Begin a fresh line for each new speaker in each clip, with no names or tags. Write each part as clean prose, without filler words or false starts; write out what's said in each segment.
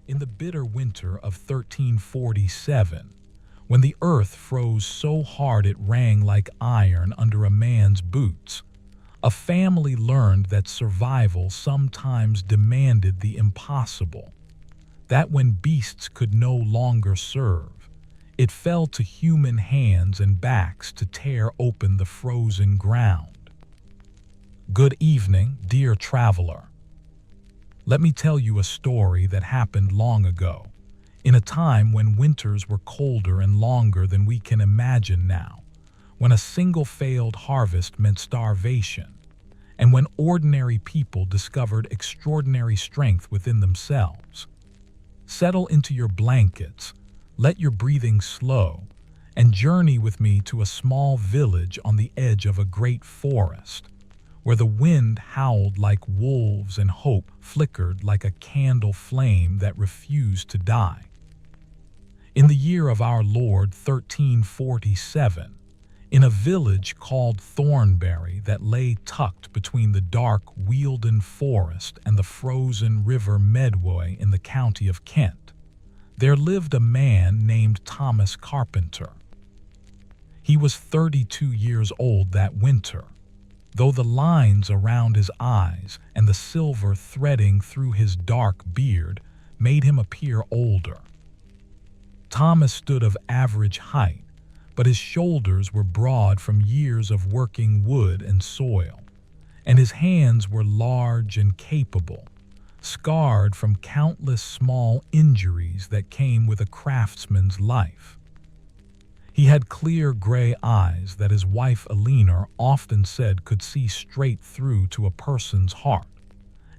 In the bitter winter of 1347, when the earth froze so hard it rang like iron under a man's boots, a family learned that survival sometimes demanded the impossible, that when beasts could no longer serve, it fell to human hands and backs to tear open the frozen ground. Good evening, dear traveler. Let me tell you a story that happened long ago, in a time when winters were colder and longer than we can imagine now, when a single failed harvest meant starvation, and when ordinary people discovered extraordinary strength within themselves. Settle into your blankets, let your breathing slow, and journey with me to a small village on the edge of a great forest, where the wind howled like wolves and hope flickered like a candle flame that refused to die. In the year of our Lord 1347, in a village called Thornbury that lay tucked between the dark Wealden Forest and the frozen river Medway in the county of Kent, there lived a man named Thomas Carpenter. He was 32 years old that winter, though the lines around his eyes and the silver threading through his dark beard made him appear older. Thomas stood of average height, but his shoulders were broad from years of working wood and soil, and his hands were large and capable, scarred from countless small injuries that came with a craftsman's life. He had clear gray eyes that his wife Eleanor often said could see straight through to a person's heart,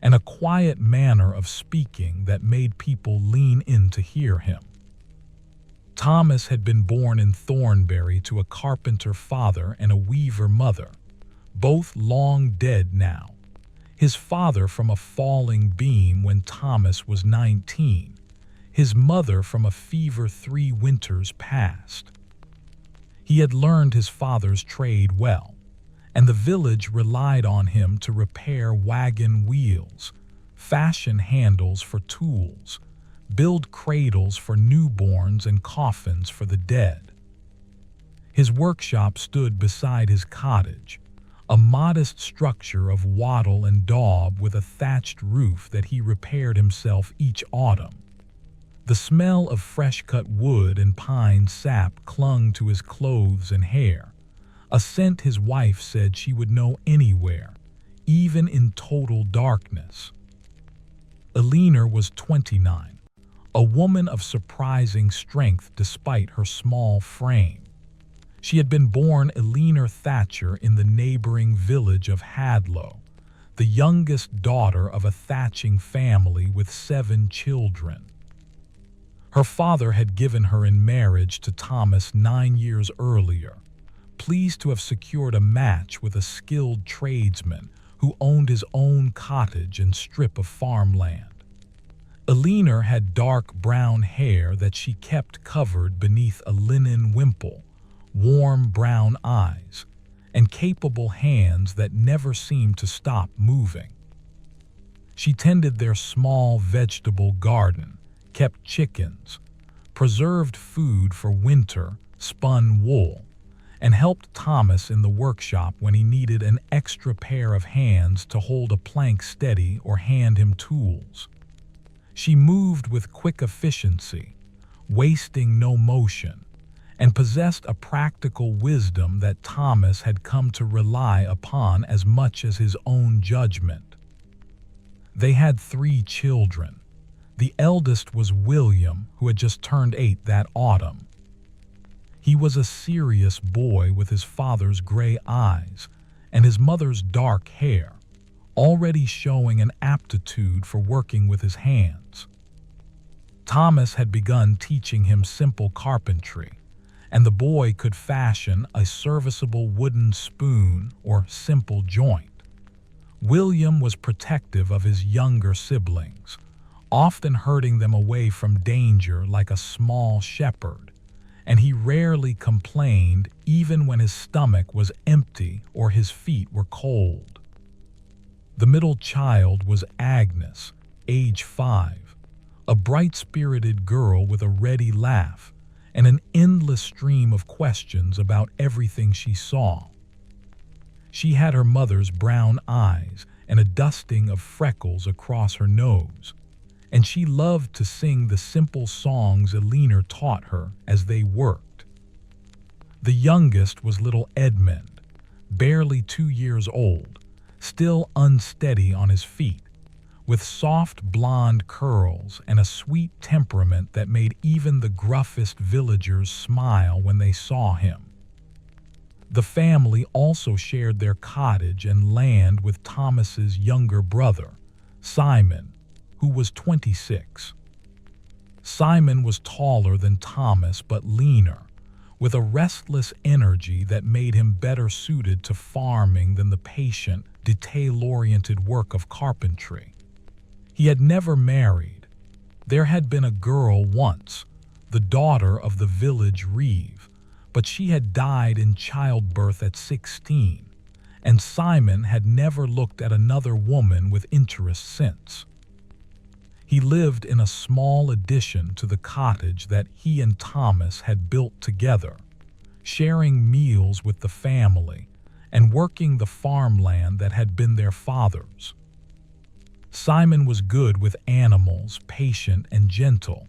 and a quiet manner of speaking that made people lean in to hear him. Thomas had been born in Thornbury to a carpenter father and a weaver mother, both long dead now. His father from a falling beam when Thomas was 19, his mother from a fever 3 winters past. He had learned his father's trade well, and the village relied on him to repair wagon wheels, fashion handles for tools, build cradles for newborns and coffins for the dead. His workshop stood beside his cottage, a modest structure of wattle and daub with a thatched roof that he repaired himself each autumn. The smell of fresh-cut wood and pine sap clung to his clothes and hair, a scent his wife said she would know anywhere, even in total darkness. Eleanor was 29, a woman of surprising strength despite her small frame. She had been born Eleanor Thatcher in the neighboring village of Hadlow, the youngest daughter of a thatching family with 7 children. Her father had given her in marriage to Thomas 9 years earlier, pleased to have secured a match with a skilled tradesman who owned his own cottage and strip of farmland. Eleanor had dark brown hair that she kept covered beneath a linen wimple, warm brown eyes, and capable hands that never seemed to stop moving. She tended their small vegetable garden, kept chickens, preserved food for winter, spun wool, and helped Thomas in the workshop when he needed an extra pair of hands to hold a plank steady or hand him tools. She moved with quick efficiency, wasting no motion, and possessed a practical wisdom that Thomas had come to rely upon as much as his own judgment. They had 3 children. The eldest was William, who had just turned 8 that autumn. He was a serious boy with his father's gray eyes and his mother's dark hair, already showing an aptitude for working with his hands. Thomas had begun teaching him simple carpentry, and the boy could fashion a serviceable wooden spoon or simple joint. William was protective of his younger siblings, often herding them away from danger like a small shepherd, and he rarely complained even when his stomach was empty or his feet were cold. The middle child was Agnes, age 5, a bright-spirited girl with a ready laugh and an endless stream of questions about everything she saw. She had her mother's brown eyes and a dusting of freckles across her nose, and she loved to sing the simple songs Elena taught her as they worked. The youngest was little Edmund, barely 2 years old, still unsteady on his feet, with soft blonde curls and a sweet temperament that made even the gruffest villagers smile when they saw him. The family also shared their cottage and land with Thomas's younger brother, Simon, who was 26. Simon was taller than Thomas but leaner, with a restless energy that made him better suited to farming than the patient, detail-oriented work of carpentry. He had never married. There had been a girl once, the daughter of the village reeve, but she had died in childbirth at 16, and Simon had never looked at another woman with interest since. He lived in a small addition to the cottage that he and Thomas had built together, sharing meals with the family and working the farmland that had been their father's. Simon was good with animals, patient and gentle,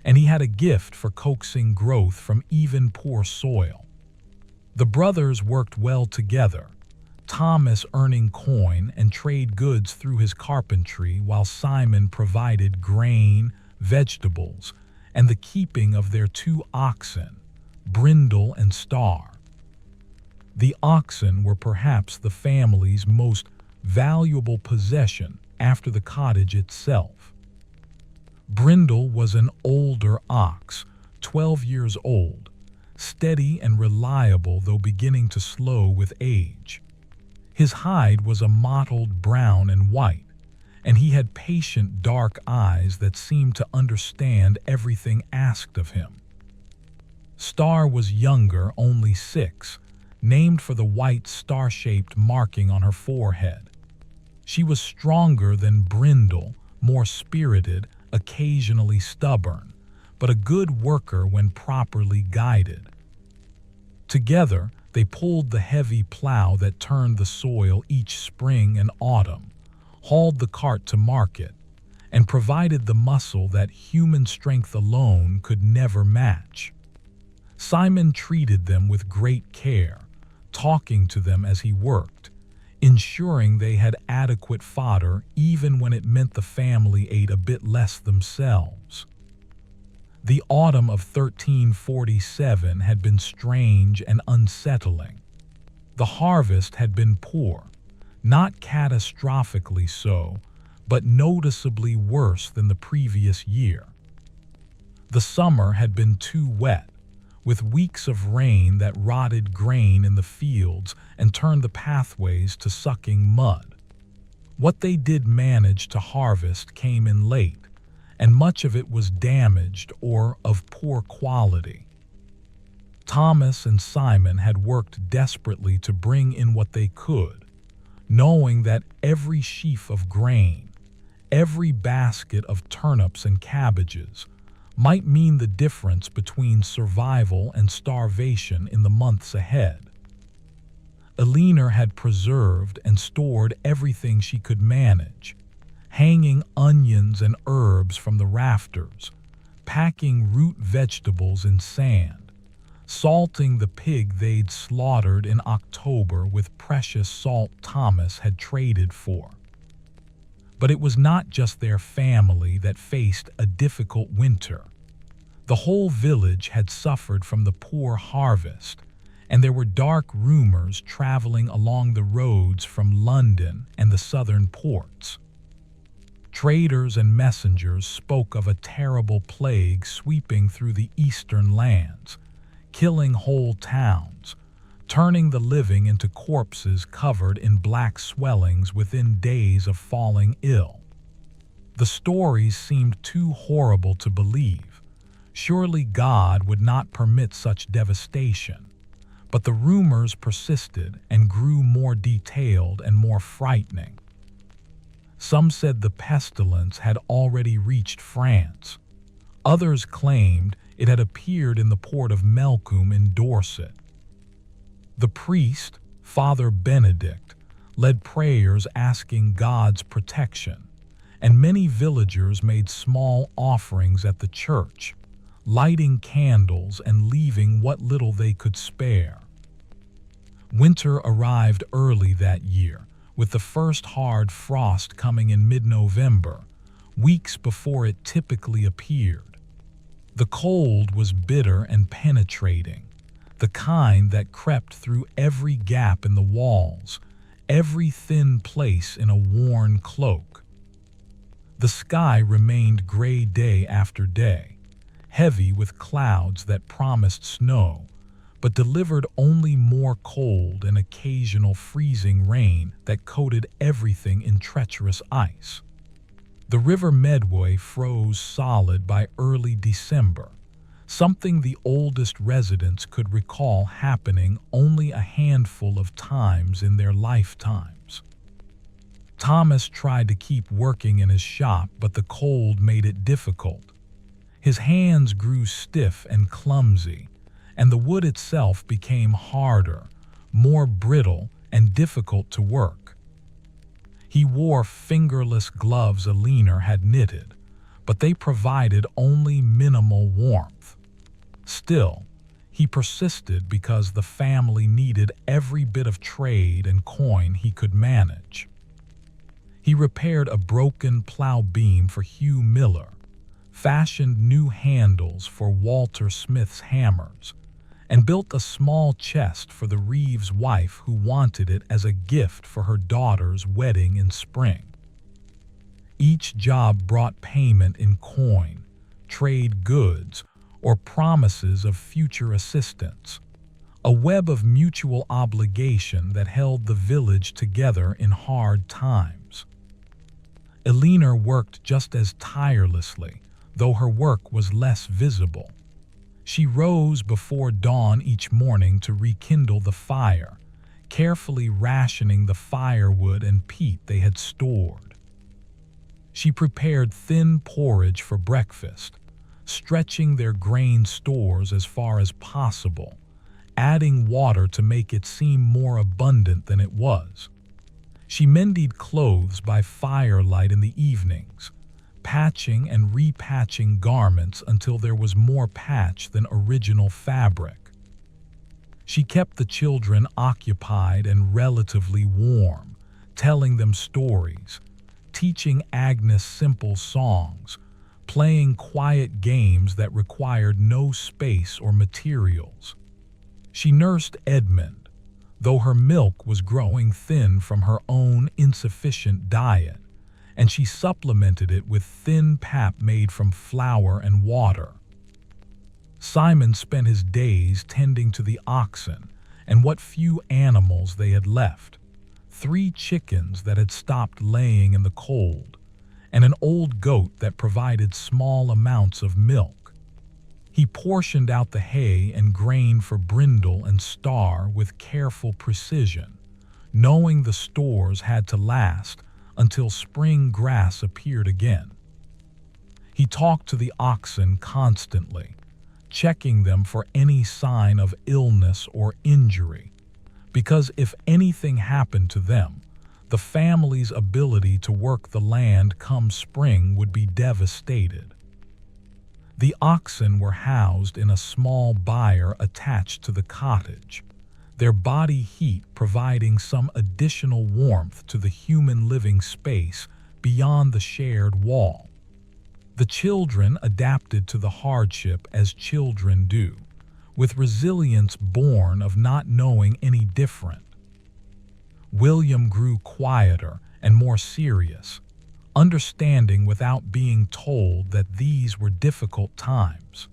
and he had a gift for coaxing growth from even poor soil. The brothers worked well together, Thomas earning coin and trade goods through his carpentry while Simon provided grain, vegetables, and the keeping of their 2 oxen, Brindle and Star. The oxen were perhaps the family's most valuable possession after the cottage itself. Brindle was an older ox, 12 years old, steady and reliable though beginning to slow with age. His hide was a mottled brown and white, and he had patient dark eyes that seemed to understand everything asked of him. Star was younger, only 6, named for the white star-shaped marking on her forehead. She was stronger than Brindle, more spirited, occasionally stubborn, but a good worker when properly guided. Together, they pulled the heavy plow that turned the soil each spring and autumn, hauled the cart to market, and provided the muscle that human strength alone could never match. Simon treated them with great care, talking to them as he worked, ensuring they had adequate fodder even when it meant the family ate a bit less themselves. The autumn of 1347 had been strange and unsettling. The harvest had been poor, not catastrophically so, but noticeably worse than the previous year. The summer had been too wet, with weeks of rain that rotted grain in the fields and turned the pathways to sucking mud. What they did manage to harvest came in late, and much of it was damaged or of poor quality. Thomas and Simon had worked desperately to bring in what they could, knowing that every sheaf of grain, every basket of turnips and cabbages, might mean the difference between survival and starvation in the months ahead. Elena had preserved and stored everything she could manage, hanging onions and herbs from the rafters, packing root vegetables in sand, salting the pig they'd slaughtered in October with precious salt Thomas had traded for. But it was not just their family that faced a difficult winter. The whole village had suffered from the poor harvest, and there were dark rumors traveling along the roads from London and the southern ports. Traders and messengers spoke of a terrible plague sweeping through the eastern lands, killing whole towns, turning the living into corpses covered in black swellings within days of falling ill. The stories seemed too horrible to believe. Surely God would not permit such devastation, but the rumors persisted and grew more detailed and more frightening. Some said the pestilence had already reached France. Others claimed it had appeared in the port of Melcombe in Dorset. The priest, Father Benedict, led prayers asking God's protection, and many villagers made small offerings at the church, lighting candles and leaving what little they could spare. Winter arrived early that year, with the first hard frost coming in mid-November, weeks before it typically appeared. The cold was bitter and penetrating, the kind that crept through every gap in the walls, every thin place in a worn cloak. The sky remained gray day after day, heavy with clouds that promised snow, but delivered only more cold and occasional freezing rain that coated everything in treacherous ice. The River Medway froze solid by early December, something the oldest residents could recall happening only a handful of times in their lifetimes. Thomas tried to keep working in his shop, but the cold made it difficult. His hands grew stiff and clumsy, and the wood itself became harder, more brittle, and difficult to work. He wore fingerless gloves Alina had knitted, but they provided only minimal warmth. Still, he persisted because the family needed every bit of trade and coin he could manage. He repaired a broken plow beam for Hugh Miller, fashioned new handles for Walter Smith's hammers, and built a small chest for the Reeves' wife who wanted it as a gift for her daughter's wedding in spring. Each job brought payment in coin, trade goods, or promises of future assistance, a web of mutual obligation that held the village together in hard times. Alina worked just as tirelessly, though her work was less visible. She rose before dawn each morning to rekindle the fire, carefully rationing the firewood and peat they had stored. She prepared thin porridge for breakfast, stretching their grain stores as far as possible, adding water to make it seem more abundant than it was. She mended clothes by firelight in the evenings, patching and repatching garments until there was more patch than original fabric. She kept the children occupied and relatively warm, telling them stories, teaching Agnes simple songs, playing quiet games that required no space or materials. She nursed Edmund, though her milk was growing thin from her own insufficient diet, and she supplemented it with thin pap made from flour and water. Simon spent his days tending to the oxen and what few animals they had left, 3 chickens that had stopped laying in the cold, and an old goat that provided small amounts of milk. He portioned out the hay and grain for Brindle and Star with careful precision, knowing the stores had to last until spring grass appeared again. He talked to the oxen constantly, checking them for any sign of illness or injury, because if anything happened to them, the family's ability to work the land come spring would be devastated. The oxen were housed in a small byre attached to the cottage, their body heat providing some additional warmth to the human living space beyond the shared wall. The children adapted to the hardship as children do, with resilience born of not knowing any different. William grew quieter and more serious, understanding without being told that these were difficult times.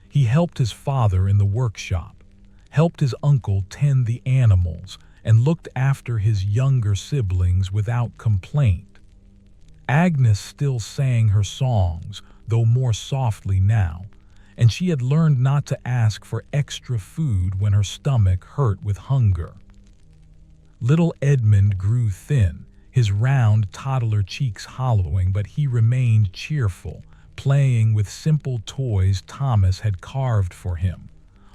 He helped his father in the workshop, helped his uncle tend the animals, and looked after his younger siblings without complaint. Agnes still sang her songs, though more softly now, and she had learned not to ask for extra food when her stomach hurt with hunger. Little Edmund grew thin, his round toddler cheeks hollowing, but he remained cheerful, playing with simple toys Thomas had carved for him.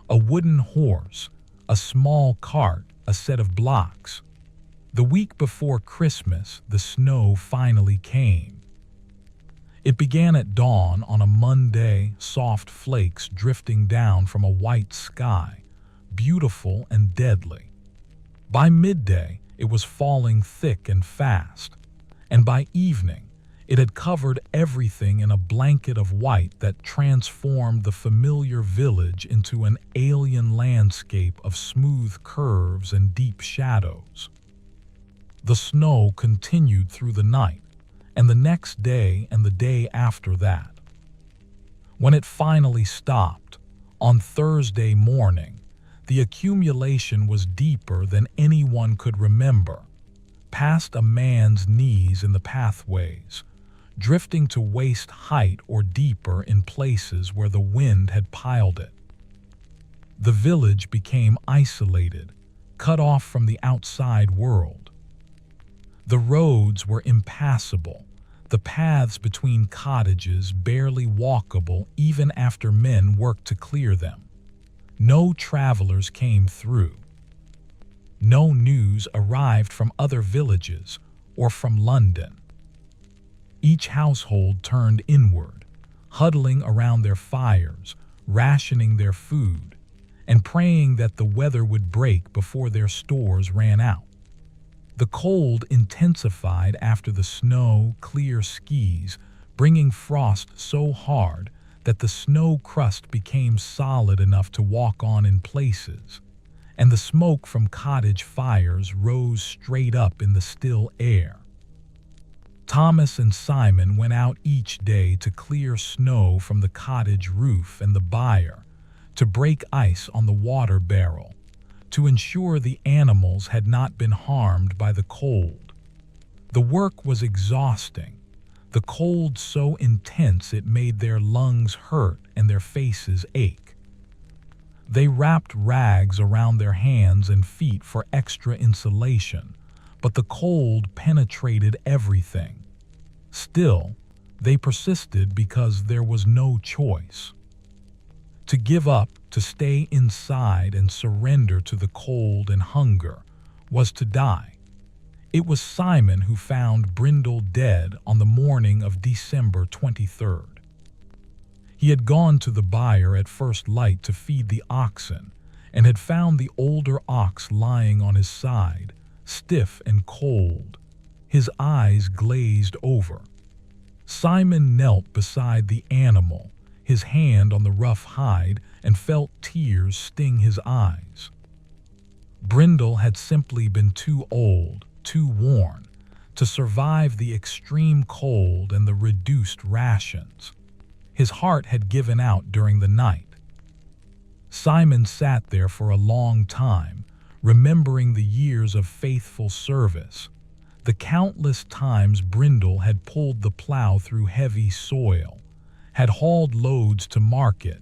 A wooden horse, a small cart, a set of blocks. The week before Christmas, the snow finally came. It began at dawn on a Monday, soft flakes drifting down from a white sky, beautiful and deadly. By midday, it was falling thick and fast, and by evening, it had covered everything in a blanket of white that transformed the familiar village into an alien landscape of smooth curves and deep shadows. The snow continued through the night, and the next day and the day after that. When it finally stopped, on Thursday morning, the accumulation was deeper than anyone could remember, past a man's knees in the pathways, drifting to waist height or deeper in places where the wind had piled it. The village became isolated, cut off from the outside world. The roads were impassable, the paths between cottages barely walkable even after men worked to clear them. No travelers came through. No news arrived from other villages or from London. Each household turned inward, huddling around their fires, rationing their food, and praying that the weather would break before their stores ran out. The cold intensified after the snow-clear skies, bringing frost so hard that the snow crust became solid enough to walk on in places, and the smoke from cottage fires rose straight up in the still air. Thomas and Simon went out each day to clear snow from the cottage roof and the byre, to break ice on the water barrel, to ensure the animals had not been harmed by the cold. The work was exhausting, the cold so intense it made their lungs hurt and their faces ache. They wrapped rags around their hands and feet for extra insulation, but the cold penetrated everything. Still, they persisted because there was no choice. To give up, to stay inside and surrender to the cold and hunger, was to die. It was Simon who found Brindle dead on the morning of December 23rd. He had gone to the byre at first light to feed the oxen, and had found the older ox lying on his side, stiff and cold, his eyes glazed over. Simon knelt beside the animal, his hand on the rough hide, and felt tears sting his eyes. Brindle had simply been too old, too worn, to survive the extreme cold and the reduced rations. His heart had given out during the night. Simon sat there for a long time, remembering the years of faithful service, the countless times Brindle had pulled the plow through heavy soil, had hauled loads to market,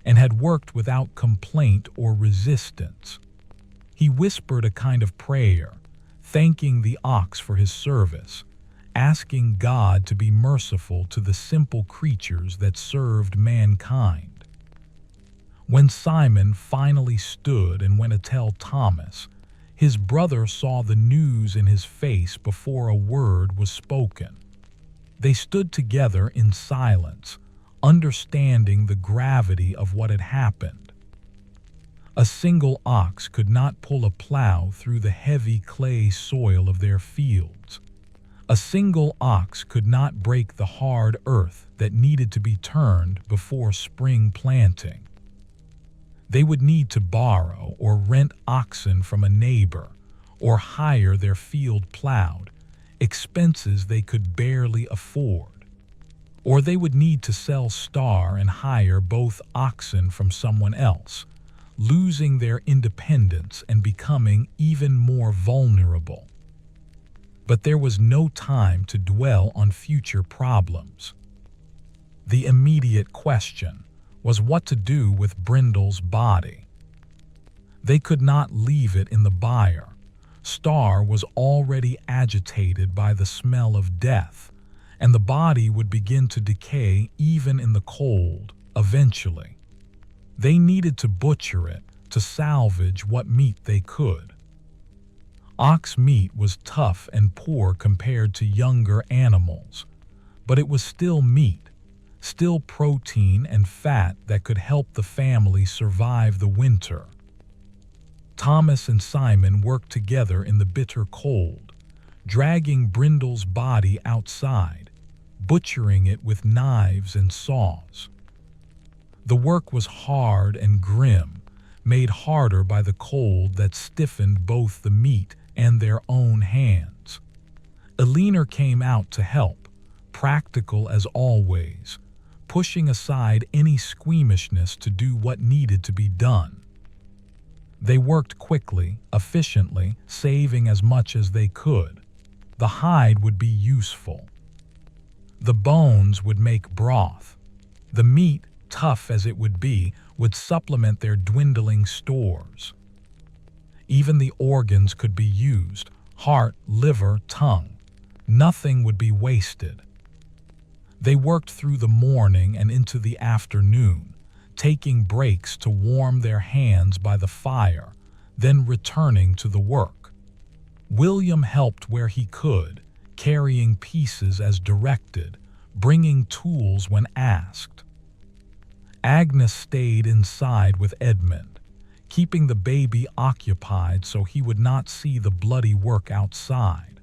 and had worked without complaint or resistance. He whispered a kind of prayer, thanking the ox for his service, asking God to be merciful to the simple creatures that served mankind. When Simon finally stood and went to tell Thomas, his brother saw the news in his face before a word was spoken. They stood together in silence, understanding the gravity of what had happened. A single ox could not pull a plow through the heavy clay soil of their fields. A single ox could not break the hard earth that needed to be turned before spring planting. They would need to borrow or rent oxen from a neighbor, or hire their field plowed, expenses they could barely afford. Or they would need to sell star and hire both oxen from someone else, losing their independence and becoming even more vulnerable. But there was no time to dwell on future problems. The immediate question was what to do with Brindle's body. They could not leave it in the byre, Star was already agitated by the smell of death, and the body would begin to decay even in the cold, eventually. They needed to butcher it to salvage what meat they could. Ox meat was tough and poor compared to younger animals, but it was still meat, still protein and fat that could help the family survive the winter. Thomas and Simon worked together in the bitter cold, dragging Brindle's body outside, butchering it with knives and saws. The work was hard and grim, made harder by the cold that stiffened both the meat and their own hands. Eleanor came out to help, practical as always, pushing aside any squeamishness to do what needed to be done. They worked quickly, efficiently, saving as much as they could. The hide would be useful. The bones would make broth. The meat, tough as it would be, would supplement their dwindling stores. Even the organs could be used: heart, liver, tongue. Nothing would be wasted. They worked through the morning and into the afternoon, taking breaks to warm their hands by the fire, then returning to the work. William helped where he could, carrying pieces as directed, bringing tools when asked. Agnes stayed inside with Edmund, keeping the baby occupied so he would not see the bloody work outside.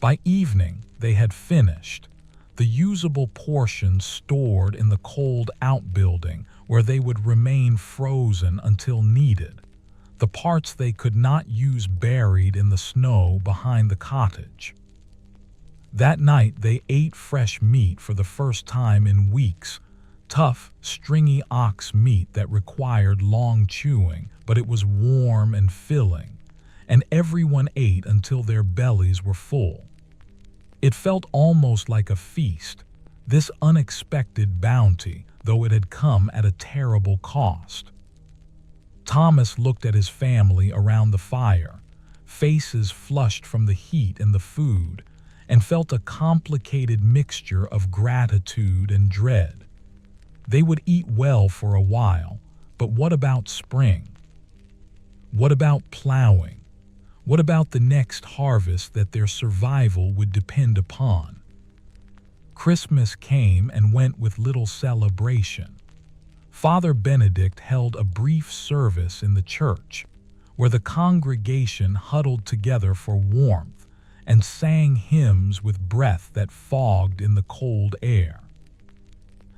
By evening, they had finished, the usable portions stored in the cold outbuilding where they would remain frozen until needed, the parts they could not use buried in the snow behind the cottage. That night they ate fresh meat for the first time in weeks, tough, stringy ox meat that required long chewing, but it was warm and filling, and everyone ate until their bellies were full. It felt almost like a feast, this unexpected bounty, though it had come at a terrible cost. Thomas looked at his family around the fire, faces flushed from the heat and the food, and felt a complicated mixture of gratitude and dread. They would eat well for a while, but what about spring? What about plowing? What about the next harvest that their survival would depend upon? Christmas came and went with little celebration. Father Benedict held a brief service in the church, where the congregation huddled together for warmth and sang hymns with breath that fogged in the cold air.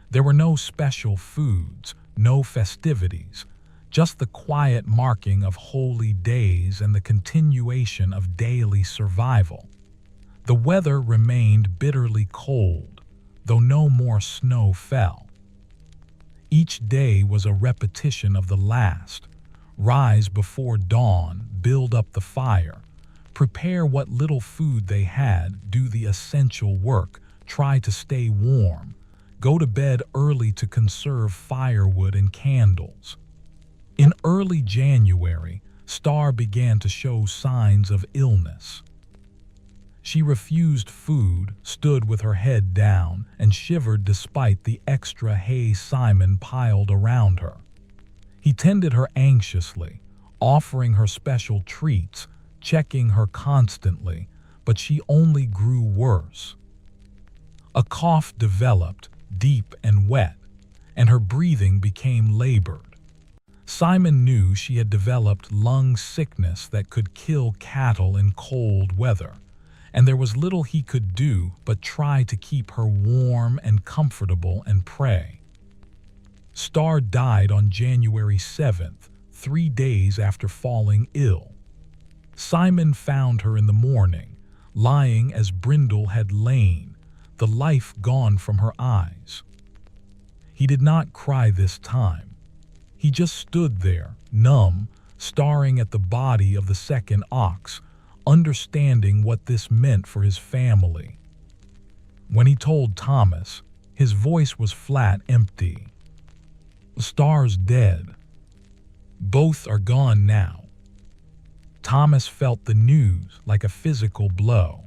There were no special foods, no festivities, just the quiet marking of holy days and the continuation of daily survival. The weather remained bitterly cold, though no more snow fell. Each day was a repetition of the last. Rise before dawn, build up the fire, prepare what little food they had, do the essential work, try to stay warm, go to bed early to conserve firewood and candles. In early January, Star began to show signs of illness. She refused food, stood with her head down, and shivered despite the extra hay Simon piled around her. He tended her anxiously, offering her special treats, checking her constantly, but she only grew worse. A cough developed, deep and wet, and her breathing became labored. Simon knew she had developed lung sickness that could kill cattle in cold weather, and there was little he could do but try to keep her warm and comfortable and pray. Star died on January 7th, 3 days after falling ill. Simon found her in the morning, lying as Brindle had lain, the life gone from her eyes. He did not cry this time. He just stood there, numb, staring at the body of the second ox, understanding what this meant for his family. When he told Thomas, his voice was flat, empty. Star's dead. Both are gone now. Thomas felt the news like a physical blow.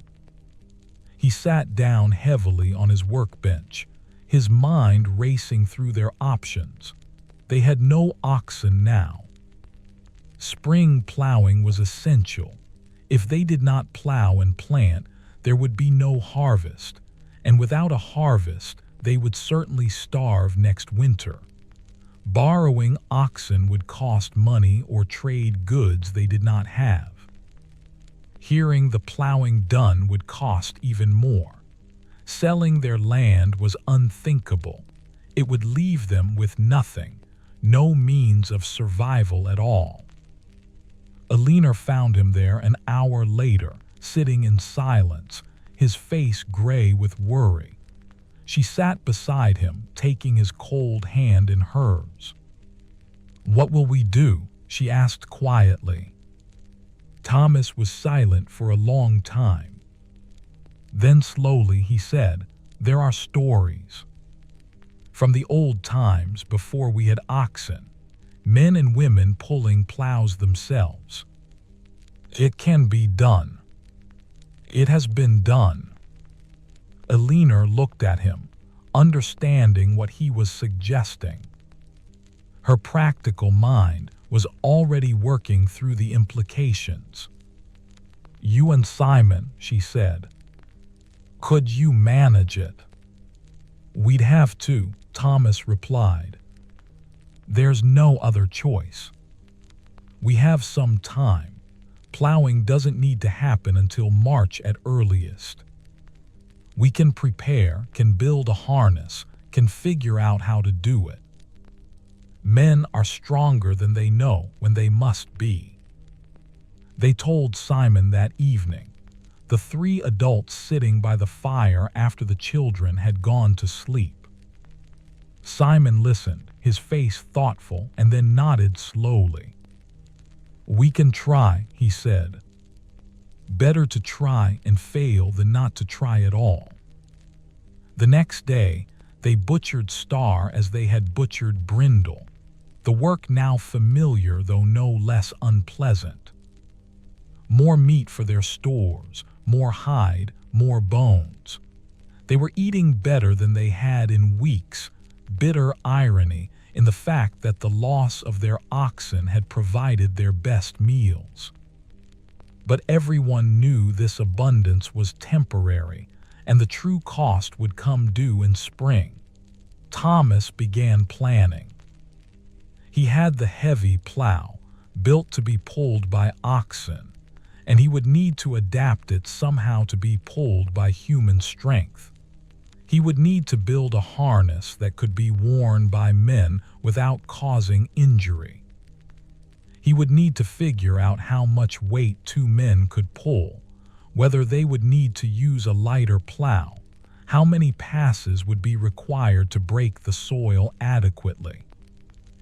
He sat down heavily on his workbench, his mind racing through their options. They had no oxen now. Spring plowing was essential. If they did not plow and plant, there would be no harvest, and without a harvest, they would certainly starve next winter. Borrowing oxen would cost money or trade goods they did not have. Hearing the plowing done would cost even more. Selling their land was unthinkable. It would leave them with nothing, no means of survival at all. Alina found him there an hour later, sitting in silence, his face gray with worry. She sat beside him, taking his cold hand in hers. "What will we do?" she asked quietly. Thomas was silent for a long time. Then slowly he said, "There are stories. From the old times before we had oxen, men and women pulling plows themselves. It can be done. It has been done." Alina looked at him, understanding what he was suggesting. Her practical mind was already working through the implications. "You and Simon," she said. "Could you manage it?" "We'd have to," Thomas replied. "There's no other choice. We have some time. Plowing doesn't need to happen until March at earliest. We can prepare, can build a harness, can figure out how to do it. Men are stronger than they know when they must be." They told Simon that evening, the three adults sitting by the fire after the children had gone to sleep. Simon listened, his face thoughtful, and then nodded slowly. "We can try," he said. "Better to try and fail than not to try at all." The next day, they butchered Star as they had butchered Brindle, the work now familiar though no less unpleasant. More meat for their stores, more hide, more bones. They were eating better than they had in weeks, bitter irony in the fact that the loss of their oxen had provided their best meals. But everyone knew this abundance was temporary, and the true cost would come due in spring. Thomas began planning. He had the heavy plow, built to be pulled by oxen, and he would need to adapt it somehow to be pulled by human strength. He would need to build a harness that could be worn by men without causing injury. He would need to figure out how much weight two men could pull, whether they would need to use a lighter plow, how many passes would be required to break the soil adequately.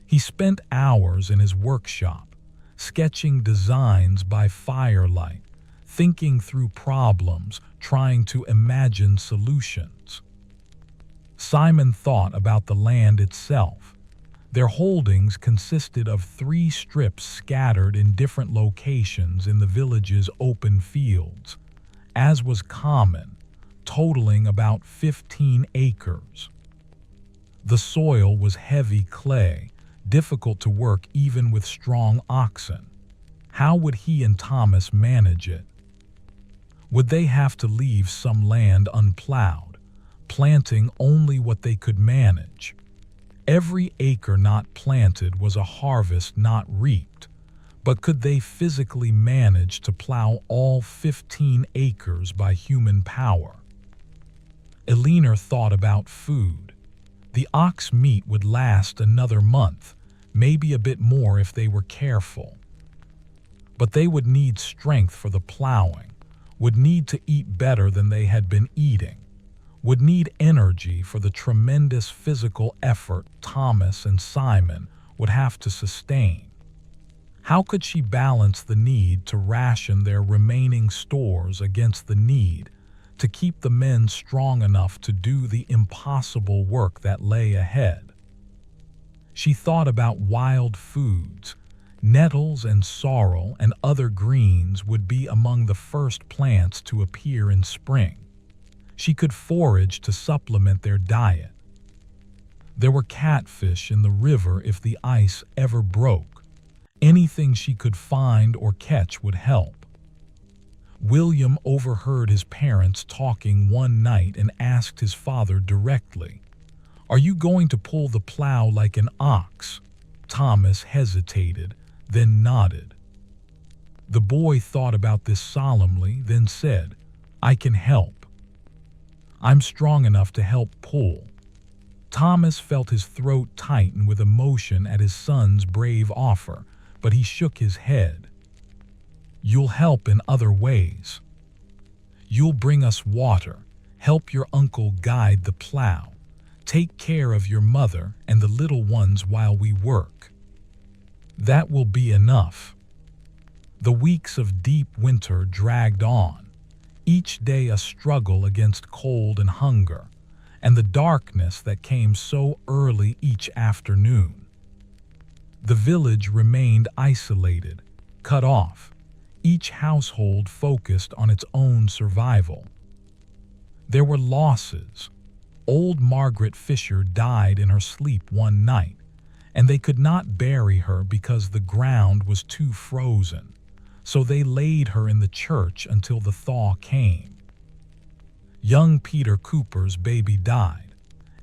He spent hours in his workshop, sketching designs by firelight, thinking through problems, trying to imagine solutions. Simon thought about the land itself. Their holdings consisted of 3 strips scattered in different locations in the village's open fields, as was common, totaling about 15 acres. The soil was heavy clay, difficult to work even with strong oxen. How would he and Thomas manage it? Would they have to leave some land unplowed, planting only what they could manage? Every acre not planted was a harvest not reaped, but could they physically manage to plow all 15 acres by human power? Alina thought about food. The ox meat would last another month, maybe a bit more if they were careful. But they would need strength for the plowing, would need to eat better than they had been eating, would need energy for the tremendous physical effort Thomas and Simon would have to sustain. How could she balance the need to ration their remaining stores against the need to keep the men strong enough to do the impossible work that lay ahead? She thought about wild foods, Nettles and sorrel and other greens would be among the first plants to appear in spring. She could forage to supplement their diet. There were catfish in the river if the ice ever broke. Anything she could find or catch would help. William overheard his parents talking one night and asked his father directly, "Are you going to pull the plow like an ox?" Thomas hesitated, then nodded. The boy thought about this solemnly, then said, "I can help. I'm strong enough to help pull." Thomas felt his throat tighten with emotion at his son's brave offer, but he shook his head. "You'll help in other ways. You'll bring us water, help your uncle guide the plow, take care of your mother and the little ones while we work. That will be enough." The weeks of deep winter dragged on, each day a struggle against cold and hunger, and the darkness that came so early each afternoon. The village remained isolated, cut off, each household focused on its own survival. There were losses. Old Margaret Fisher died in her sleep one night, and they could not bury her because the ground was too frozen, so they laid her in the church until the thaw came. Young Peter Cooper's baby died,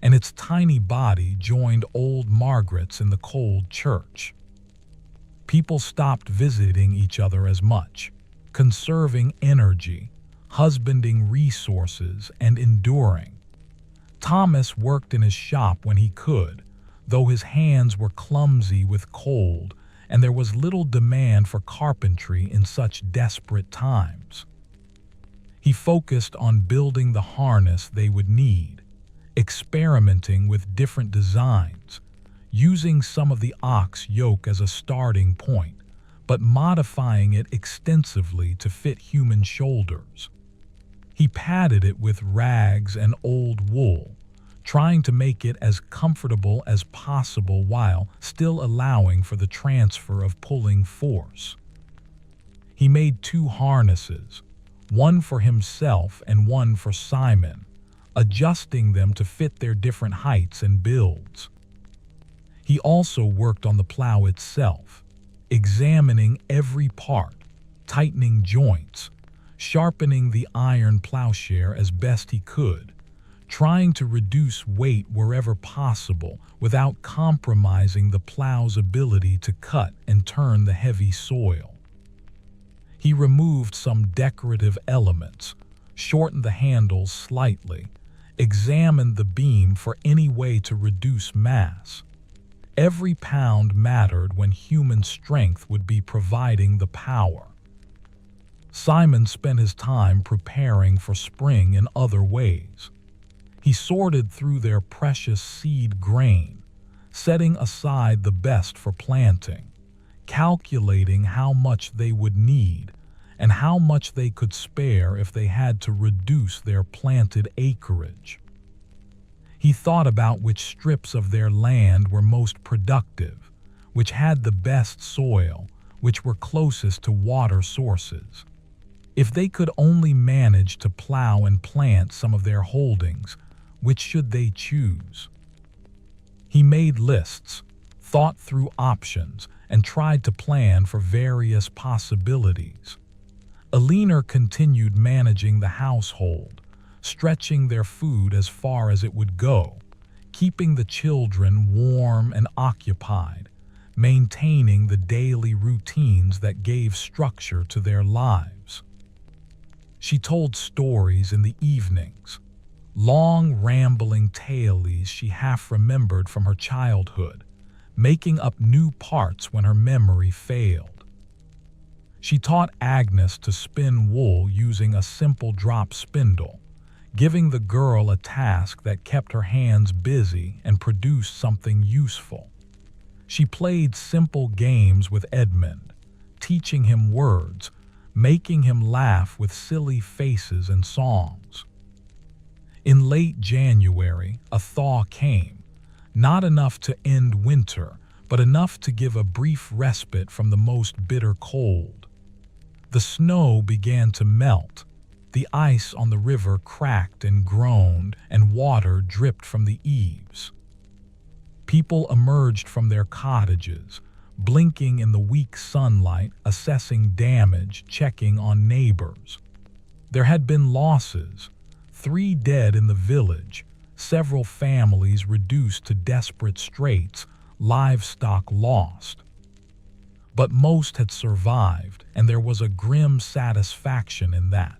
and its tiny body joined old Margaret's in the cold church. People stopped visiting each other as much, conserving energy, husbanding resources, and enduring. Thomas worked in his shop when he could, though his hands were clumsy with cold, and there was little demand for carpentry in such desperate times. He focused on building the harness they would need, experimenting with different designs, using some of the ox yoke as a starting point, but modifying it extensively to fit human shoulders. He padded it with rags and old wool, trying to make it as comfortable as possible while still allowing for the transfer of pulling force. He made 2 harnesses, one for himself and one for Simon, adjusting them to fit their different heights and builds. He also worked on the plow itself, examining every part, tightening joints, sharpening the iron plowshare as best he could, trying to reduce weight wherever possible without compromising the plow's ability to cut and turn the heavy soil. He removed some decorative elements, shortened the handles slightly, examined the beam for any way to reduce mass. Every pound mattered when human strength would be providing the power. Simon spent his time preparing for spring in other ways. He sorted through their precious seed grain, setting aside the best for planting, calculating how much they would need and how much they could spare if they had to reduce their planted acreage. He thought about which strips of their land were most productive, which had the best soil, which were closest to water sources. If they could only manage to plow and plant some of their holdings, which should they choose? He made lists, thought through options, and tried to plan for various possibilities. Alina continued managing the household, stretching their food as far as it would go, keeping the children warm and occupied, maintaining the daily routines that gave structure to their lives. She told stories in the evenings, long rambling tales she half remembered from her childhood, making up new parts when her memory failed. She taught Agnes to spin wool using a simple drop spindle, giving the girl a task that kept her hands busy and produced something useful. She played simple games with Edmund, teaching him words, making him laugh with silly faces and songs. In late January, a thaw came, not enough to end winter, but enough to give a brief respite from the most bitter cold. The snow began to melt. The ice on the river cracked and groaned, and water dripped from the eaves. People emerged from their cottages, blinking in the weak sunlight, assessing damage, checking on neighbors. There had been losses: 3 dead in the village, several families reduced to desperate straits, livestock lost. But most had survived, and there was a grim satisfaction in that.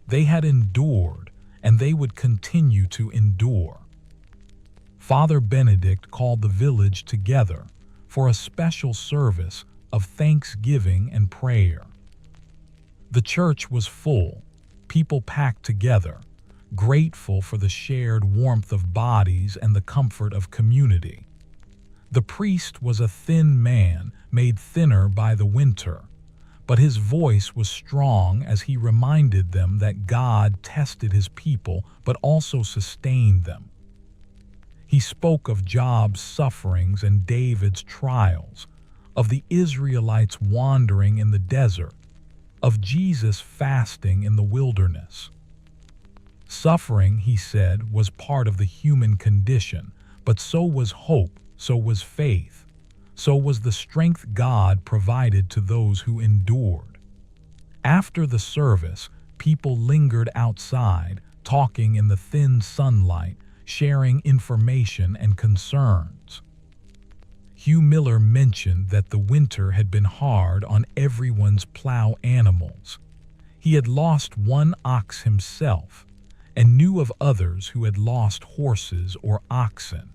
They had endured, and they would continue to endure. Father Benedict called the village together for a special service of thanksgiving and prayer. The church was full, people packed together, grateful for the shared warmth of bodies and the comfort of community. The priest was a thin man, made thinner by the winter, but his voice was strong as he reminded them that God tested his people but also sustained them. He spoke of Job's sufferings and David's trials, of the Israelites wandering in the desert, of Jesus fasting in the wilderness. Suffering, he said, was part of the human condition, but so was hope, so was faith. So was the strength God provided to those who endured. After the service, people lingered outside, talking in the thin sunlight, sharing information and concerns. Hugh Miller mentioned that the winter had been hard on everyone's plow animals. He had lost 1 ox himself, and knew of others who had lost horses or oxen.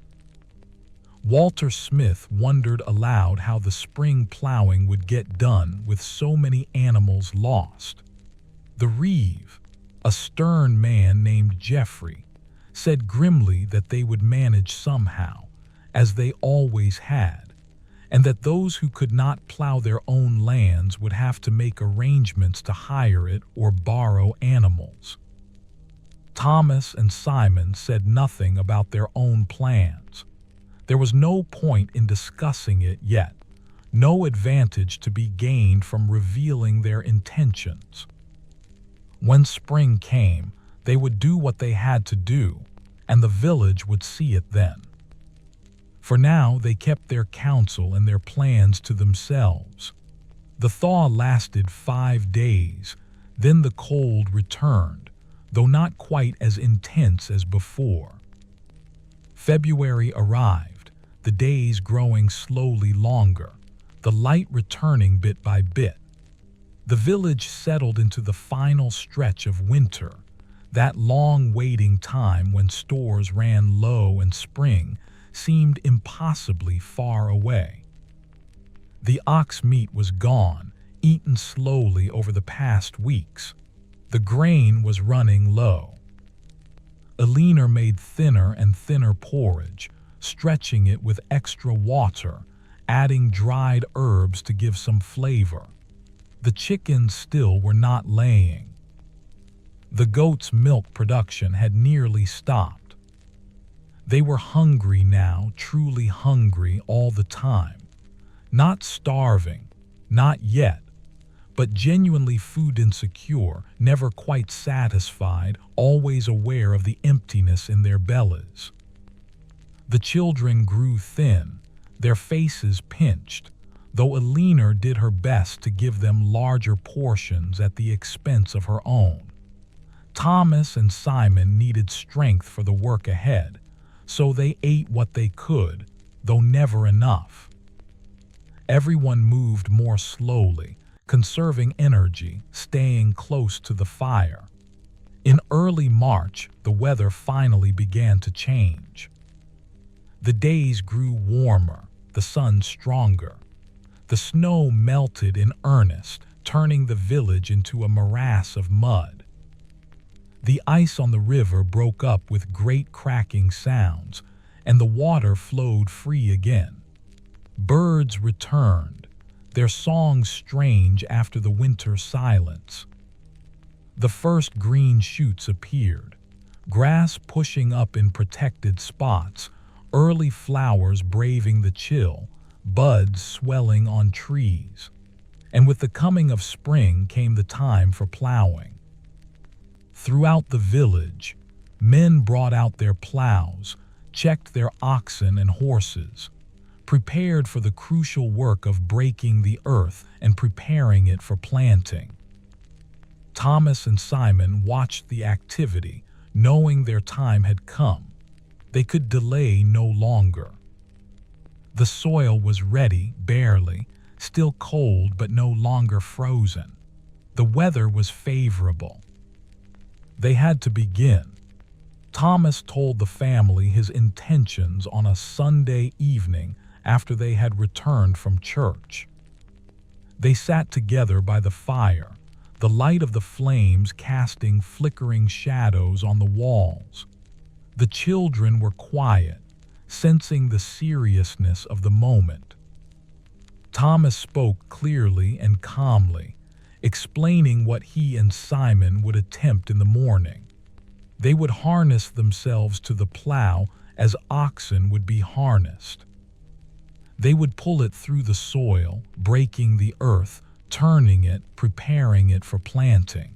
Walter Smith wondered aloud how the spring plowing would get done with so many animals lost. The reeve, a stern man named Geoffrey, said grimly that they would manage somehow, as they always had, and that those who could not plow their own lands would have to make arrangements to hire it or borrow animals. Thomas and Simon said nothing about their own plans. There was no point in discussing it yet, no advantage to be gained from revealing their intentions. When spring came, they would do what they had to do, and the village would see it then. For now, they kept their counsel and their plans to themselves. The thaw lasted 5 days, then the cold returned, though not quite as intense as before. February arrived, the days growing slowly longer, the light returning bit by bit. The village settled into the final stretch of winter, that long waiting time when stores ran low and spring seemed impossibly far away. The ox meat was gone, eaten slowly over the past weeks. The grain was running low. Eleanor made thinner and thinner porridge, stretching it with extra water, adding dried herbs to give some flavor. The chickens still were not laying. The goats' milk production had nearly stopped. They were hungry now, truly hungry all the time. Not starving, not yet, but genuinely food insecure, never quite satisfied, always aware of the emptiness in their bellies. The children grew thin, their faces pinched, though Eleanor did her best to give them larger portions at the expense of her own. Thomas and Simon needed strength for the work ahead, so they ate what they could, though never enough. Everyone moved more slowly, conserving energy, staying close to the fire. In early March, the weather finally began to change. The days grew warmer, the sun stronger. The snow melted in earnest, turning the village into a morass of mud. The ice on the river broke up with great cracking sounds, and the water flowed free again. Birds returned, their songs strange after the winter silence. The first green shoots appeared, grass pushing up in protected spots, early flowers braving the chill, buds swelling on trees. And with the coming of spring came the time for plowing. Throughout the village, men brought out their plows, checked their oxen and horses, prepared for the crucial work of breaking the earth and preparing it for planting. Thomas and Simon watched the activity, knowing their time had come. They could delay no longer. The soil was ready, barely, still cold but no longer frozen. The weather was favorable. They had to begin. Thomas told the family his intentions on a Sunday evening after they had returned from church. They sat together by the fire, the light of the flames casting flickering shadows on the walls. The children were quiet, sensing the seriousness of the moment. Thomas spoke clearly and calmly, explaining what he and Simon would attempt in the morning. They would harness themselves to the plow as oxen would be harnessed. They would pull it through the soil, breaking the earth, turning it, preparing it for planting.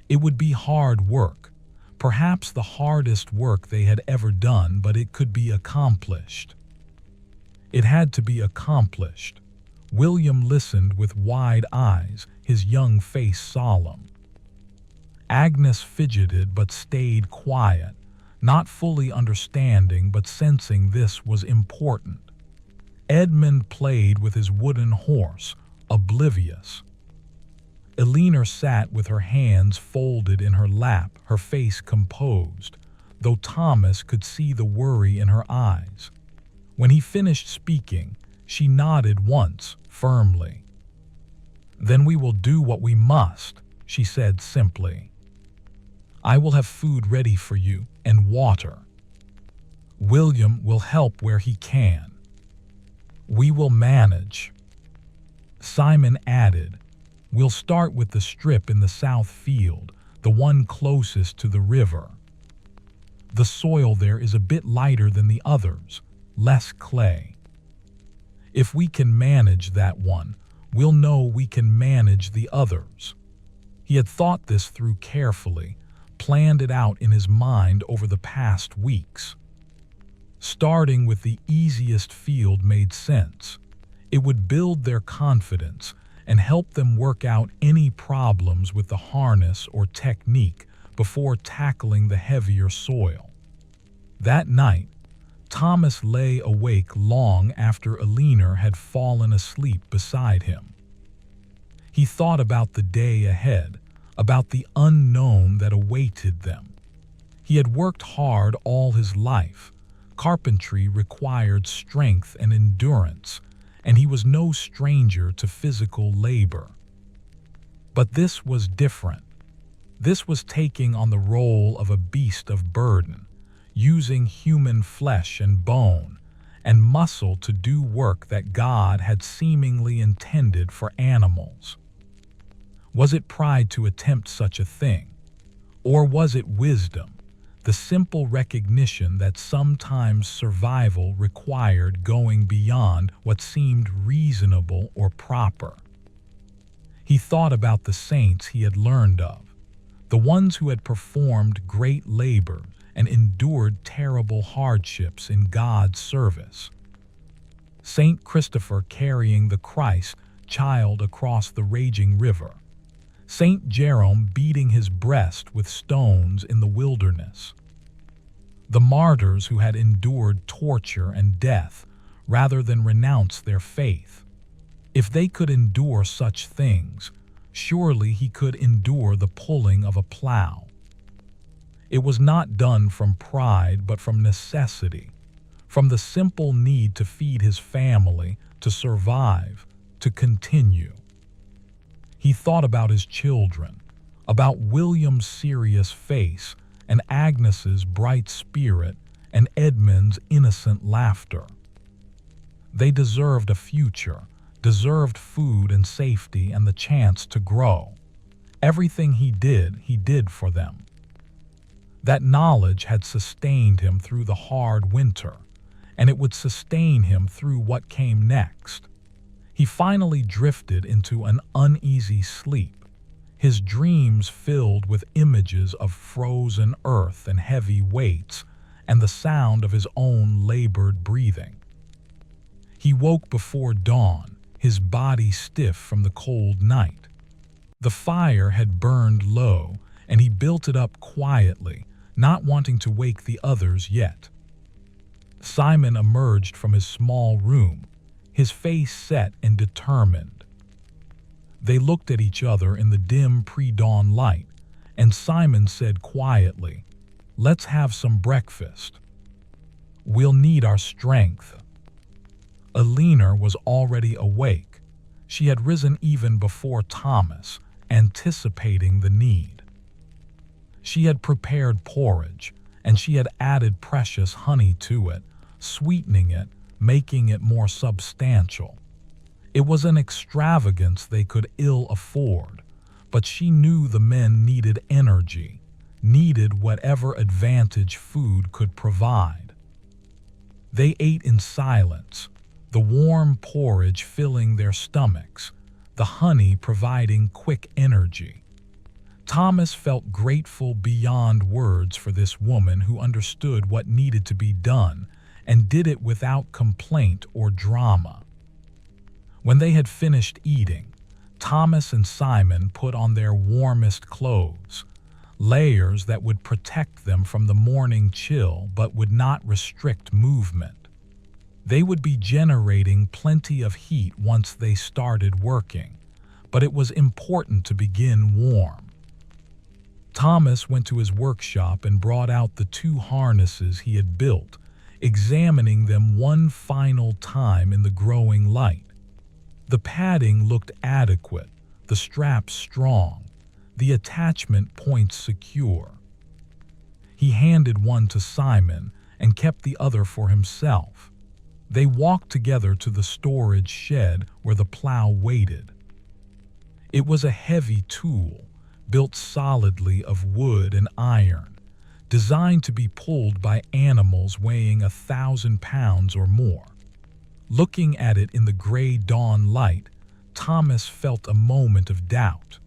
It would be hard work, perhaps the hardest work they had ever done, but it could be accomplished. It had to be accomplished. William listened with wide eyes, his young face solemn. Agnes fidgeted but stayed quiet, not fully understanding but sensing this was important. Edmund played with his wooden horse, oblivious. Eleanor sat with her hands folded in her lap, her face composed, though Thomas could see the worry in her eyes. When he finished speaking, she nodded once, firmly. "Then we will do what we must," she said simply. "I will have food ready for you, and water. William will help where he can. We will manage." Simon added, "We'll start with the strip in the south field, the one closest to the river. The soil there is a bit lighter than the others, less clay. If we can manage that one, we'll know we can manage the others." He had thought this through carefully, planned it out in his mind over the past weeks. Starting with the easiest field made sense. It would build their confidence and help them work out any problems with the harness or technique before tackling the heavier soil. That night, Thomas lay awake long after Eleanor had fallen asleep beside him. He thought about the day ahead, about the unknown that awaited them. He had worked hard all his life. Carpentry required strength and endurance, and he was no stranger to physical labor. But this was different. This was taking on the role of a beast of burden, using human flesh and bone and muscle to do work that God had seemingly intended for animals. Was it pride to attempt such a thing? Or was it wisdom? The simple recognition that sometimes survival required going beyond what seemed reasonable or proper. He thought about the saints he had learned of, the ones who had performed great labor and endured terrible hardships in God's service. Saint Christopher carrying the Christ child across the raging river. Saint Jerome beating his breast with stones in the wilderness. The martyrs who had endured torture and death rather than renounce their faith. If they could endure such things, surely he could endure the pulling of a plow. It was not done from pride but from necessity, from the simple need to feed his family, to survive, to continue. He thought about his children, about William's serious face and Agnes's bright spirit and Edmund's innocent laughter. They deserved a future, deserved food and safety and the chance to grow. Everything he did for them. That knowledge had sustained him through the hard winter, and it would sustain him through what came next. He finally drifted into an uneasy sleep, his dreams filled with images of frozen earth and heavy weights, and the sound of his own labored breathing. He woke before dawn, his body stiff from the cold night. The fire had burned low, and he built it up quietly, not wanting to wake the others yet. Simon emerged from his small room, his face set and determined. They looked at each other in the dim pre-dawn light, and Simon said quietly, "Let's have some breakfast. We'll need our strength." Alina was already awake. She had risen even before Thomas, anticipating the need. She had prepared porridge, and she had added precious honey to it, sweetening it, making it more substantial. It was an extravagance they could ill afford, but she knew the men needed energy, needed whatever advantage food could provide. They ate in silence, the warm porridge filling their stomachs, the honey providing quick energy. Thomas felt grateful beyond words for this woman who understood what needed to be done and did it without complaint or drama. When they had finished eating, Thomas and Simon put on their warmest clothes, layers that would protect them from the morning chill but would not restrict movement. They would be generating plenty of heat once they started working, but it was important to begin warm. Thomas went to his workshop and brought out the 2 harnesses he had built, examining them one final time in the growing light. The padding looked adequate, the straps strong, the attachment points secure. He handed one to Simon and kept the other for himself. They walked together to the storage shed where the plow waited. It was a heavy tool, built solidly of wood and iron, designed to be pulled by animals weighing 1,000 pounds or more. Looking at it in the gray dawn light, Thomas felt a moment of doubt.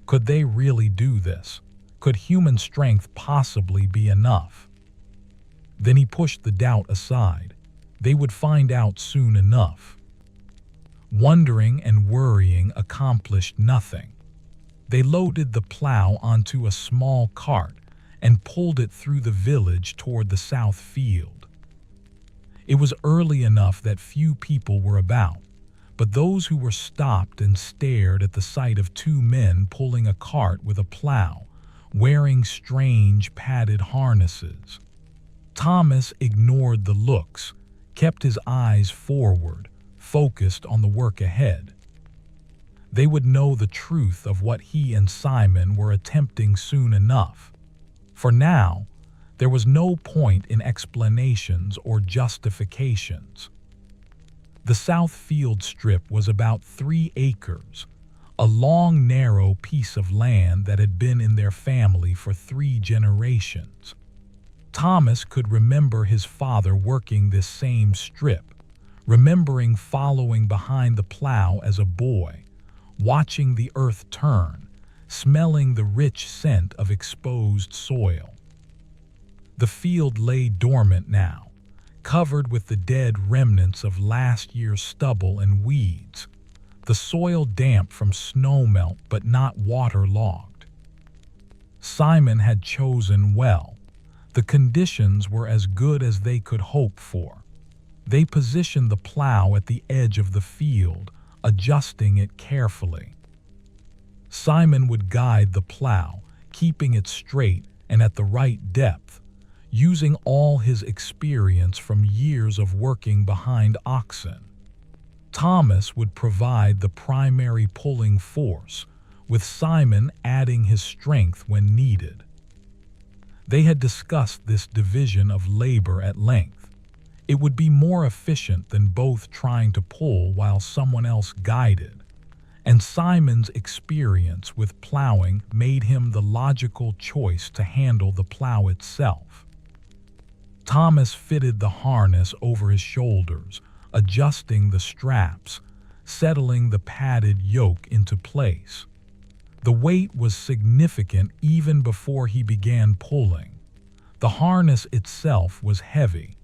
Could they really do this? Could human strength possibly be enough? Then he pushed the doubt aside. They would find out soon enough. Wondering and worrying accomplished nothing. They loaded the plow onto a small cart and pulled it through the village toward the south field. It was early enough that few people were about, but those who were stopped and stared at the sight of 2 men pulling a cart with a plow, wearing strange padded harnesses. Thomas ignored the looks, kept his eyes forward, focused on the work ahead. They would know the truth of what he and Simon were attempting soon enough. For now, there was no point in explanations or justifications. The south field strip was about 3 acres, a long, narrow piece of land that had been in their family for 3 generations. Thomas could remember his father working this same strip, remembering following behind the plow as a boy, watching the earth turn, smelling the rich scent of exposed soil. The field lay dormant now, covered with the dead remnants of last year's stubble and weeds, the soil damp from snowmelt but not waterlogged. Simon had chosen well. The conditions were as good as they could hope for. They positioned the plow at the edge of the field, adjusting it carefully. Simon would guide the plow, keeping it straight and at the right depth, using all his experience from years of working behind oxen. Thomas would provide the primary pulling force, with Simon adding his strength when needed. They had discussed this division of labor at length. It would be more efficient than both trying to pull while someone else guided, and Simon's experience with plowing made him the logical choice to handle the plow itself. Thomas fitted the harness over his shoulders, adjusting the straps, settling the padded yoke into place. The weight was significant even before he began pulling. The harness itself was heavy,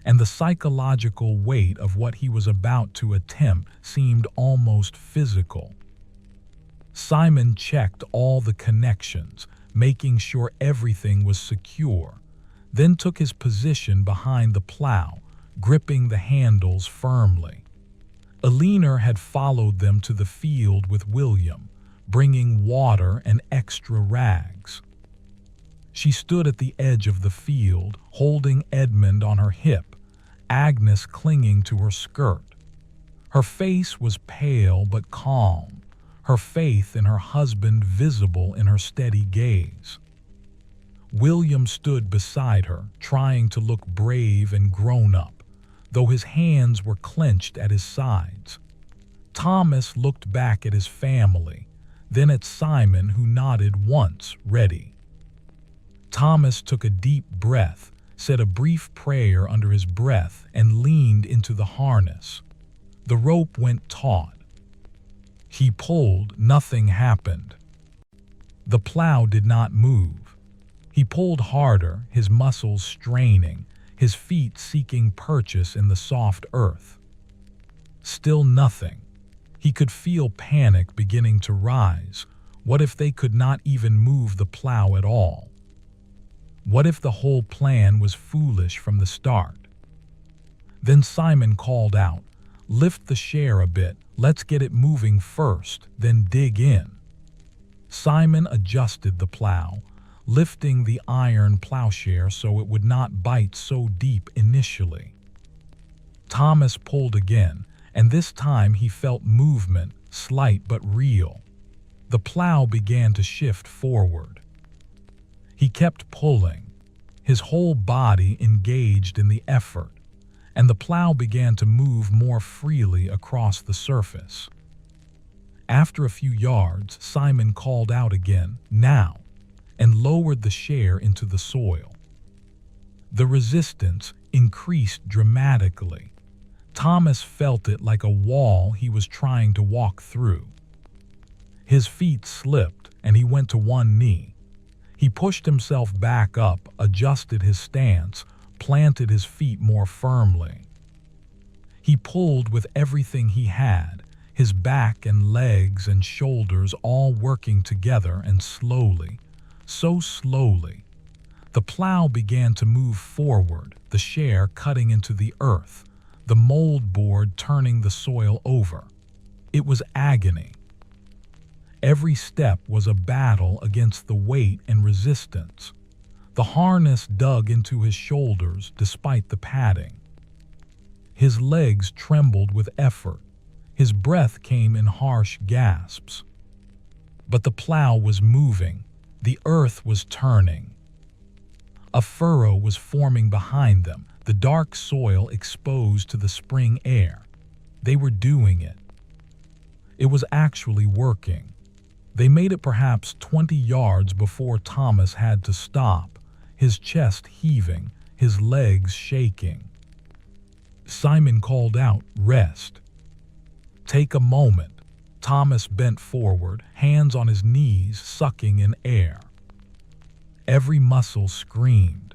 and the psychological weight of what he was about to attempt seemed almost physical. Simon checked all the connections, making sure everything was secure, then took his position behind the plow, gripping the handles firmly. Eleanor had followed them to the field with William, bringing water and extra rags. She stood at the edge of the field, holding Edmund on her hip, Agnes clinging to her skirt. Her face was pale but calm, her faith in her husband visible in her steady gaze. William stood beside her, trying to look brave and grown-up, though his hands were clenched at his sides. Thomas looked back at his family, then at Simon, who nodded once, ready. Thomas took a deep breath, said a brief prayer under his breath, and leaned into the harness. The rope went taut. He pulled, nothing happened. The plow did not move. He pulled harder, his muscles straining, his feet seeking purchase in the soft earth. Still nothing. He could feel panic beginning to rise. What if they could not even move the plow at all? What if the whole plan was foolish from the start? Then Simon called out, "Lift the share a bit, let's get it moving first, then dig in." Simon adjusted the plow, lifting the iron plowshare so it would not bite so deep initially. Thomas pulled again, and this time he felt movement, slight but real. The plow began to shift forward. He kept pulling, his whole body engaged in the effort, and the plow began to move more freely across the surface. After a few yards, Simon called out again, "Now," and lowered the share into the soil. The resistance increased dramatically. Thomas felt it like a wall he was trying to walk through. His feet slipped, and he went to one knee. He pushed himself back up, adjusted his stance, planted his feet more firmly. He pulled with everything he had, his back and legs and shoulders all working together, and slowly, so slowly, the plow began to move forward, the share cutting into the earth, the mold board turning the soil over. It was agony. Every step was a battle against the weight and resistance. The harness dug into his shoulders despite the padding. His legs trembled with effort. His breath came in harsh gasps. But the plow was moving. The earth was turning. A furrow was forming behind them, the dark soil exposed to the spring air. They were doing it. It was actually working. They made it perhaps 20 yards before Thomas had to stop, his chest heaving, his legs shaking. Simon called out, "Rest." "Take a moment." Thomas bent forward, hands on his knees, sucking in air. Every muscle screamed.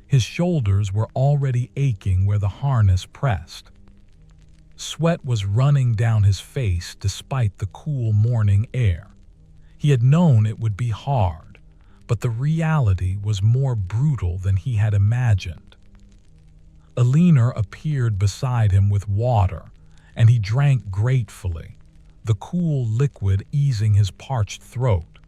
His shoulders were already aching where the harness pressed. Sweat was running down his face despite the cool morning air. He had known it would be hard, but the reality was more brutal than he had imagined. Eleanor appeared beside him with water, and he drank gratefully, the cool liquid easing his parched throat.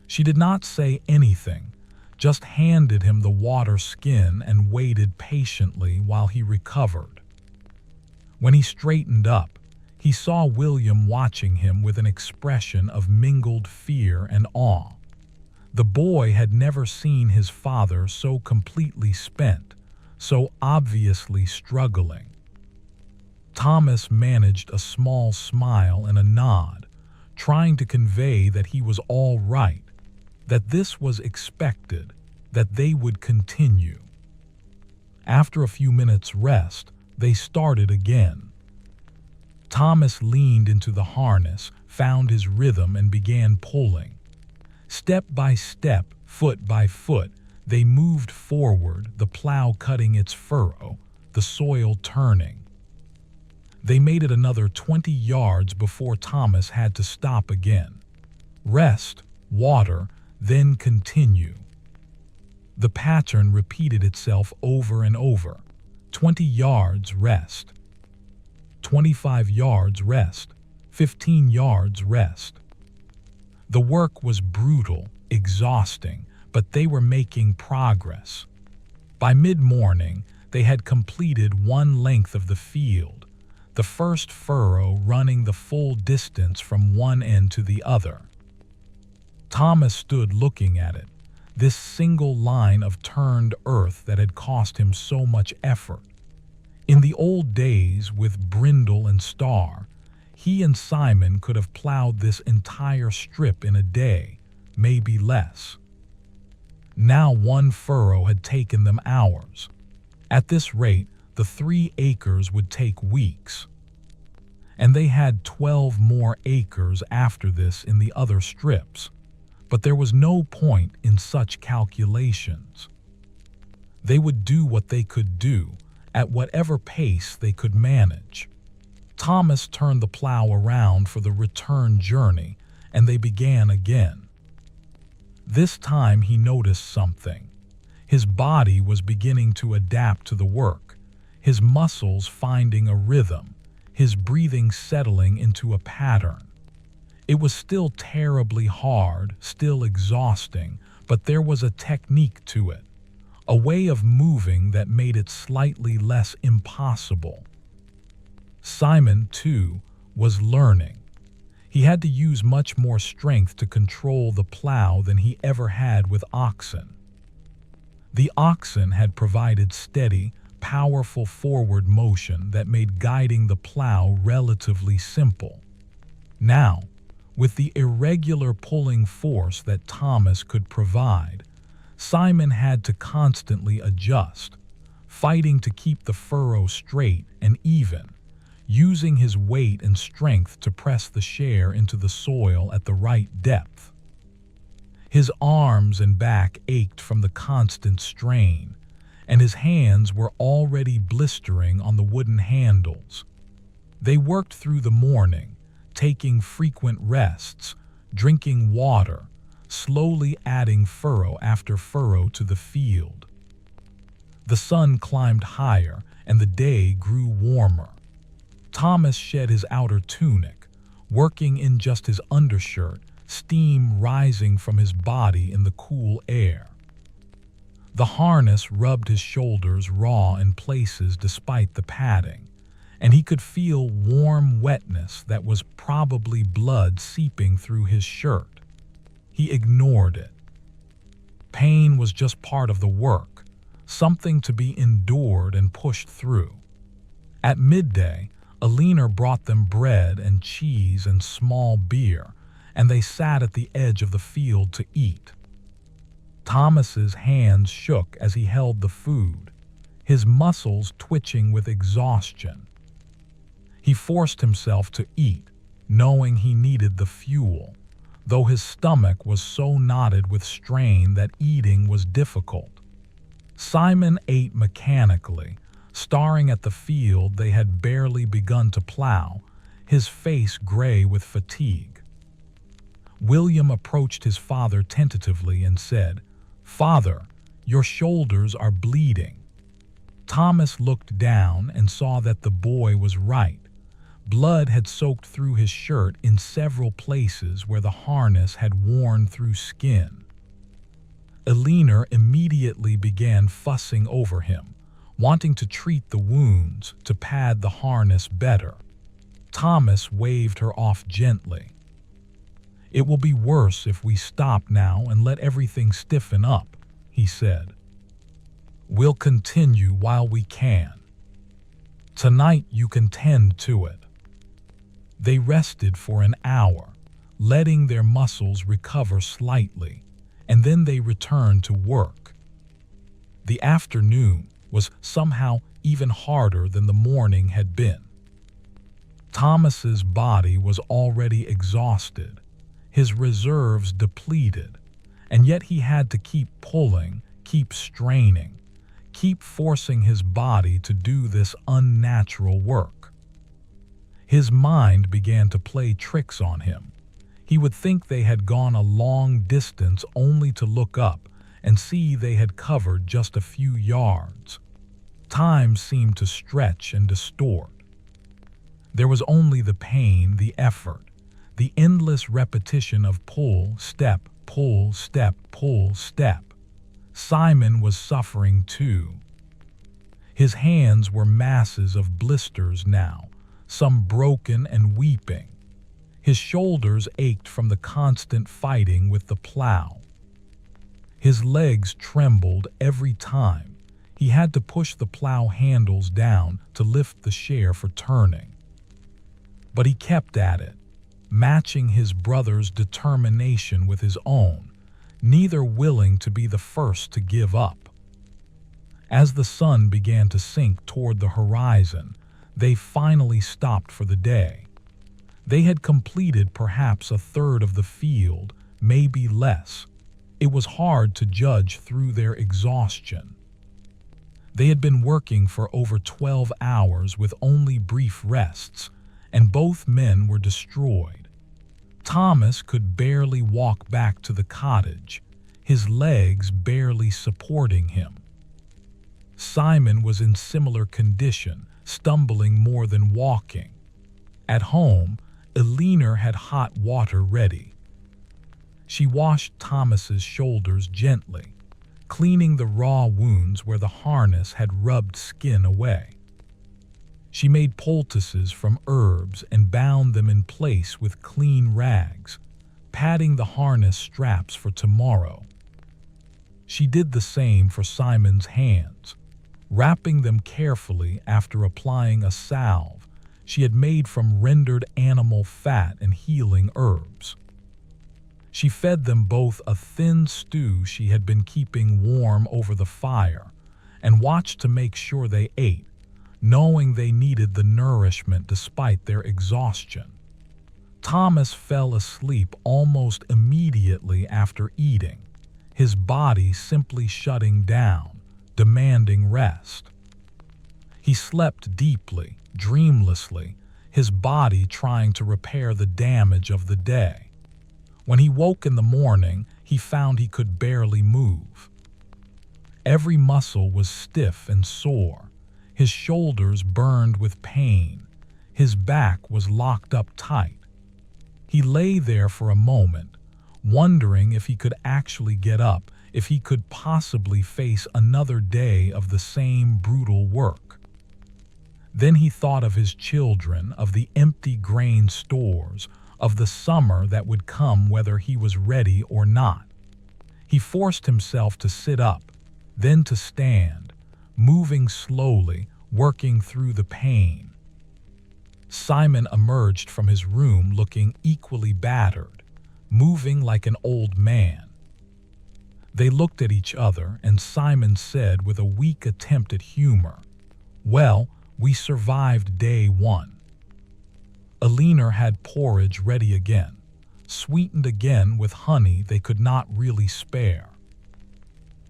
She did not say anything, just handed him the water skin and waited patiently while he recovered. When he straightened up, he saw William watching him with an expression of mingled fear and awe. The boy had never seen his father so completely spent, so obviously struggling. Thomas managed a small smile and a nod, trying to convey that he was all right, that this was expected, that they would continue. After a few minutes' rest, they started again. Thomas leaned into the harness, found his rhythm, and began pulling. Step by step, foot by foot, they moved forward, the plow cutting its furrow, the soil turning. They made it another 20 yards before Thomas had to stop again. Rest, water, then continue. The pattern repeated itself over and over. 20 yards, rest. 25 yards, rest. 15 yards, rest. The work was brutal, exhausting, but they were making progress. By mid-morning, they had completed one length of the field, the first furrow running the full distance from one end to the other. Thomas stood looking at it, this single line of turned earth that had cost him so much effort. In the old days, with Brindle and Star, he and Simon could have plowed this entire strip in a day, maybe less. Now one furrow had taken them hours. At this rate, the 3 acres would take weeks. And they had 12 more acres after this in the other strips. But there was no point in such calculations. They would do what they could do, at whatever pace they could manage. Thomas turned the plow around for the return journey, and they began again. This time he noticed something. His body was beginning to adapt to the work, his muscles finding a rhythm, his breathing settling into a pattern. It was still terribly hard, still exhausting, but there was a technique to it, a way of moving that made it slightly less impossible. Simon, too, was learning. He had to use much more strength to control the plow than he ever had with Oxen. The Oxen had provided steady, powerful forward motion that made guiding the plow relatively simple. Now, with the irregular pulling force that Thomas could provide, Simon had to constantly adjust, fighting to keep the furrow straight and even, using his weight and strength to press the share into the soil at the right depth. His arms and back ached from the constant strain, and his hands were already blistering on the wooden handles. They worked through the morning, taking frequent rests, drinking water, slowly adding furrow after furrow to the field. The sun climbed higher, and the day grew warmer. Thomas shed his outer tunic, working in just his undershirt, steam rising from his body in the cool air. The harness rubbed his shoulders raw in places despite the padding, and he could feel warm wetness that was probably blood seeping through his shirt. He ignored it. Pain was just part of the work, something to be endured and pushed through. At midday, Alina brought them bread and cheese and small beer, and they sat at the edge of the field to eat. Thomas's hands shook as he held the food, his muscles twitching with exhaustion. He forced himself to eat, knowing he needed the fuel, though his stomach was so knotted with strain that eating was difficult. Simon ate mechanically, staring at the field they had barely begun to plow, his face gray with fatigue. William approached his father tentatively and said, "Father, your shoulders are bleeding." Thomas looked down and saw that the boy was right. Blood had soaked through his shirt in several places where the harness had worn through skin. Alina immediately began fussing over him, wanting to treat the wounds to pad the harness better. Thomas waved her off gently. "It will be worse if we stop now and let everything stiffen up," he said. "We'll continue while we can. Tonight you can tend to it." They rested for an hour, letting their muscles recover slightly, and then they returned to work. The afternoon, was somehow even harder than the morning had been. Thomas's body was already exhausted, his reserves depleted, and yet he had to keep pulling, keep straining, keep forcing his body to do this unnatural work. His mind began to play tricks on him. He would think they had gone a long distance only to look up and see they had covered just a few yards. Time seemed to stretch and distort. There was only the pain, the effort, the endless repetition of pull, step, pull, step, pull, step. Simon was suffering too. His hands were masses of blisters now, some broken and weeping. His shoulders ached from the constant fighting with the plow. His legs trembled every time he had to push the plow handles down to lift the share for turning. But he kept at it, matching his brother's determination with his own, neither willing to be the first to give up. As the sun began to sink toward the horizon, they finally stopped for the day. They had completed perhaps a third of the field, maybe less. It was hard to judge through their exhaustion. They had been working for over 12 hours with only brief rests, and both men were destroyed. Thomas could barely walk back to the cottage, his legs barely supporting him. Simon was in similar condition, stumbling more than walking. At home, Eleanor had hot water ready. She washed Thomas's shoulders gently, cleaning the raw wounds where the harness had rubbed skin away. She made poultices from herbs and bound them in place with clean rags, padding the harness straps for tomorrow. She did the same for Simon's hands, wrapping them carefully after applying a salve she had made from rendered animal fat and healing herbs. She fed them both a thin stew she had been keeping warm over the fire and watched to make sure they ate, knowing they needed the nourishment despite their exhaustion. Thomas fell asleep almost immediately after eating, his body simply shutting down, demanding rest. He slept deeply, dreamlessly, his body trying to repair the damage of the day. When he woke in the morning, he found he could barely move. Every muscle was stiff and sore. His shoulders burned with pain. His back was locked up tight. He lay there for a moment, wondering if he could actually get up, if he could possibly face another day of the same brutal work. Then he thought of his children, of the empty grain stores, of the summer that would come whether he was ready or not. He forced himself to sit up, then to stand, moving slowly, working through the pain. Simon emerged from his room looking equally battered, moving like an old man. They looked at each other, and Simon said with a weak attempt at humor, "Well, we survived day one." Eleanor had porridge ready again, sweetened again with honey they could not really spare.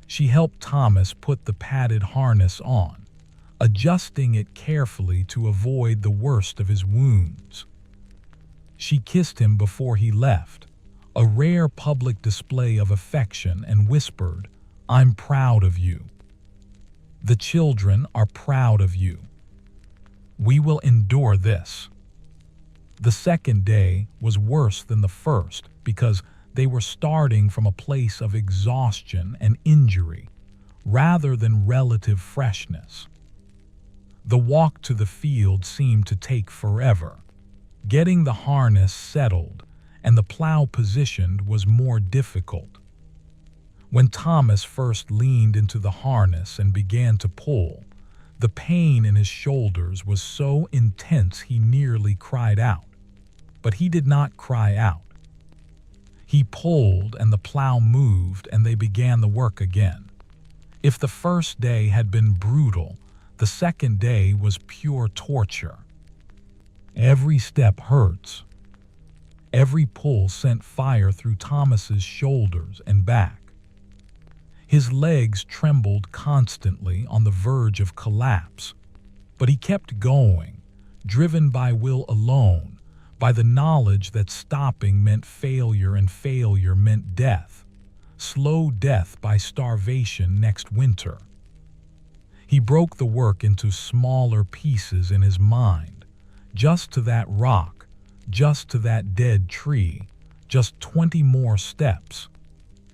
She helped Thomas put the padded harness on, adjusting it carefully to avoid the worst of his wounds. She kissed him before he left, a rare public display of affection, and whispered, "I'm proud of you. The children are proud of you. We will endure this." The second day was worse than the first because they were starting from a place of exhaustion and injury rather than relative freshness. The walk to the field seemed to take forever. Getting the harness settled and the plow positioned was more difficult. When Thomas first leaned into the harness and began to pull, the pain in his shoulders was so intense he nearly cried out. But he did not cry out. He pulled and the plow moved and they began the work again. If the first day had been brutal, the second day was pure torture. Every step hurts. Every pull sent fire through Thomas's shoulders and back. His legs trembled constantly on the verge of collapse, but he kept going, driven by will alone, by the knowledge that stopping meant failure and failure meant death, slow death by starvation next winter. He broke the work into smaller pieces in his mind, just to that rock, just to that dead tree, just 20 more steps.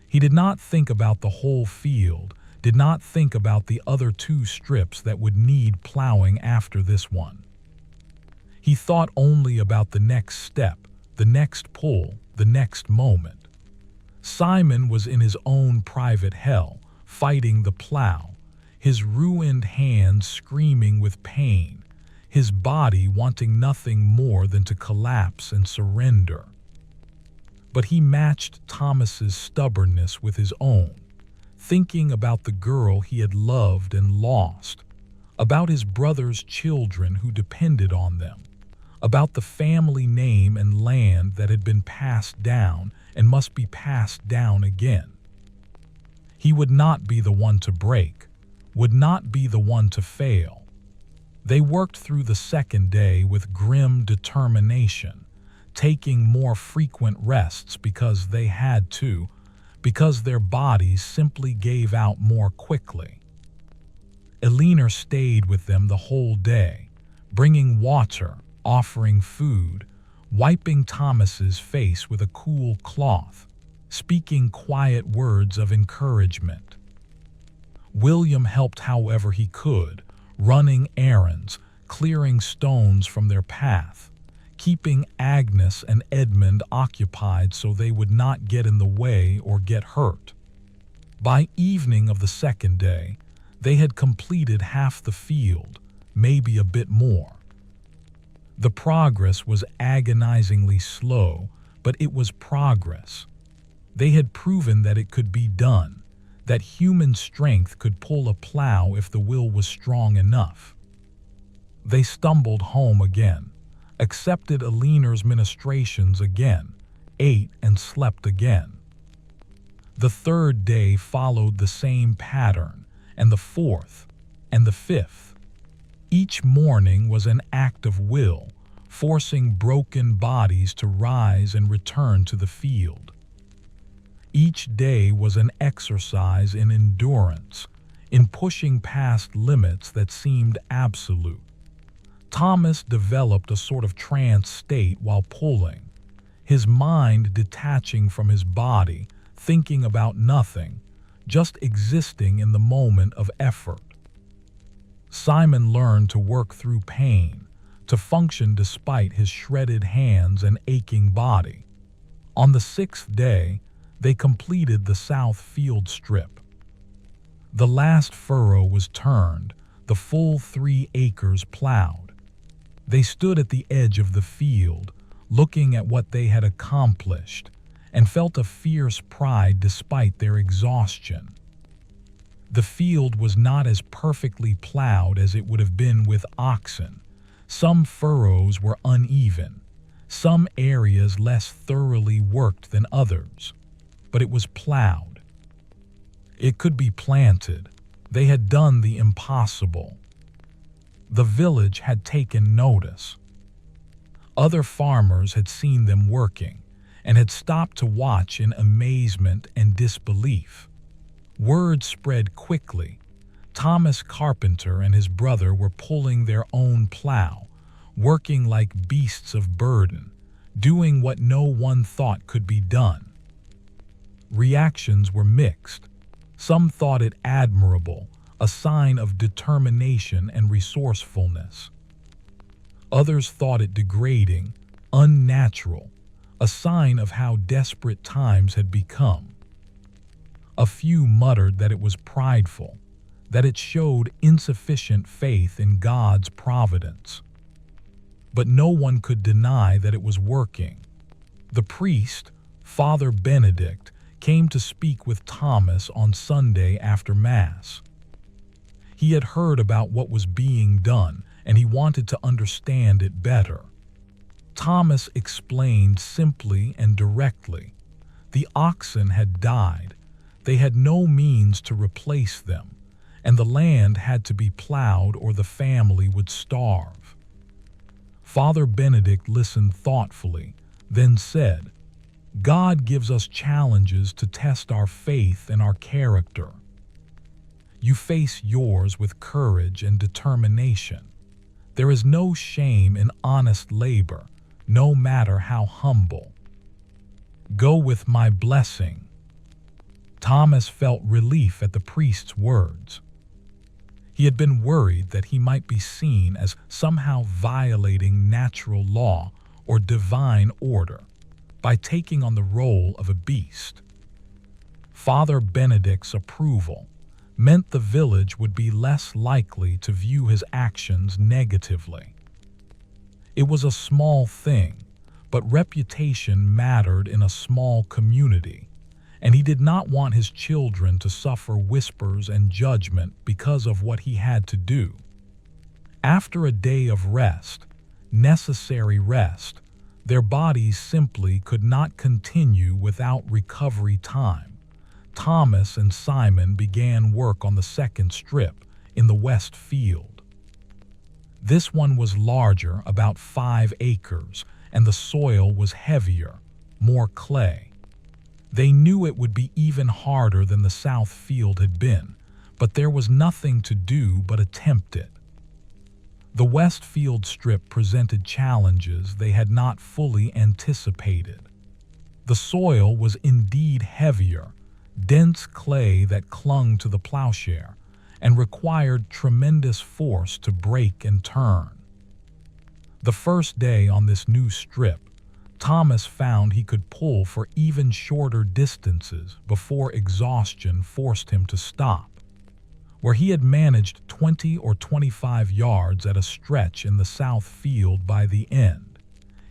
He did not think about the whole field, did not think about the other 2 strips that would need plowing after this one. He thought only about the next step, the next pull, the next moment. Simon was in his own private hell, fighting the plow, his ruined hands screaming with pain, his body wanting nothing more than to collapse and surrender. But he matched Thomas's stubbornness with his own, thinking about the girl he had loved and lost, about his brother's children who depended on them, about the family name and land that had been passed down and must be passed down again. He would not be the one to break, would not be the one to fail. They worked through the second day with grim determination, taking more frequent rests because they had to, because their bodies simply gave out more quickly. Elena stayed with them the whole day, bringing water, offering food, wiping Thomas's face with a cool cloth, speaking quiet words of encouragement. William helped however he could, running errands, clearing stones from their path, keeping Agnes and Edmund occupied so they would not get in the way or get hurt. By evening of the second day, they had completed half the field, maybe a bit more. The progress was agonizingly slow, but it was progress. They had proven that it could be done, that human strength could pull a plow if the will was strong enough. They stumbled home again, accepted Eleanor's ministrations again, ate and slept again. The third day followed the same pattern, and the fourth, and the fifth. Each morning was an act of will, forcing broken bodies to rise and return to the field. Each day was an exercise in endurance, in pushing past limits that seemed absolute. Thomas developed a sort of trance state while pulling, his mind detaching from his body, thinking about nothing, just existing in the moment of effort. Simon learned to work through pain, to function despite his shredded hands and aching body. On the 6th day, they completed the south field strip. The last furrow was turned, the full 3 acres plowed. They stood at the edge of the field, looking at what they had accomplished, and felt a fierce pride despite their exhaustion. The field was not as perfectly plowed as it would have been with oxen. Some furrows were uneven, some areas less thoroughly worked than others, but it was plowed. It could be planted. They had done the impossible. The village had taken notice. Other farmers had seen them working and had stopped to watch in amazement and disbelief. Word spread quickly. Thomas Carpenter and his brother were pulling their own plow, working like beasts of burden, doing what no one thought could be done. Reactions were mixed. Some thought it admirable, a sign of determination and resourcefulness. Others thought it degrading, unnatural, a sign of how desperate times had become. A few muttered that it was prideful, that it showed insufficient faith in God's providence. But no one could deny that it was working. The priest, Father Benedict, came to speak with Thomas on Sunday after Mass. He had heard about what was being done, and he wanted to understand it better. Thomas explained simply and directly. The oxen had died. They had no means to replace them, and the land had to be plowed or the family would starve. Father Benedict listened thoughtfully, then said, "God gives us challenges to test our faith and our character. You face yours with courage and determination. There is no shame in honest labor, no matter how humble. Go with my blessing." Thomas felt relief at the priest's words. He had been worried that he might be seen as somehow violating natural law or divine order by taking on the role of a beast. Father Benedict's approval meant the village would be less likely to view his actions negatively. It was a small thing, but reputation mattered in a small community, and he did not want his children to suffer whispers and judgment because of what he had to do. After a day of rest, necessary rest, their bodies simply could not continue without recovery time. Thomas and Simon began work on the second strip in the west field. This one was larger, about 5 acres, and the soil was heavier, more clay. They knew it would be even harder than the south field had been, but there was nothing to do but attempt it. The west field strip presented challenges they had not fully anticipated. The soil was indeed heavier, dense clay that clung to the plowshare and required tremendous force to brake and turn. The first day on this new strip, Thomas found he could pull for even shorter distances before exhaustion forced him to stop. Where he had managed 20 or 25 yards at a stretch in the south field by the end,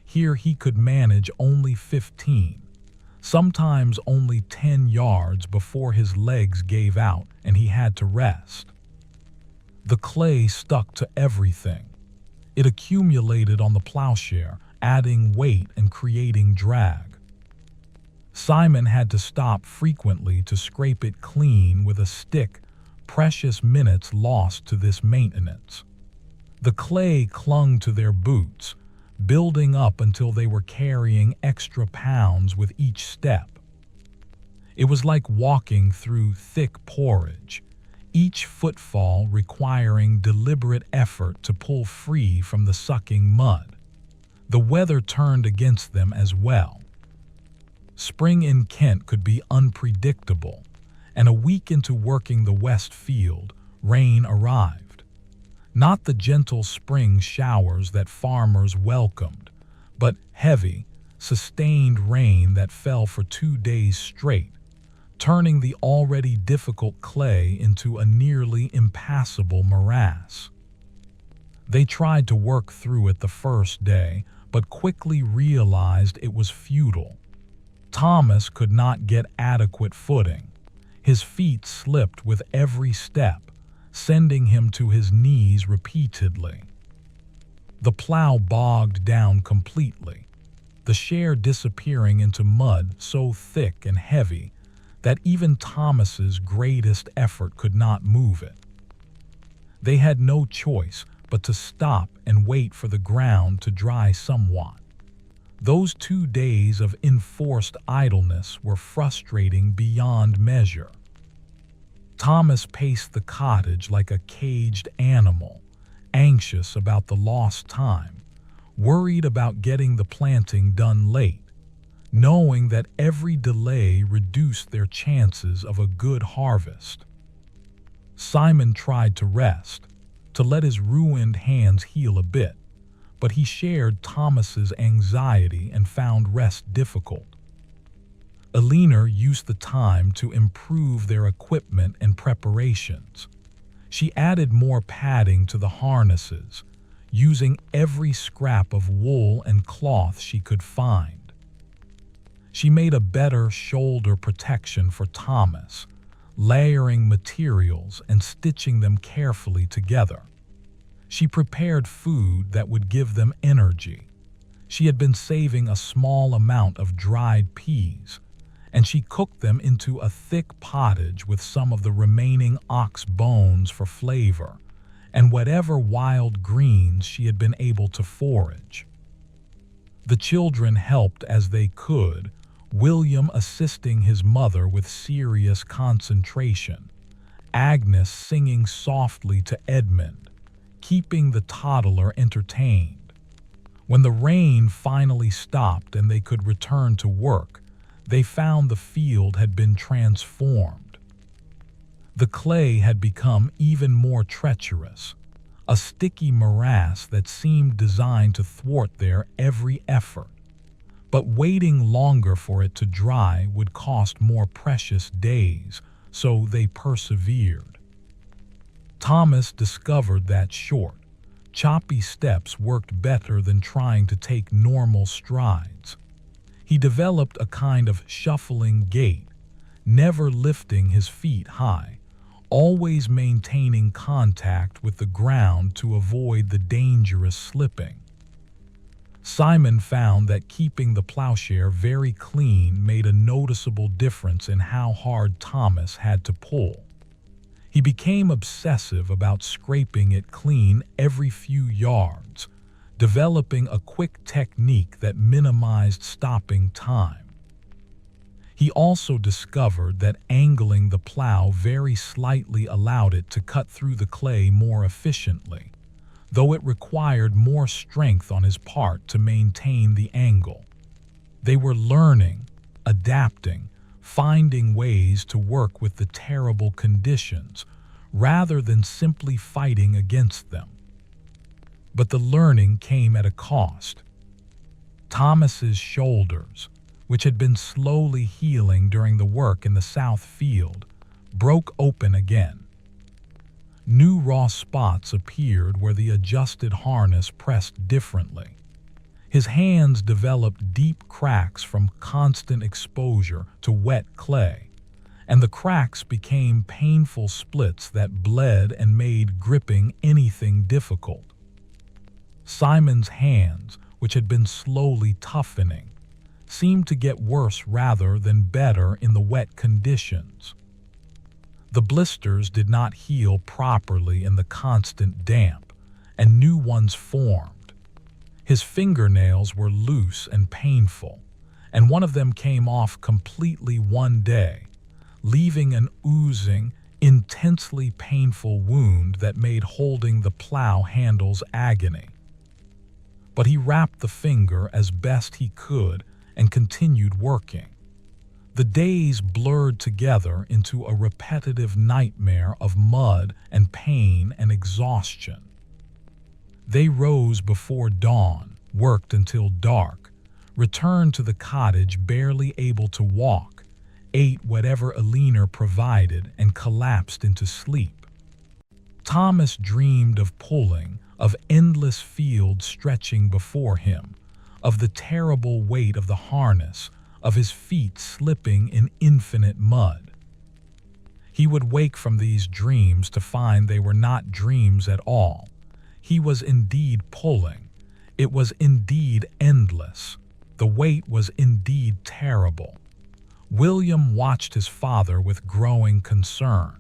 here he could manage only 15. Sometimes only 10 yards before his legs gave out and he had to rest. The clay stuck to everything. It accumulated on the plowshare, adding weight and creating drag. Simon had to stop frequently to scrape it clean with a stick, precious minutes lost to this maintenance. The clay clung to their boots, building up until they were carrying extra pounds with each step. It was like walking through thick porridge, each footfall requiring deliberate effort to pull free from the sucking mud. The weather turned against them as well. Spring in Kent could be unpredictable, and a week into working the west field, rain arrived. Not the gentle spring showers that farmers welcomed, but heavy, sustained rain that fell for 2 days straight, turning the already difficult clay into a nearly impassable morass. They tried to work through it the first day, but quickly realized it was futile. Thomas could not get adequate footing. His feet slipped with every step, sending him to his knees repeatedly. The plow bogged down completely, the share disappearing into mud so thick and heavy that even Thomas's greatest effort could not move it. They had no choice but to stop and wait for the ground to dry somewhat. Those 2 days of enforced idleness were frustrating beyond measure. Thomas paced the cottage like a caged animal, anxious about the lost time, worried about getting the planting done late, knowing that every delay reduced their chances of a good harvest. Simon tried to rest, to let his ruined hands heal a bit, but he shared Thomas's anxiety and found rest difficult. Eleanor used the time to improve their equipment and preparations. She added more padding to the harnesses, using every scrap of wool and cloth she could find. She made a better shoulder protection for Thomas, layering materials and stitching them carefully together. She prepared food that would give them energy. She had been saving a small amount of dried peas, and she cooked them into a thick pottage with some of the remaining ox bones for flavor, and whatever wild greens she had been able to forage. The children helped as they could, William assisting his mother with serious concentration, Agnes singing softly to Edmund, keeping the toddler entertained. When the rain finally stopped and they could return to work, they found the field had been transformed. The clay had become even more treacherous, a sticky morass that seemed designed to thwart their every effort. But waiting longer for it to dry would cost more precious days, so they persevered. Thomas discovered that short, choppy steps worked better than trying to take normal strides. He developed a kind of shuffling gait, never lifting his feet high, always maintaining contact with the ground to avoid the dangerous slipping. Simon found that keeping the plowshare very clean made a noticeable difference in how hard Thomas had to pull. He became obsessive about scraping it clean every few yards, developing a quick technique that minimized stopping time. He also discovered that angling the plow very slightly allowed it to cut through the clay more efficiently, though it required more strength on his part to maintain the angle. They were learning, adapting, finding ways to work with the terrible conditions rather than simply fighting against them. But the learning came at a cost. Thomas's shoulders, which had been slowly healing during the work in the south field, broke open again. New raw spots appeared where the adjusted harness pressed differently. His hands developed deep cracks from constant exposure to wet clay, and the cracks became painful splits that bled and made gripping anything difficult. Simon's hands, which had been slowly toughening, seemed to get worse rather than better in the wet conditions. The blisters did not heal properly in the constant damp, and new ones formed. His fingernails were loose and painful, and one of them came off completely one day, leaving an oozing, intensely painful wound that made holding the plow handles agony. But he wrapped the finger as best he could and continued working. The days blurred together into a repetitive nightmare of mud and pain and exhaustion. They rose before dawn, worked until dark, returned to the cottage barely able to walk, ate whatever Alina provided, and collapsed into sleep. Thomas dreamed of pulling, of endless fields stretching before him, of the terrible weight of the harness, of his feet slipping in infinite mud. He would wake from these dreams to find they were not dreams at all. He was indeed pulling. It was indeed endless. The weight was indeed terrible. William watched his father with growing concern.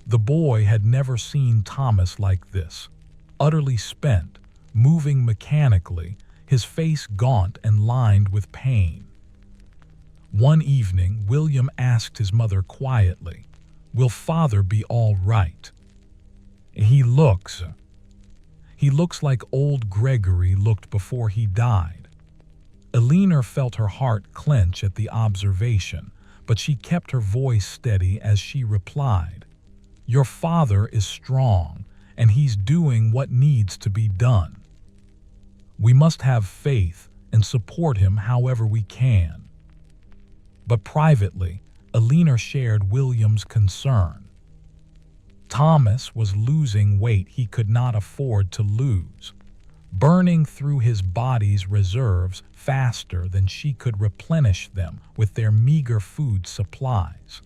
The boy had never seen Thomas like this, utterly spent, moving mechanically, his face gaunt and lined with pain. One evening, William asked his mother quietly, "Will father be all right?" He looks like old Gregory looked before he died." Alina felt her heart clench at the observation, but she kept her voice steady as she replied, "Your father is strong, and he's doing what needs to be done. We must have faith and support him however we can." But privately, Alina shared William's concern. Thomas was losing weight he could not afford to lose. burning through his body's reserves faster than she could replenish them with their meager food supplies.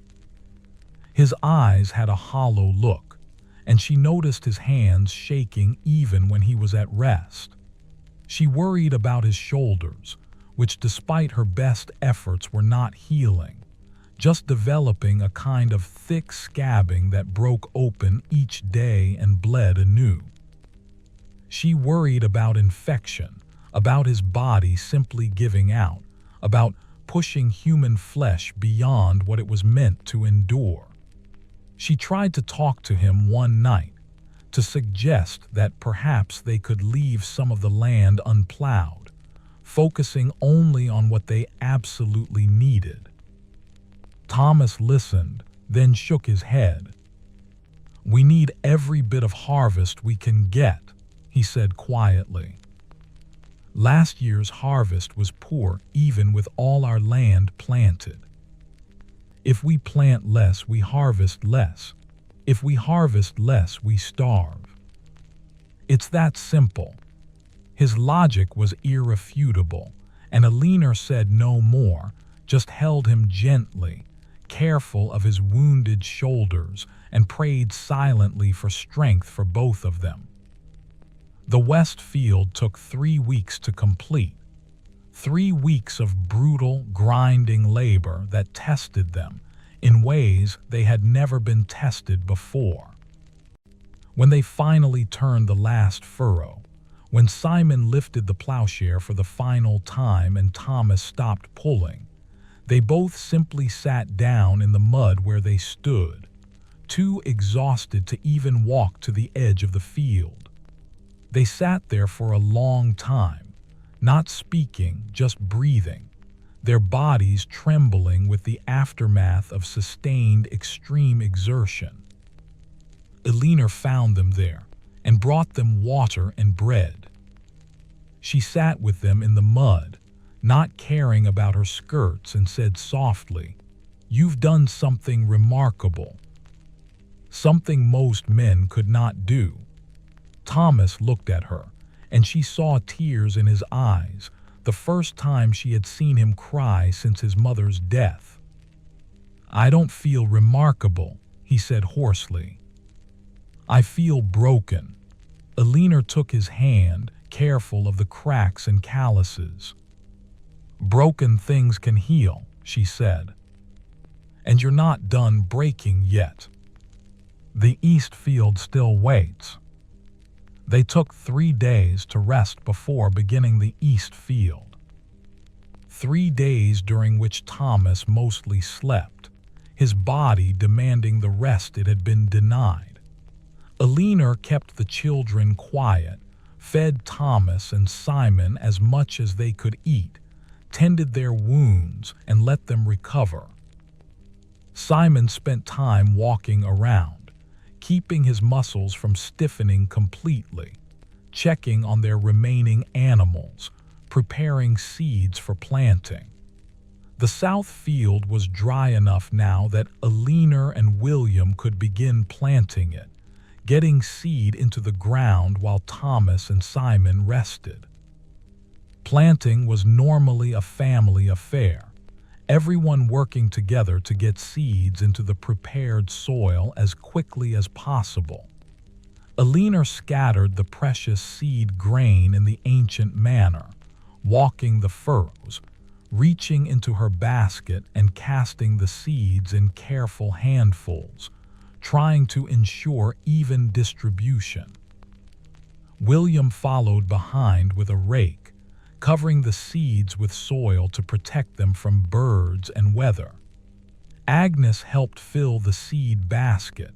His eyes had a hollow look, and she noticed his hands shaking even when he was at rest. She worried about his shoulders, which despite her best efforts were not healing, just developing a kind of thick scabbing that broke open each day and bled anew. She worried about infection, about his body simply giving out, about pushing human flesh beyond what it was meant to endure. She tried to talk to him one night, to suggest that perhaps they could leave some of the land unplowed, focusing only on what they absolutely needed. Thomas listened, then shook his head. "We need every bit of harvest we can get," he said quietly. "Last year's harvest was poor even with all our land planted. If we plant less, we harvest less. If we harvest less, we starve. It's that simple." His logic was irrefutable, and Alina said no more, just held him gently, careful of his wounded shoulders, and prayed silently for strength for both of them. The West Field took 3 weeks to complete. 3 weeks of brutal, grinding labor that tested them in ways they had never been tested before. When they finally turned the last furrow, when Simon lifted the plowshare for the final time and Thomas stopped pulling, they both simply sat down in the mud where they stood, too exhausted to even walk to the edge of the field. They sat there for a long time, not speaking, just breathing, their bodies trembling with the aftermath of sustained extreme exertion. Alina found them there and brought them water and bread. She sat with them in the mud, not caring about her skirts, and said softly, "You've done something remarkable. Something most men could not do." Thomas looked at her, and she saw tears in his eyes, the first time she had seen him cry since his mother's death. "I don't feel remarkable," he said hoarsely. "I feel broken." Alina took his hand, careful of the cracks and calluses. "Broken things can heal," she said. "And you're not done breaking yet. The East Field still waits." They took 3 days to rest before beginning the East Field. 3 days during which Thomas mostly slept, his body demanding the rest it had been denied. Alina kept the children quiet, fed Thomas and Simon as much as they could eat, tended their wounds, and let them recover. Simon spent time walking around, keeping his muscles from stiffening completely, checking on their remaining animals, preparing seeds for planting. The south field was dry enough now that Alina and William could begin planting it, getting seed into the ground while Thomas and Simon rested. Planting was normally a family affair, everyone working together to get seeds into the prepared soil as quickly as possible. Alina scattered the precious seed grain in the ancient manner, walking the furrows, reaching into her basket and casting the seeds in careful handfuls, trying to ensure even distribution. William followed behind with a rake, covering the seeds with soil to protect them from birds and weather. Agnes helped fill the seed basket,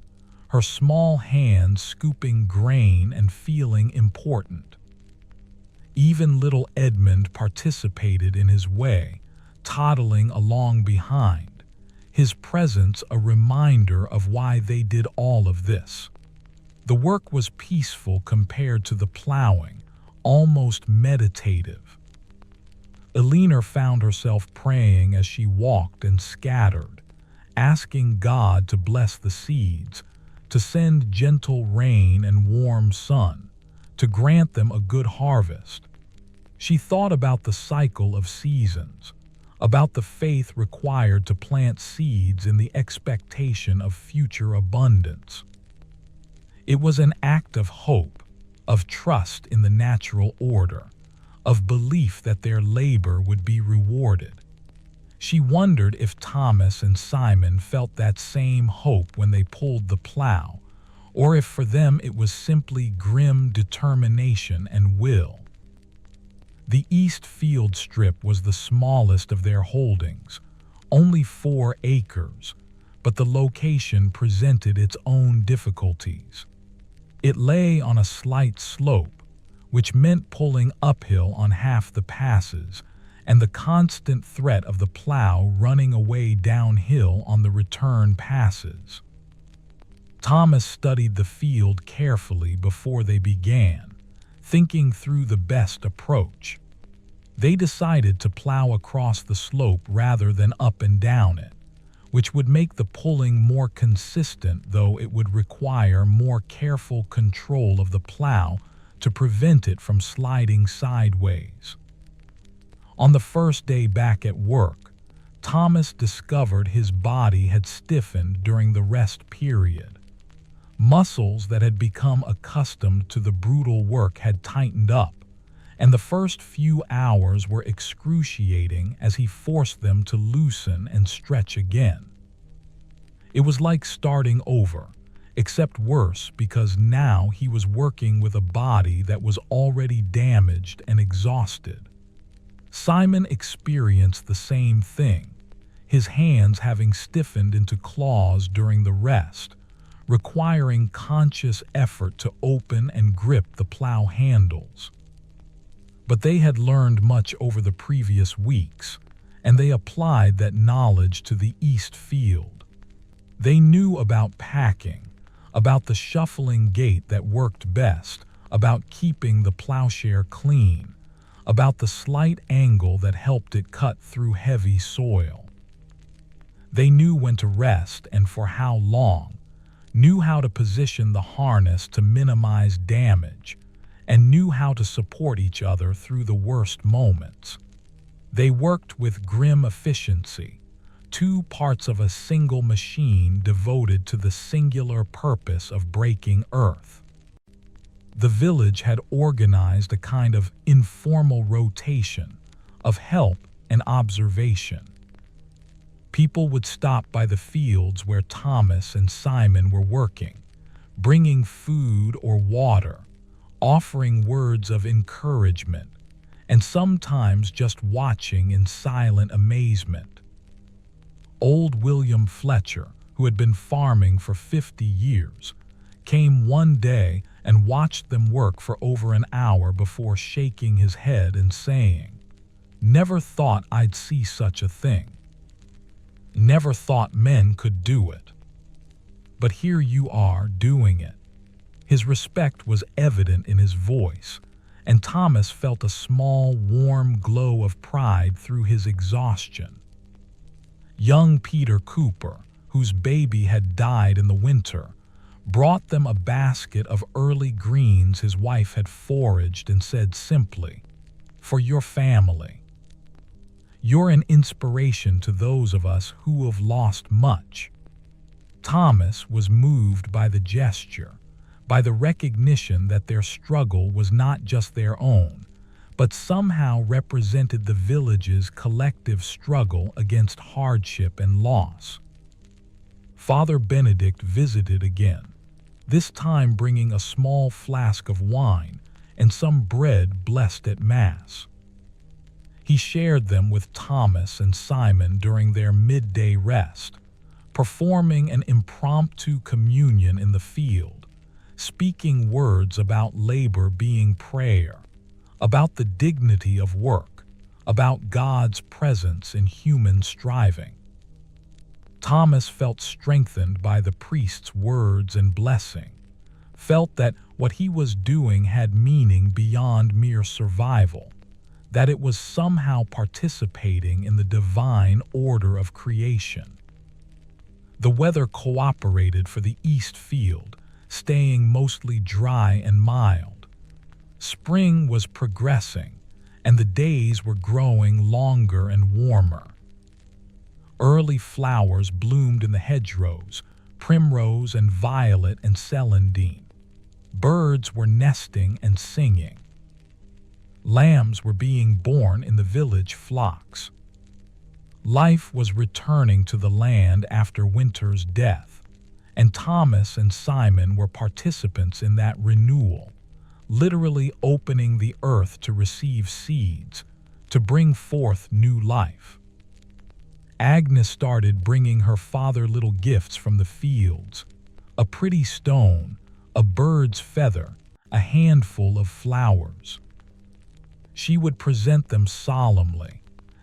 her small hands scooping grain and feeling important. Even little Edmund participated in his way, toddling along behind, his presence a reminder of why they did all of this. The work was peaceful compared to the plowing, almost meditative. Alina found herself praying as she walked and scattered, asking God to bless the seeds, to send gentle rain and warm sun, to grant them a good harvest. She thought about the cycle of seasons, about the faith required to plant seeds in the expectation of future abundance. It was an act of hope, of trust in the natural order, of belief that their labor would be rewarded. She wondered if Thomas and Simon felt that same hope when they pulled the plow, or if for them it was simply grim determination and will. The east field strip was the smallest of their holdings, only 4 acres, but the location presented its own difficulties. It lay on a slight slope, which meant pulling uphill on half the passes, and the constant threat of the plow running away downhill on the return passes. Thomas studied the field carefully before they began, thinking through the best approach. They decided to plow across the slope rather than up and down it, which would make the pulling more consistent, though it would require more careful control of the plow to prevent it from sliding sideways. On the first day back at work, Thomas discovered his body had stiffened during the rest period. Muscles that had become accustomed to the brutal work had tightened up, and the first few hours were excruciating as he forced them to loosen and stretch again. It was like starting over, except worse because now he was working with a body that was already damaged and exhausted. Simon experienced the same thing, his hands having stiffened into claws during the rest, requiring conscious effort to open and grip the plow handles. But they had learned much over the previous weeks, and they applied that knowledge to the east field. They knew about packing, about the shuffling gait that worked best, about keeping the plowshare clean, about the slight angle that helped it cut through heavy soil. They knew when to rest and for how long, knew how to position the harness to minimize damage, and knew how to support each other through the worst moments. They worked with grim efficiency, 2 parts of a single machine devoted to the singular purpose of breaking earth. The village had organized a kind of informal rotation of help and observation. People would stop by the fields where Thomas and Simon were working, bringing food or water, offering words of encouragement, and sometimes just watching in silent amazement. Old William Fletcher, who had been farming for 50 years, came one day and watched them work for over an hour before shaking his head and saying, "Never thought I'd see such a thing. Never thought men could do it. But here you are doing it." His respect was evident in his voice, and Thomas felt a small, warm glow of pride through his exhaustion. Young Peter Cooper, whose baby had died in the winter, brought them a basket of early greens his wife had foraged and said simply, "For your family. You're an inspiration to those of us who have lost much." Thomas was moved by the gesture, by the recognition that their struggle was not just their own, but somehow represented the village's collective struggle against hardship and loss. Father Benedict visited again, this time bringing a small flask of wine and some bread blessed at Mass. He shared them with Thomas and Simon during their midday rest, performing an impromptu communion in the field, speaking words about labor being prayer, about the dignity of work, about God's presence in human striving. Thomas felt strengthened by the priest's words and blessing, felt that what he was doing had meaning beyond mere survival, that it was somehow participating in the divine order of creation. The weather cooperated for the east field, staying mostly dry and mild. Spring was progressing, and the days were growing longer and warmer. Early flowers bloomed in the hedgerows, primrose and violet and celandine. Birds were nesting and singing. Lambs were being born in the village flocks. Life was returning to the land after winter's death, and Thomas and Simon were participants in that renewal, literally opening the earth to receive seeds, to bring forth new life. Agnes started bringing her father little gifts from the fields: a pretty stone, a bird's feather, a handful of flowers. She would present them solemnly,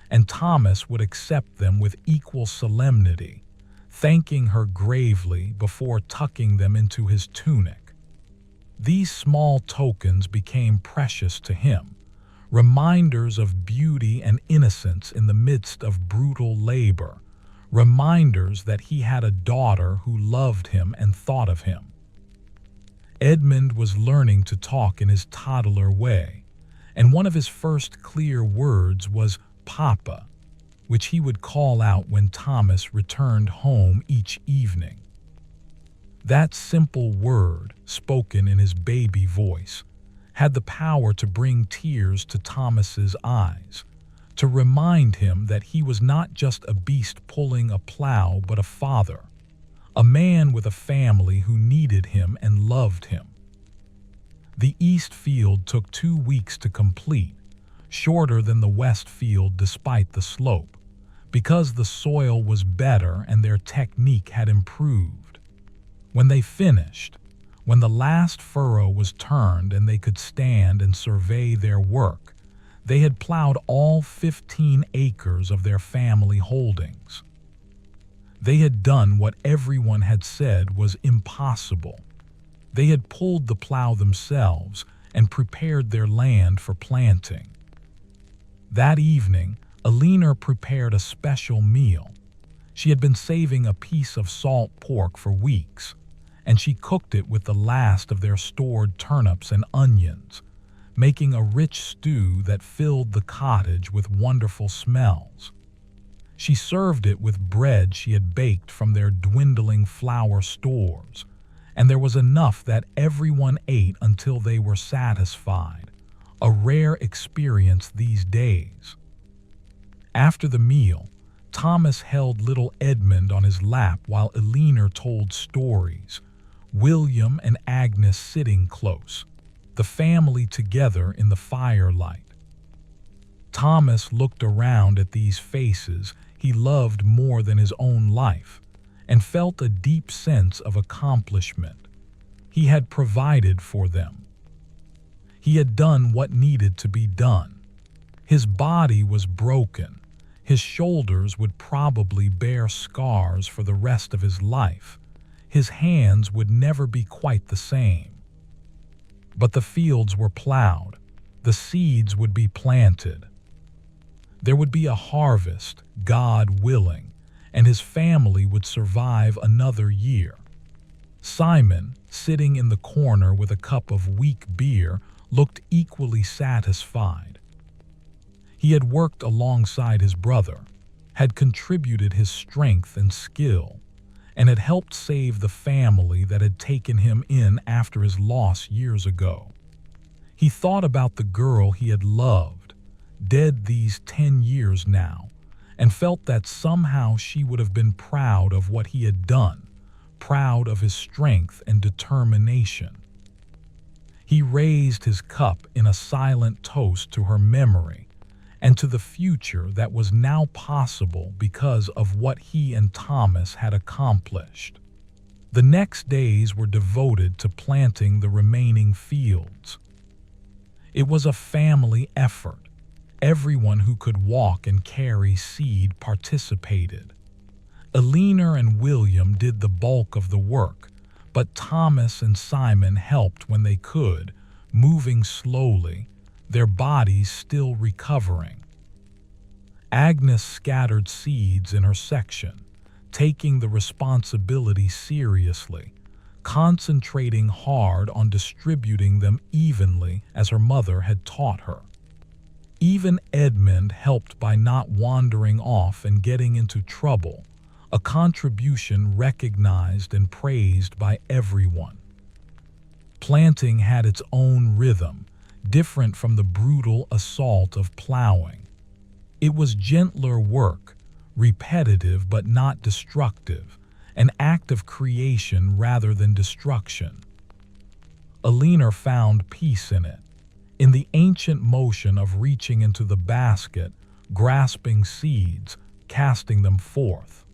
and Thomas would accept them with equal solemnity, thanking her gravely before tucking them into his tunic. These small tokens became precious to him, reminders of beauty and innocence in the midst of brutal labor, reminders that he had a daughter who loved him and thought of him. Edmund was learning to talk in his toddler way, and one of his first clear words was "Papa," which he would call out when Thomas returned home each evening. That simple word, spoken in his baby voice, had the power to bring tears to Thomas's eyes, to remind him that he was not just a beast pulling a plow, but a father, a man with a family who needed him and loved him. The east field took 2 weeks to complete, shorter than the west field despite the slope, because the soil was better and their technique had improved. When they finished, when the last furrow was turned and they could stand and survey their work, they had plowed all 15 acres of their family holdings. They had done what everyone had said was impossible. They had pulled the plow themselves and prepared their land for planting. That evening, Alina prepared a special meal. She had been saving a piece of salt pork for weeks, and she cooked it with the last of their stored turnips and onions, making a rich stew that filled the cottage with wonderful smells. She served it with bread she had baked from their dwindling flour stores, and there was enough that everyone ate until they were satisfied, a rare experience these days. After the meal, Thomas held little Edmund on his lap while Alina told stories, William and Agnes sitting close, the family together in the firelight. Thomas looked around at these faces he loved more than his own life, and felt a deep sense of accomplishment. He had provided for them. He had done what needed to be done. His body was broken. His shoulders would probably bear scars for the rest of his life. His hands would never be quite the same. But the fields were plowed. The seeds would be planted. There would be a harvest, God willing, and his family would survive another year. Simon, sitting in the corner with a cup of weak beer, looked equally satisfied. He had worked alongside his brother, had contributed his strength and skill, and had helped save the family that had taken him in after his loss years ago. He thought about the girl he had loved, dead these 10 years now, and felt that somehow she would have been proud of what he had done, proud of his strength and determination. He raised his cup in a silent toast to her memory and to the future that was now possible because of what he and Thomas had accomplished. The next days were devoted to planting the remaining fields. It was a family effort. Everyone who could walk and carry seed participated. Alina and William did the bulk of the work, but Thomas and Simon helped when they could, moving slowly, their bodies still recovering. Agnes scattered seeds in her section, taking the responsibility seriously, concentrating hard on distributing them evenly as her mother had taught her. Even Edmund helped by not wandering off and getting into trouble, a contribution recognized and praised by everyone. Planting had its own rhythm, different from the brutal assault of plowing. It was gentler work, repetitive but not destructive, an act of creation rather than destruction. Alina found peace in the ancient motion of reaching into the basket, grasping seeds, casting them forth.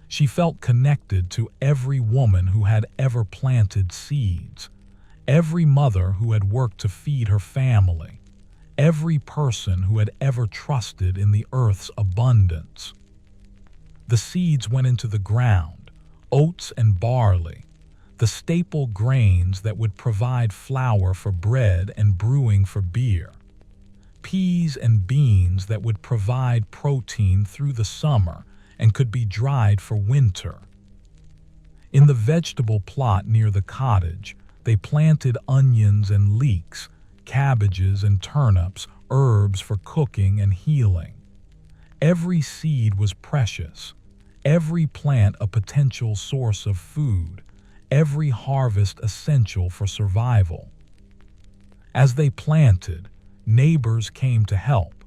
She felt connected to every woman who had ever planted seeds, every mother who had worked to feed her family, every person who had ever trusted in the earth's abundance. The seeds went into the ground, oats and barley, the staple grains that would provide flour for bread and brewing for beer, peas and beans that would provide protein through the summer and could be dried for winter. In the vegetable plot near the cottage, they planted onions and leeks, cabbages and turnips, herbs for cooking and healing. Every seed was precious, every plant a potential source of food, every harvest essential for survival. As they planted, neighbors came to help,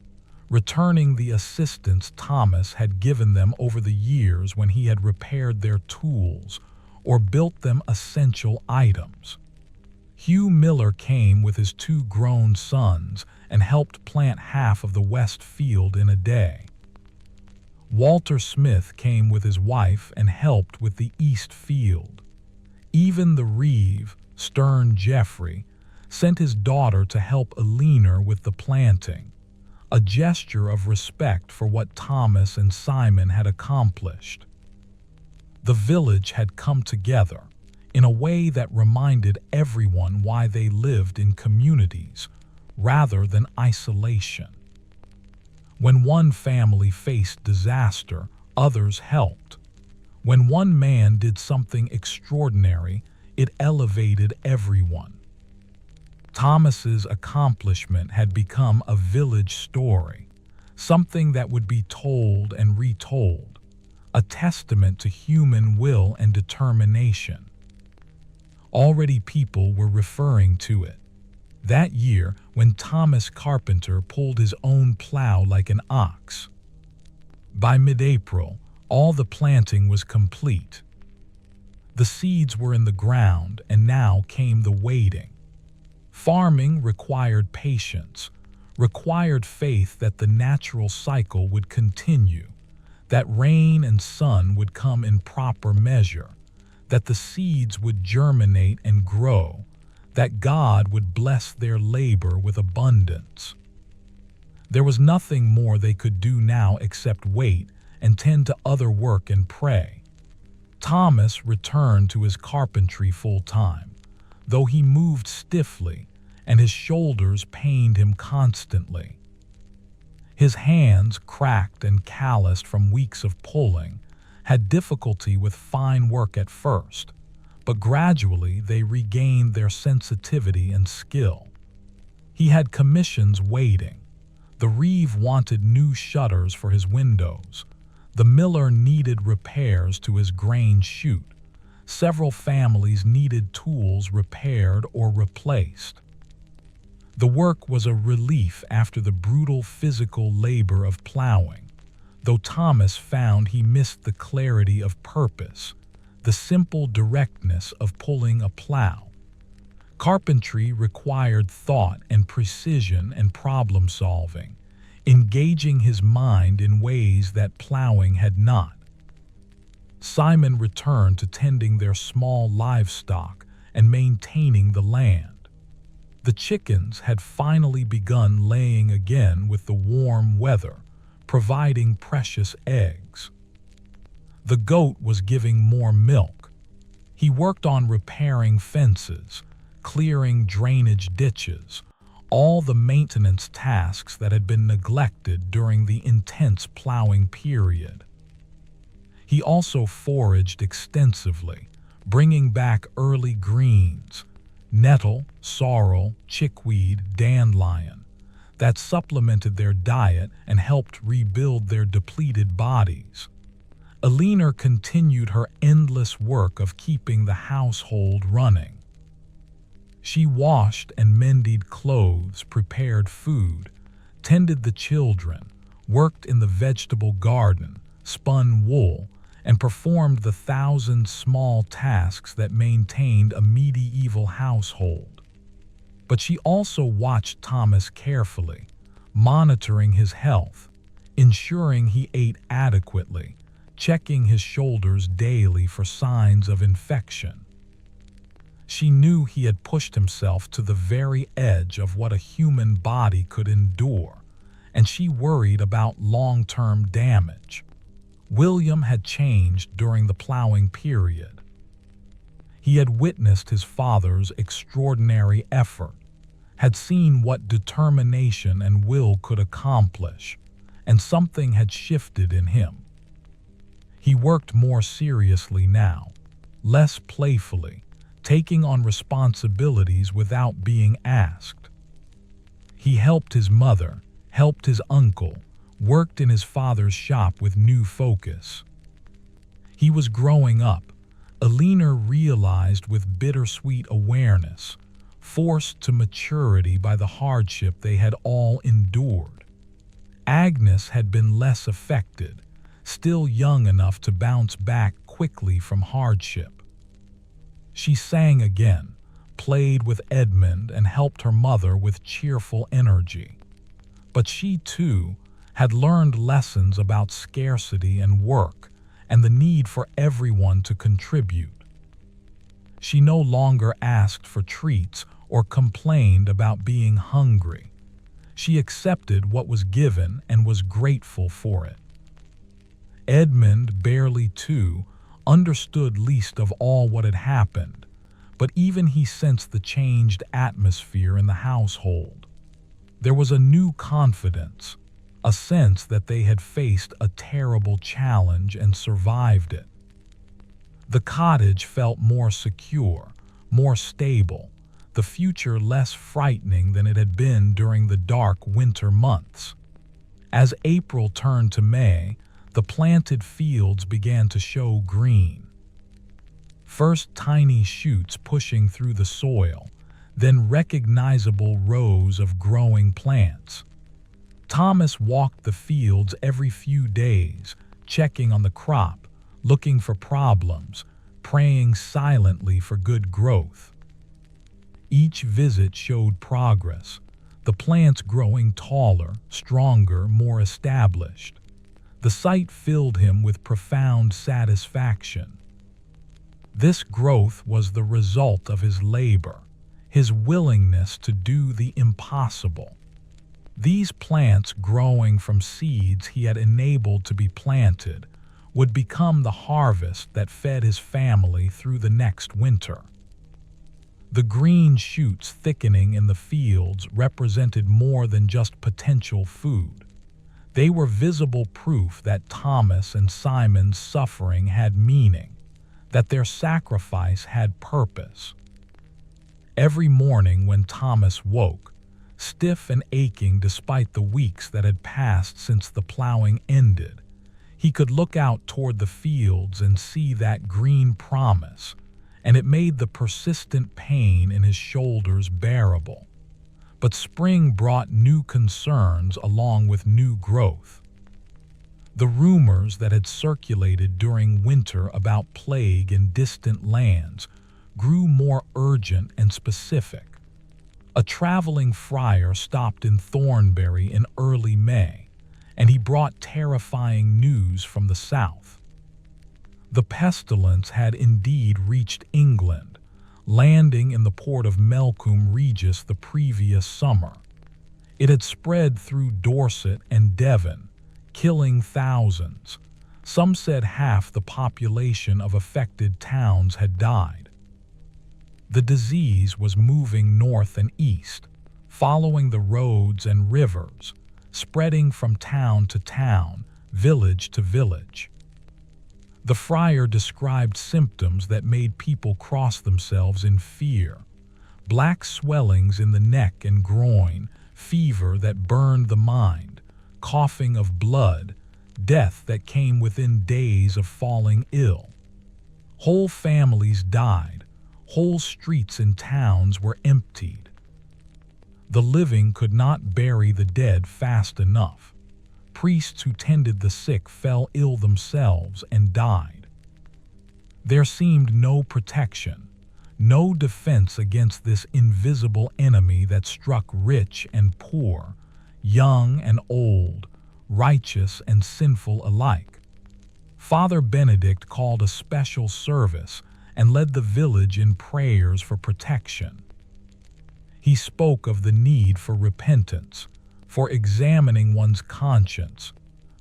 returning the assistance Thomas had given them over the years when he had repaired their tools or built them essential items. Hugh Miller came with his 2 grown sons and helped plant half of the west field in a day. Walter Smith came with his wife and helped with the east field. Even the reeve, stern Geoffrey, sent his daughter to help Alina with the planting, a gesture of respect for what Thomas and Simon had accomplished. The village had come together in a way that reminded everyone why they lived in communities rather than isolation. When one family faced disaster, others helped. When one man did something extraordinary, it elevated everyone. Thomas's accomplishment had become a village story, something that would be told and retold, a testament to human will and determination. Already people were referring to it. That year, when Thomas Carpenter pulled his own plow like an ox. By mid-April, all the planting was complete. The seeds were in the ground, and now came the waiting. Farming required patience, required faith that the natural cycle would continue, that rain and sun would come in proper measure, that the seeds would germinate and grow, that God would bless their labor with abundance. There was nothing more they could do now except wait and tend to other work and pray. Thomas returned to his carpentry full-time, though he moved stiffly and his shoulders pained him constantly. His hands, cracked and calloused from weeks of pulling, had difficulty with fine work at first, but gradually they regained their sensitivity and skill. He had commissions waiting. The reeve wanted new shutters for his windows. The miller needed repairs to his grain chute. Several families needed tools repaired or replaced. The work was a relief after the brutal physical labor of plowing, though Thomas found he missed the clarity of purpose, the simple directness of pulling a plow. Carpentry required thought and precision and problem-solving, engaging his mind in ways that plowing had not. Simon returned to tending their small livestock and maintaining the land. The chickens had finally begun laying again with the warm weather, providing precious eggs. The goat was giving more milk. He worked on repairing fences, clearing drainage ditches, all the maintenance tasks that had been neglected during the intense plowing period. He also foraged extensively, bringing back early greens, nettle, sorrel, chickweed, dandelion, that supplemented their diet and helped rebuild their depleted bodies. Alina continued her endless work of keeping the household running. She washed and mended clothes, prepared food, tended the children, worked in the vegetable garden, spun wool, and performed the thousand small tasks that maintained a medieval household. But she also watched Thomas carefully, monitoring his health, ensuring he ate adequately, checking his shoulders daily for signs of infection. She knew he had pushed himself to the very edge of what a human body could endure, and she worried about long-term damage. William had changed during the plowing period. He had witnessed his father's extraordinary effort, had seen what determination and will could accomplish, and something had shifted in him. He worked more seriously now, less playfully, taking on responsibilities without being asked. He helped his mother, helped his uncle, worked in his father's shop with new focus. He was growing up, Alina realized with bittersweet awareness, forced to maturity by the hardship they had all endured. Agnes had been less affected, still young enough to bounce back quickly from hardship. She sang again, played with Edmund, and helped her mother with cheerful energy. But she, too, had learned lessons about scarcity and work and the need for everyone to contribute. She no longer asked for treats or complained about being hungry. She accepted what was given and was grateful for it. Edmund, barely 2, understood least of all what had happened, but even he sensed the changed atmosphere in the household. There was a new confidence, a sense that they had faced a terrible challenge and survived it. The cottage felt more secure, more stable, the future less frightening than it had been during the dark winter months. As April turned to May, the planted fields began to show green. First tiny shoots pushing through the soil, then recognizable rows of growing plants. Thomas walked the fields every few days, checking on the crop, looking for problems, praying silently for good growth. Each visit showed progress, the plants growing taller, stronger, more established. The sight filled him with profound satisfaction. This growth was the result of his labor, his willingness to do the impossible. These plants, growing from seeds he had enabled to be planted, would become the harvest that fed his family through the next winter. The green shoots thickening in the fields represented more than just potential food. They were visible proof that Thomas and Simon's suffering had meaning, that their sacrifice had purpose. Every morning when Thomas woke, stiff and aching despite the weeks that had passed since the plowing ended, he could look out toward the fields and see that green promise, and it made the persistent pain in his shoulders bearable. But spring brought new concerns along with new growth. The rumors that had circulated during winter about plague in distant lands grew more urgent and specific. A traveling friar stopped in Thornbury in early May, and he brought terrifying news from the south. The pestilence had indeed reached England, landing in the port of Melcombe Regis the previous summer. It had spread through Dorset and Devon, killing thousands. Some said half the population of affected towns had died. The disease was moving north and east, following the roads and rivers, spreading from town to town, village to village. The friar described symptoms that made people cross themselves in fear: black swellings in the neck and groin, fever that burned the mind, coughing of blood, death that came within days of falling ill. Whole families died, whole streets and towns were emptied. The living could not bury the dead fast enough. Priests who tended the sick fell ill themselves and died. There seemed no protection, no defense against this invisible enemy that struck rich and poor, young and old, righteous and sinful alike. Father Benedict called a special service and led the village in prayers for protection. He spoke of the need for repentance, for examining one's conscience,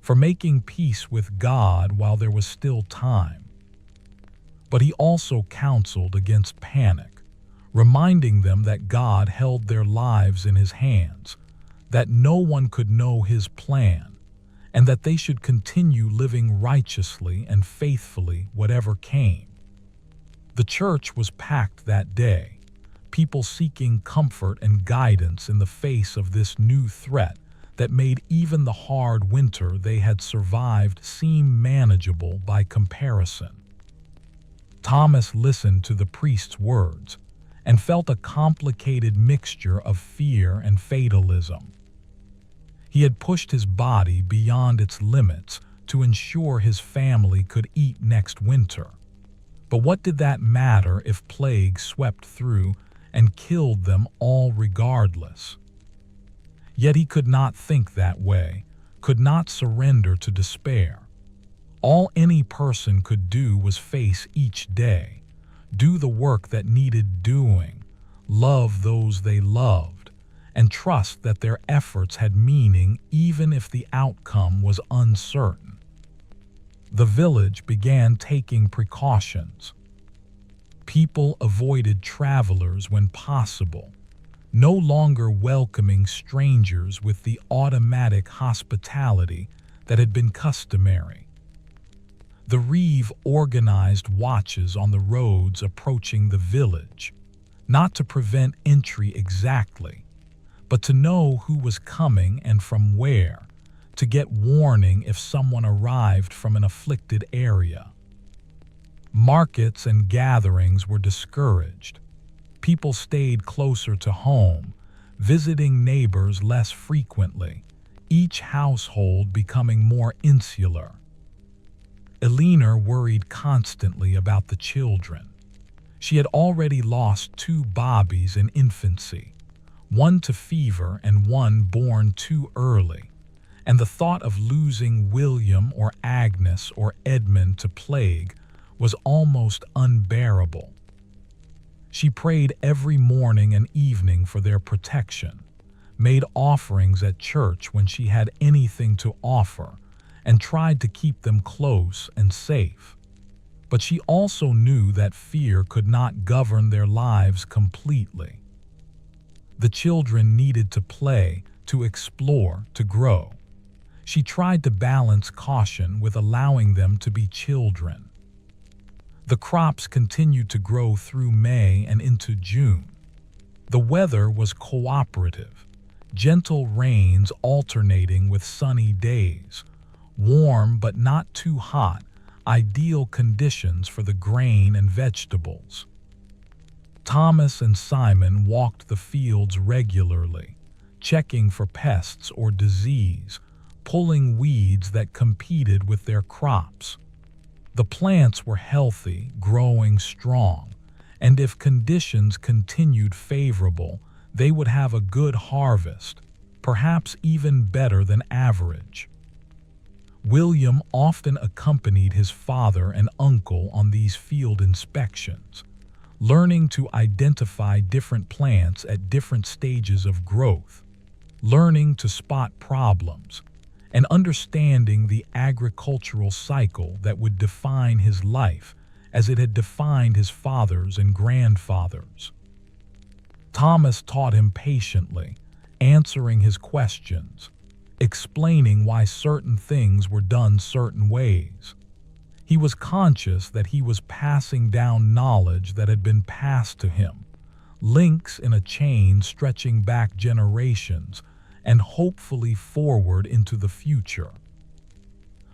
for making peace with God while there was still time. But he also counseled against panic, reminding them that God held their lives in his hands, that no one could know his plan, and that they should continue living righteously and faithfully whatever came. The church was packed that day, people seeking comfort and guidance in the face of this new threat that made even the hard winter they had survived seem manageable by comparison. Thomas listened to the priest's words and felt a complicated mixture of fear and fatalism. He had pushed his body beyond its limits to ensure his family could eat next winter. But what did that matter if plague swept through and killed them all regardless? Yet he could not think that way, could not surrender to despair. All any person could do was face each day, do the work that needed doing, love those they loved, and trust that their efforts had meaning even if the outcome was uncertain. The village began taking precautions. People avoided travelers when possible, no longer welcoming strangers with the automatic hospitality that had been customary. The reeve organized watches on the roads approaching the village, not to prevent entry exactly, but to know who was coming and from where, to get warning if someone arrived from an afflicted area. Markets and gatherings were discouraged. People stayed closer to home, visiting neighbors less frequently, each household becoming more insular. Elinor worried constantly about the children. She had already lost 2 Bobbies in infancy, one to fever and one born too early, and the thought of losing William or Agnes or Edmund to plague was almost unbearable. She prayed every morning and evening for their protection, made offerings at church when she had anything to offer, and tried to keep them close and safe. But she also knew that fear could not govern their lives completely. The children needed to play, to explore, to grow. She tried to balance caution with allowing them to be children. The crops continued to grow through May and into June. The weather was cooperative, gentle rains alternating with sunny days, warm but not too hot, ideal conditions for the grain and vegetables. Thomas and Simon walked the fields regularly, checking for pests or disease, pulling weeds that competed with their crops. The plants were healthy, growing strong, and if conditions continued favorable, they would have a good harvest, perhaps even better than average. William often accompanied his father and uncle on these field inspections, learning to identify different plants at different stages of growth, learning to spot problems, and understanding the agricultural cycle that would define his life as it had defined his father's and grandfather's. Thomas taught him patiently, answering his questions, explaining why certain things were done certain ways. He was conscious that he was passing down knowledge that had been passed to him, links in a chain stretching back generations and hopefully forward into the future.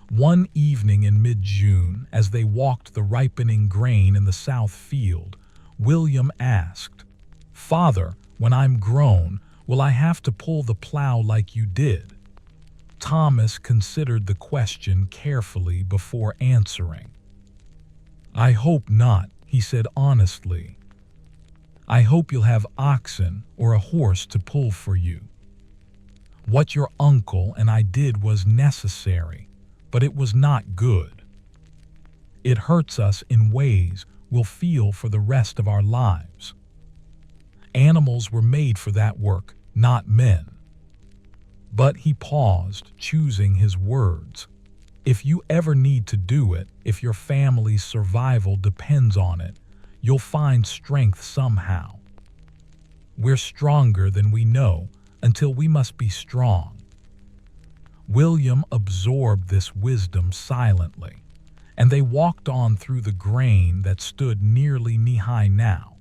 One evening in mid-June, as they walked the ripening grain in the south field, William asked, "Father, when I'm grown, will I have to pull the plow like you did?" Thomas considered the question carefully before answering. "I hope not," he said honestly. "I hope you'll have oxen or a horse to pull for you. What your uncle and I did was necessary, but it was not good. It hurts us in ways we'll feel for the rest of our lives. Animals were made for that work, not men." But he paused, choosing his words. "If you ever need to do it, if your family's survival depends on it, you'll find strength somehow. We're stronger than we know until we must be strong." William absorbed this wisdom silently, and they walked on through the grain that stood nearly knee-high now,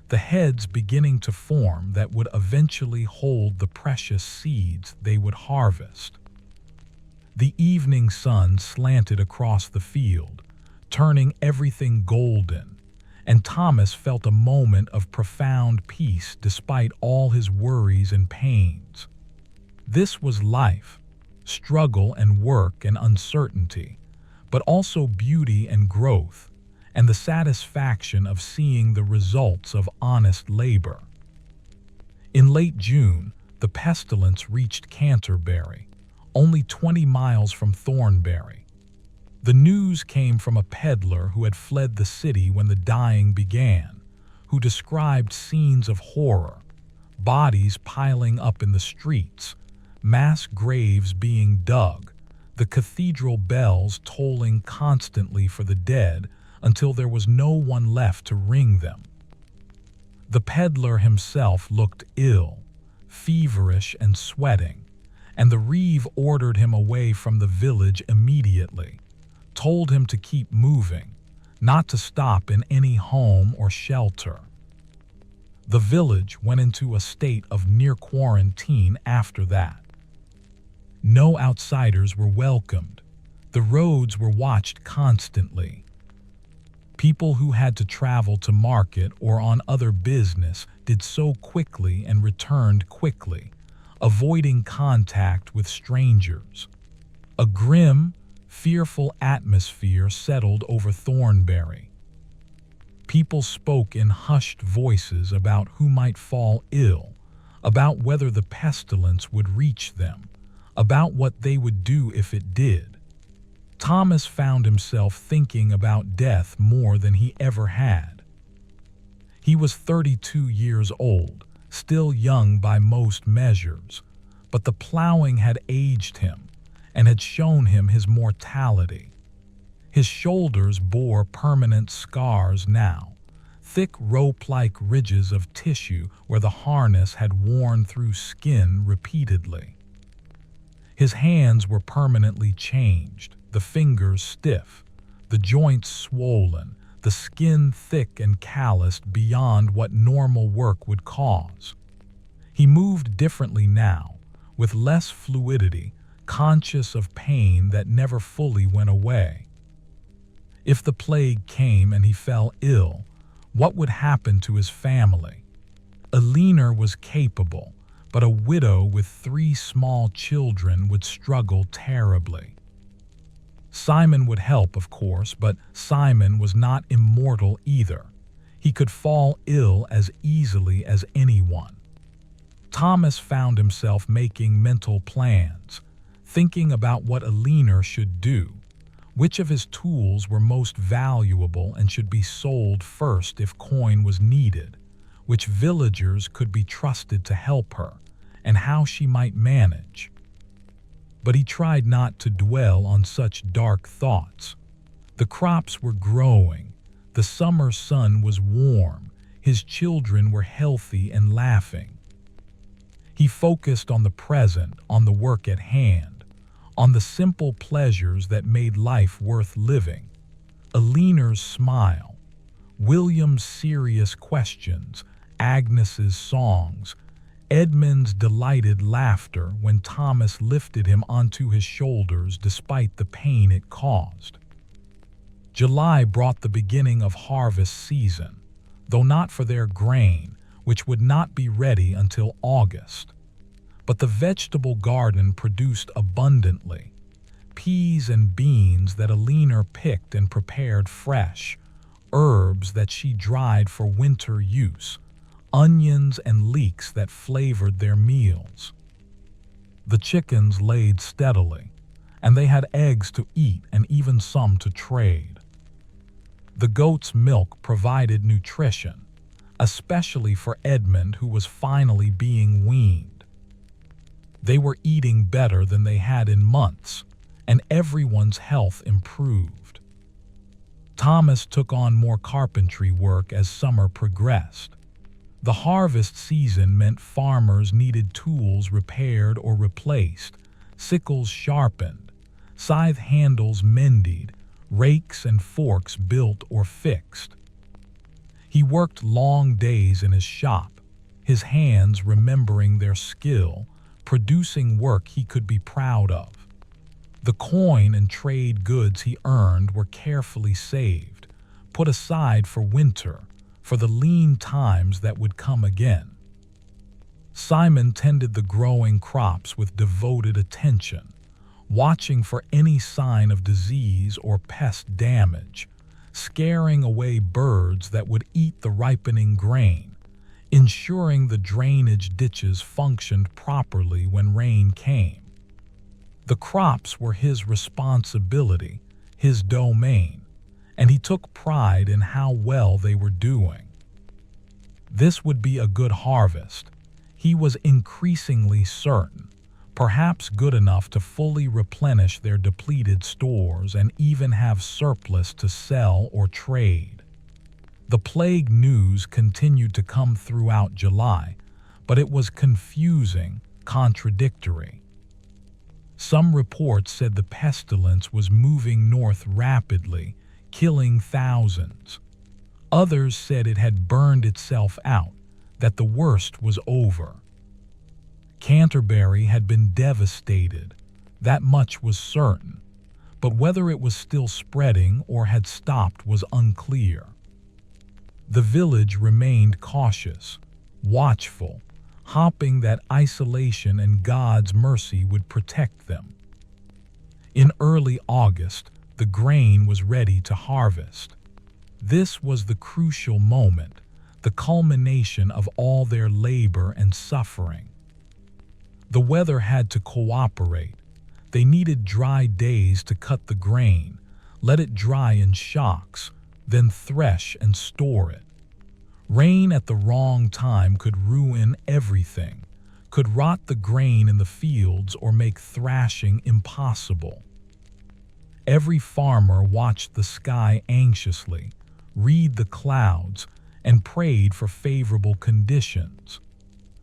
the heads beginning to form that would eventually hold the precious seeds they would harvest. The evening sun slanted across the field, turning everything golden, and Thomas felt a moment of profound peace despite all his worries and pains. This was life, struggle and work and uncertainty, but also beauty and growth, and the satisfaction of seeing the results of honest labor. In late June, the pestilence reached Canterbury, only 20 miles from Thornbury. The news came from a peddler who had fled the city when the dying began, who described scenes of horror, bodies piling up in the streets, mass graves being dug, the cathedral bells tolling constantly for the dead until there was no one left to ring them. The peddler himself looked ill, feverish and sweating, and the reeve ordered him away from the village immediately, told him to keep moving, not to stop in any home or shelter. The village went into a state of near quarantine after that. No outsiders were welcomed. The roads were watched constantly. People who had to travel to market or on other business did so quickly and returned quickly, avoiding contact with strangers. A grim, fearful atmosphere settled over Thornbury. People spoke in hushed voices about who might fall ill, about whether the pestilence would reach them, about what they would do if it did. Thomas found himself thinking about death more than he ever had. He was 32 years old, still young by most measures, but the plowing had aged him and had shown him his mortality. His shoulders bore permanent scars now, thick rope-like ridges of tissue where the harness had worn through skin repeatedly. His hands were permanently changed, the fingers stiff, the joints swollen, the skin thick and calloused beyond what normal work would cause. He moved differently now, with less fluidity, conscious of pain that never fully went away. If the plague came and he fell ill, what would happen to his family? Eleanor was capable, but a widow with 3 small children would struggle terribly. Simon would help, of course, but Simon was not immortal either. He could fall ill as easily as anyone. Thomas found himself making mental plans, thinking about what Eleanor should do, which of his tools were most valuable and should be sold first if coin was needed, which villagers could be trusted to help her, and how she might manage. But he tried not to dwell on such dark thoughts. The crops were growing, the summer sun was warm, his children were healthy and laughing. He focused on the present, on the work at hand, on the simple pleasures that made life worth living. Eleanor's smile, William's serious questions, Agnes's songs, Edmund's delighted laughter when Thomas lifted him onto his shoulders despite the pain it caused. July brought the beginning of harvest season, though not for their grain, which would not be ready until August. But the vegetable garden produced abundantly, peas and beans that Eleanor picked and prepared fresh, herbs that she dried for winter use, onions and leeks that flavored their meals. The chickens laid steadily, and they had eggs to eat and even some to trade. The goat's milk provided nutrition, especially for Edmund, who was finally being weaned. They were eating better than they had in months, and everyone's health improved. Thomas took on more carpentry work as summer progressed. The harvest season meant farmers needed tools repaired or replaced, sickles sharpened, scythe handles mended, rakes and forks built or fixed. He worked long days in his shop, his hands remembering their skill, producing work he could be proud of. The coin and trade goods he earned were carefully saved, put aside for winter, for the lean times that would come again. Simon tended the growing crops with devoted attention, watching for any sign of disease or pest damage, scaring away birds that would eat the ripening grain, ensuring the drainage ditches functioned properly when rain came. The crops were his responsibility, his domain, and he took pride in how well they were doing. This would be a good harvest, he was increasingly certain, perhaps good enough to fully replenish their depleted stores and even have surplus to sell or trade. The plague news continued to come throughout July, but it was confusing, contradictory. Some reports said the pestilence was moving north rapidly, killing thousands. Others said it had burned itself out, that the worst was over. Canterbury had been devastated, that much was certain, but whether it was still spreading or had stopped was unclear. The village remained cautious, watchful, hoping that isolation and God's mercy would protect them. In early August, the grain was ready to harvest. This was the crucial moment, the culmination of all their labor and suffering. The weather had to cooperate. They needed dry days to cut the grain, let it dry in shocks, then thresh and store it. Rain at the wrong time could ruin everything, could rot the grain in the fields or make thrashing impossible. Every farmer watched the sky anxiously, read the clouds, and prayed for favorable conditions.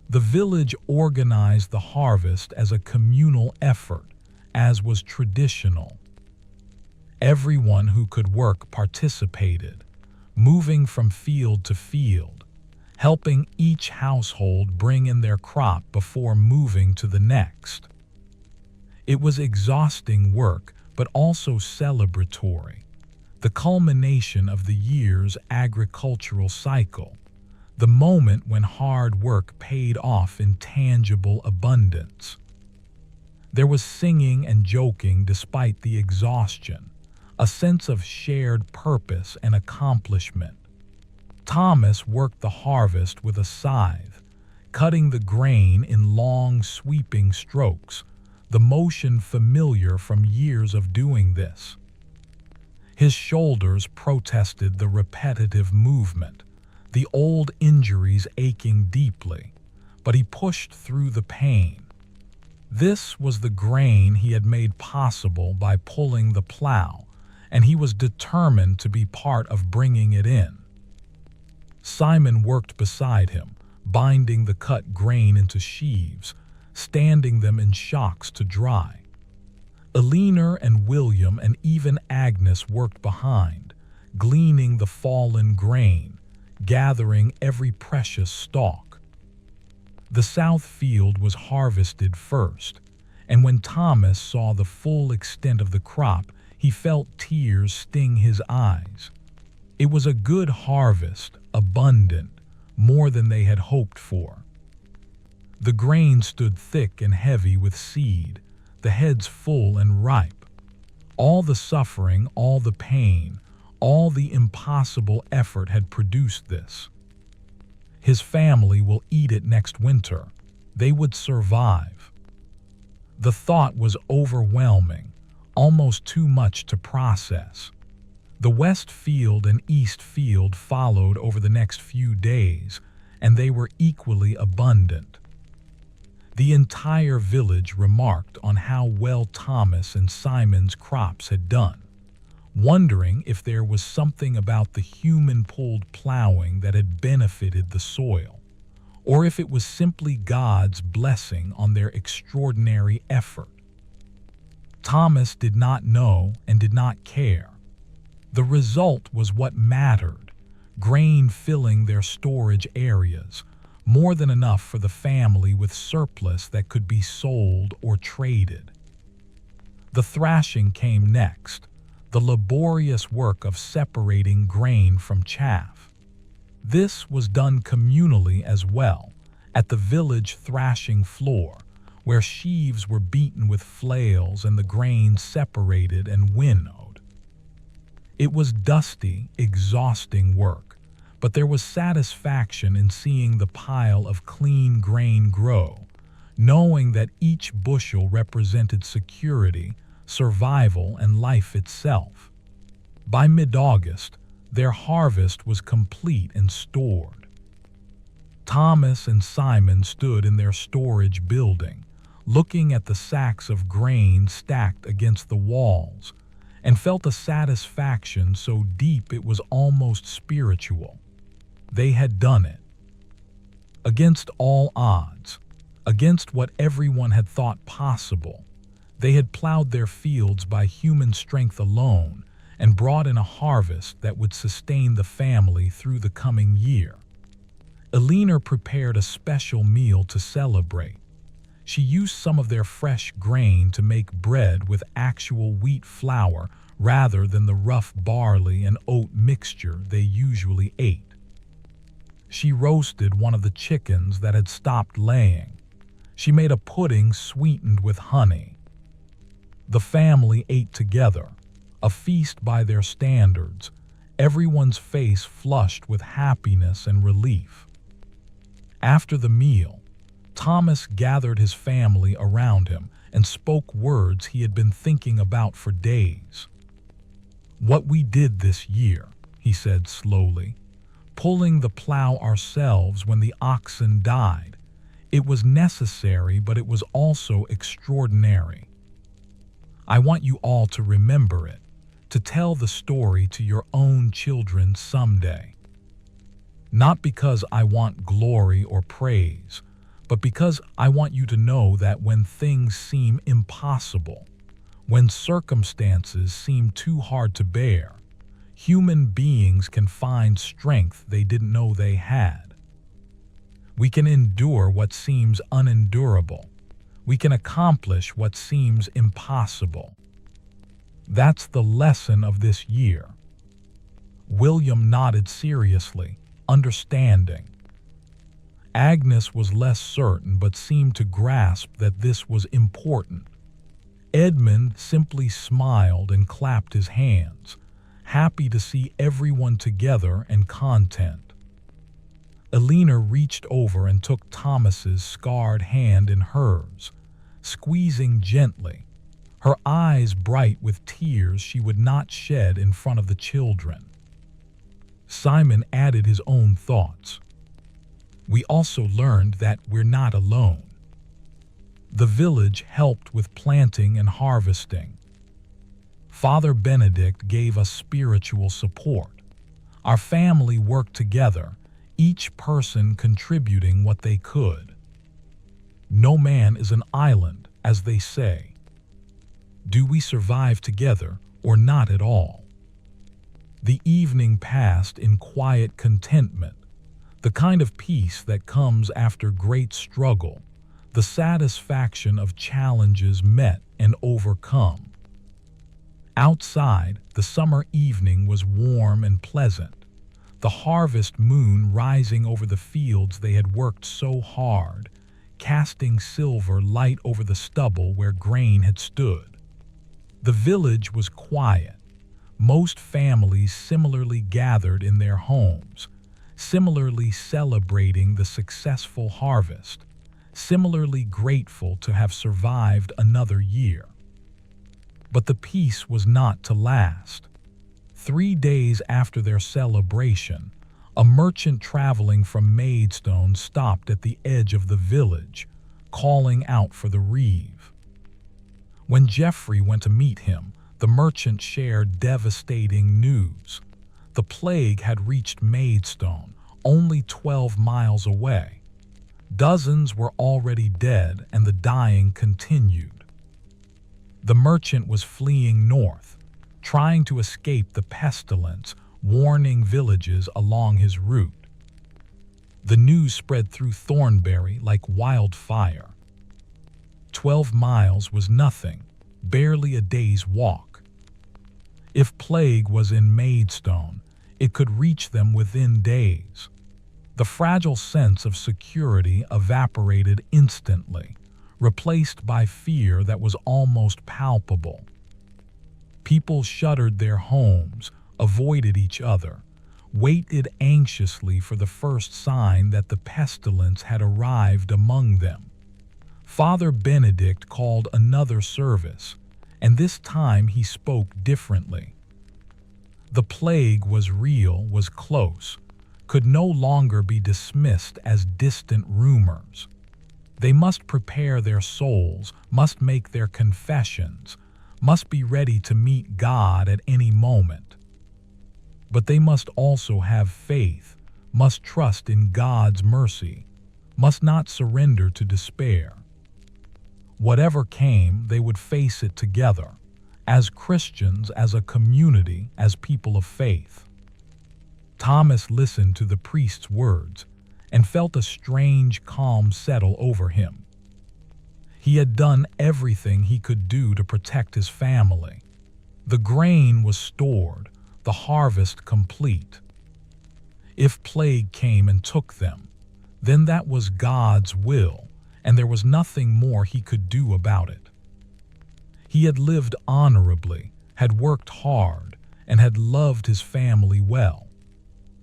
The village organized the harvest as a communal effort, as was traditional. Everyone who could work participated, moving from field to field, helping each household bring in their crop before moving to the next. It was exhausting work, but also celebratory, the culmination of the year's agricultural cycle, the moment when hard work paid off in tangible abundance. There was singing and joking despite the exhaustion, a sense of shared purpose and accomplishment. Thomas worked the harvest with a scythe, cutting the grain in long, sweeping strokes, the motion familiar from years of doing this. His shoulders protested the repetitive movement, the old injuries aching deeply, but he pushed through the pain. This was the grain he had made possible by pulling the plow, and he was determined to be part of bringing it in. Simon worked beside him, binding the cut grain into sheaves, standing them in shocks to dry. Eleanor and William and even Agnes worked behind, gleaning the fallen grain, gathering every precious stalk. The south field was harvested first, and when Thomas saw the full extent of the crop, he felt tears sting his eyes. It was a good harvest, abundant, more than they had hoped for. The grain stood thick and heavy with seed, the heads full and ripe. All the suffering, all the pain, all the impossible effort had produced this. His family will eat it next winter. They would survive. The thought was overwhelming, almost too much to process. The west field and east field followed over the next few days, and they were equally abundant. The entire village remarked on how well Thomas and Simon's crops had done, wondering if there was something about the human-pulled plowing that had benefited the soil, or if it was simply God's blessing on their extraordinary effort. Thomas did not know and did not care. The result was what mattered, grain filling their storage areas, more than enough for the family with surplus that could be sold or traded. The thrashing came next, the laborious work of separating grain from chaff. This was done communally as well, at the village thrashing floor, where sheaves were beaten with flails and the grain separated and winnowed. It was dusty, exhausting work, but there was satisfaction in seeing the pile of clean grain grow, knowing that each bushel represented security, survival, and life itself. By mid-August, their harvest was complete and stored. Thomas and Simon stood in their storage building, looking at the sacks of grain stacked against the walls, and felt a satisfaction so deep it was almost spiritual. They had done it. Against all odds, against what everyone had thought possible, they had plowed their fields by human strength alone and brought in a harvest that would sustain the family through the coming year. Elena prepared a special meal to celebrate. She used some of their fresh grain to make bread with actual wheat flour rather than the rough barley and oat mixture they usually ate. She roasted one of the chickens that had stopped laying. She made a pudding sweetened with honey. The family ate together, a feast by their standards, everyone's face flushed with happiness and relief. After the meal, Thomas gathered his family around him and spoke words he had been thinking about for days. "What we did this year," he said slowly, "pulling the plow ourselves when the oxen died. It was necessary, but it was also extraordinary. I want you all to remember it, to tell the story to your own children someday. Not because I want glory or praise, but because I want you to know that when things seem impossible, when circumstances seem too hard to bear, human beings can find strength they didn't know they had. We can endure what seems unendurable. We can accomplish what seems impossible. That's the lesson of this year." William nodded seriously, understanding. Agnes was less certain but seemed to grasp that this was important. Edmund simply smiled and clapped his hands, happy to see everyone together and content. Elena reached over and took Thomas's scarred hand in hers, squeezing gently, her eyes bright with tears she would not shed in front of the children. Simon added his own thoughts. "We also learned that we're not alone." The village helped with planting and harvesting. Father Benedict gave us spiritual support. Our family worked together, each person contributing what they could. No man is an island, as they say. Do we survive together or not at all? The evening passed in quiet contentment, the kind of peace that comes after great struggle, the satisfaction of challenges met and overcome. Outside, the summer evening was warm and pleasant, the harvest moon rising over the fields they had worked so hard, casting silver light over the stubble where grain had stood. The village was quiet. Most families similarly gathered in their homes, similarly celebrating the successful harvest, similarly grateful to have survived another year. But the peace was not to last. 3 days after their celebration, a merchant traveling from Maidstone stopped at the edge of the village, calling out for the reeve. When Geoffrey went to meet him, the merchant shared devastating news. The plague had reached Maidstone, only 12 miles away. Dozens were already dead, and the dying continued. The merchant was fleeing north, trying to escape the pestilence, warning villages along his route. The news spread through Thornbury like wildfire. 12 miles was nothing, barely a day's walk. If plague was in Maidstone, it could reach them within days. The fragile sense of security evaporated instantly, replaced by fear that was almost palpable. People shuttered their homes, avoided each other, waited anxiously for the first sign that the pestilence had arrived among them. Father Benedict called another service, and this time he spoke differently. The plague was real, was close, could no longer be dismissed as distant rumors. They must prepare their souls, must make their confessions, must be ready to meet God at any moment. But they must also have faith, must trust in God's mercy, must not surrender to despair. Whatever came, they would face it together, as Christians, as a community, as people of faith. Thomas listened to the priest's words and felt a strange calm settle over him. He had done everything he could do to protect his family. The grain was stored, the harvest complete. If plague came and took them, then that was God's will, and there was nothing more he could do about it. He had lived honorably, had worked hard, and had loved his family well.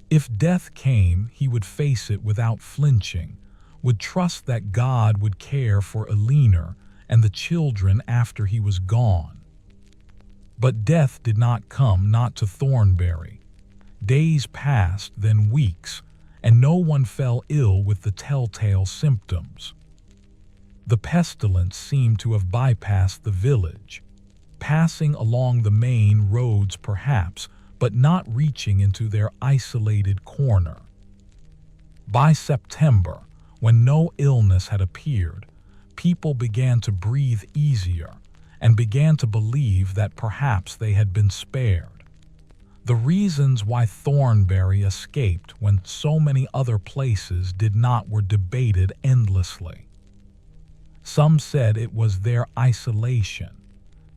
If death came, he would face it without flinching, would trust that God would care for Eleanor and the children after he was gone. But death did not come, not to Thornbury. Days passed, then weeks, and no one fell ill with the telltale symptoms. The pestilence seemed to have bypassed the village, passing along the main roads perhaps, but not reaching into their isolated corner. By September, when no illness had appeared, people began to breathe easier and began to believe that perhaps they had been spared. The reasons why Thornbury escaped when so many other places did not were debated endlessly. Some said it was their isolation,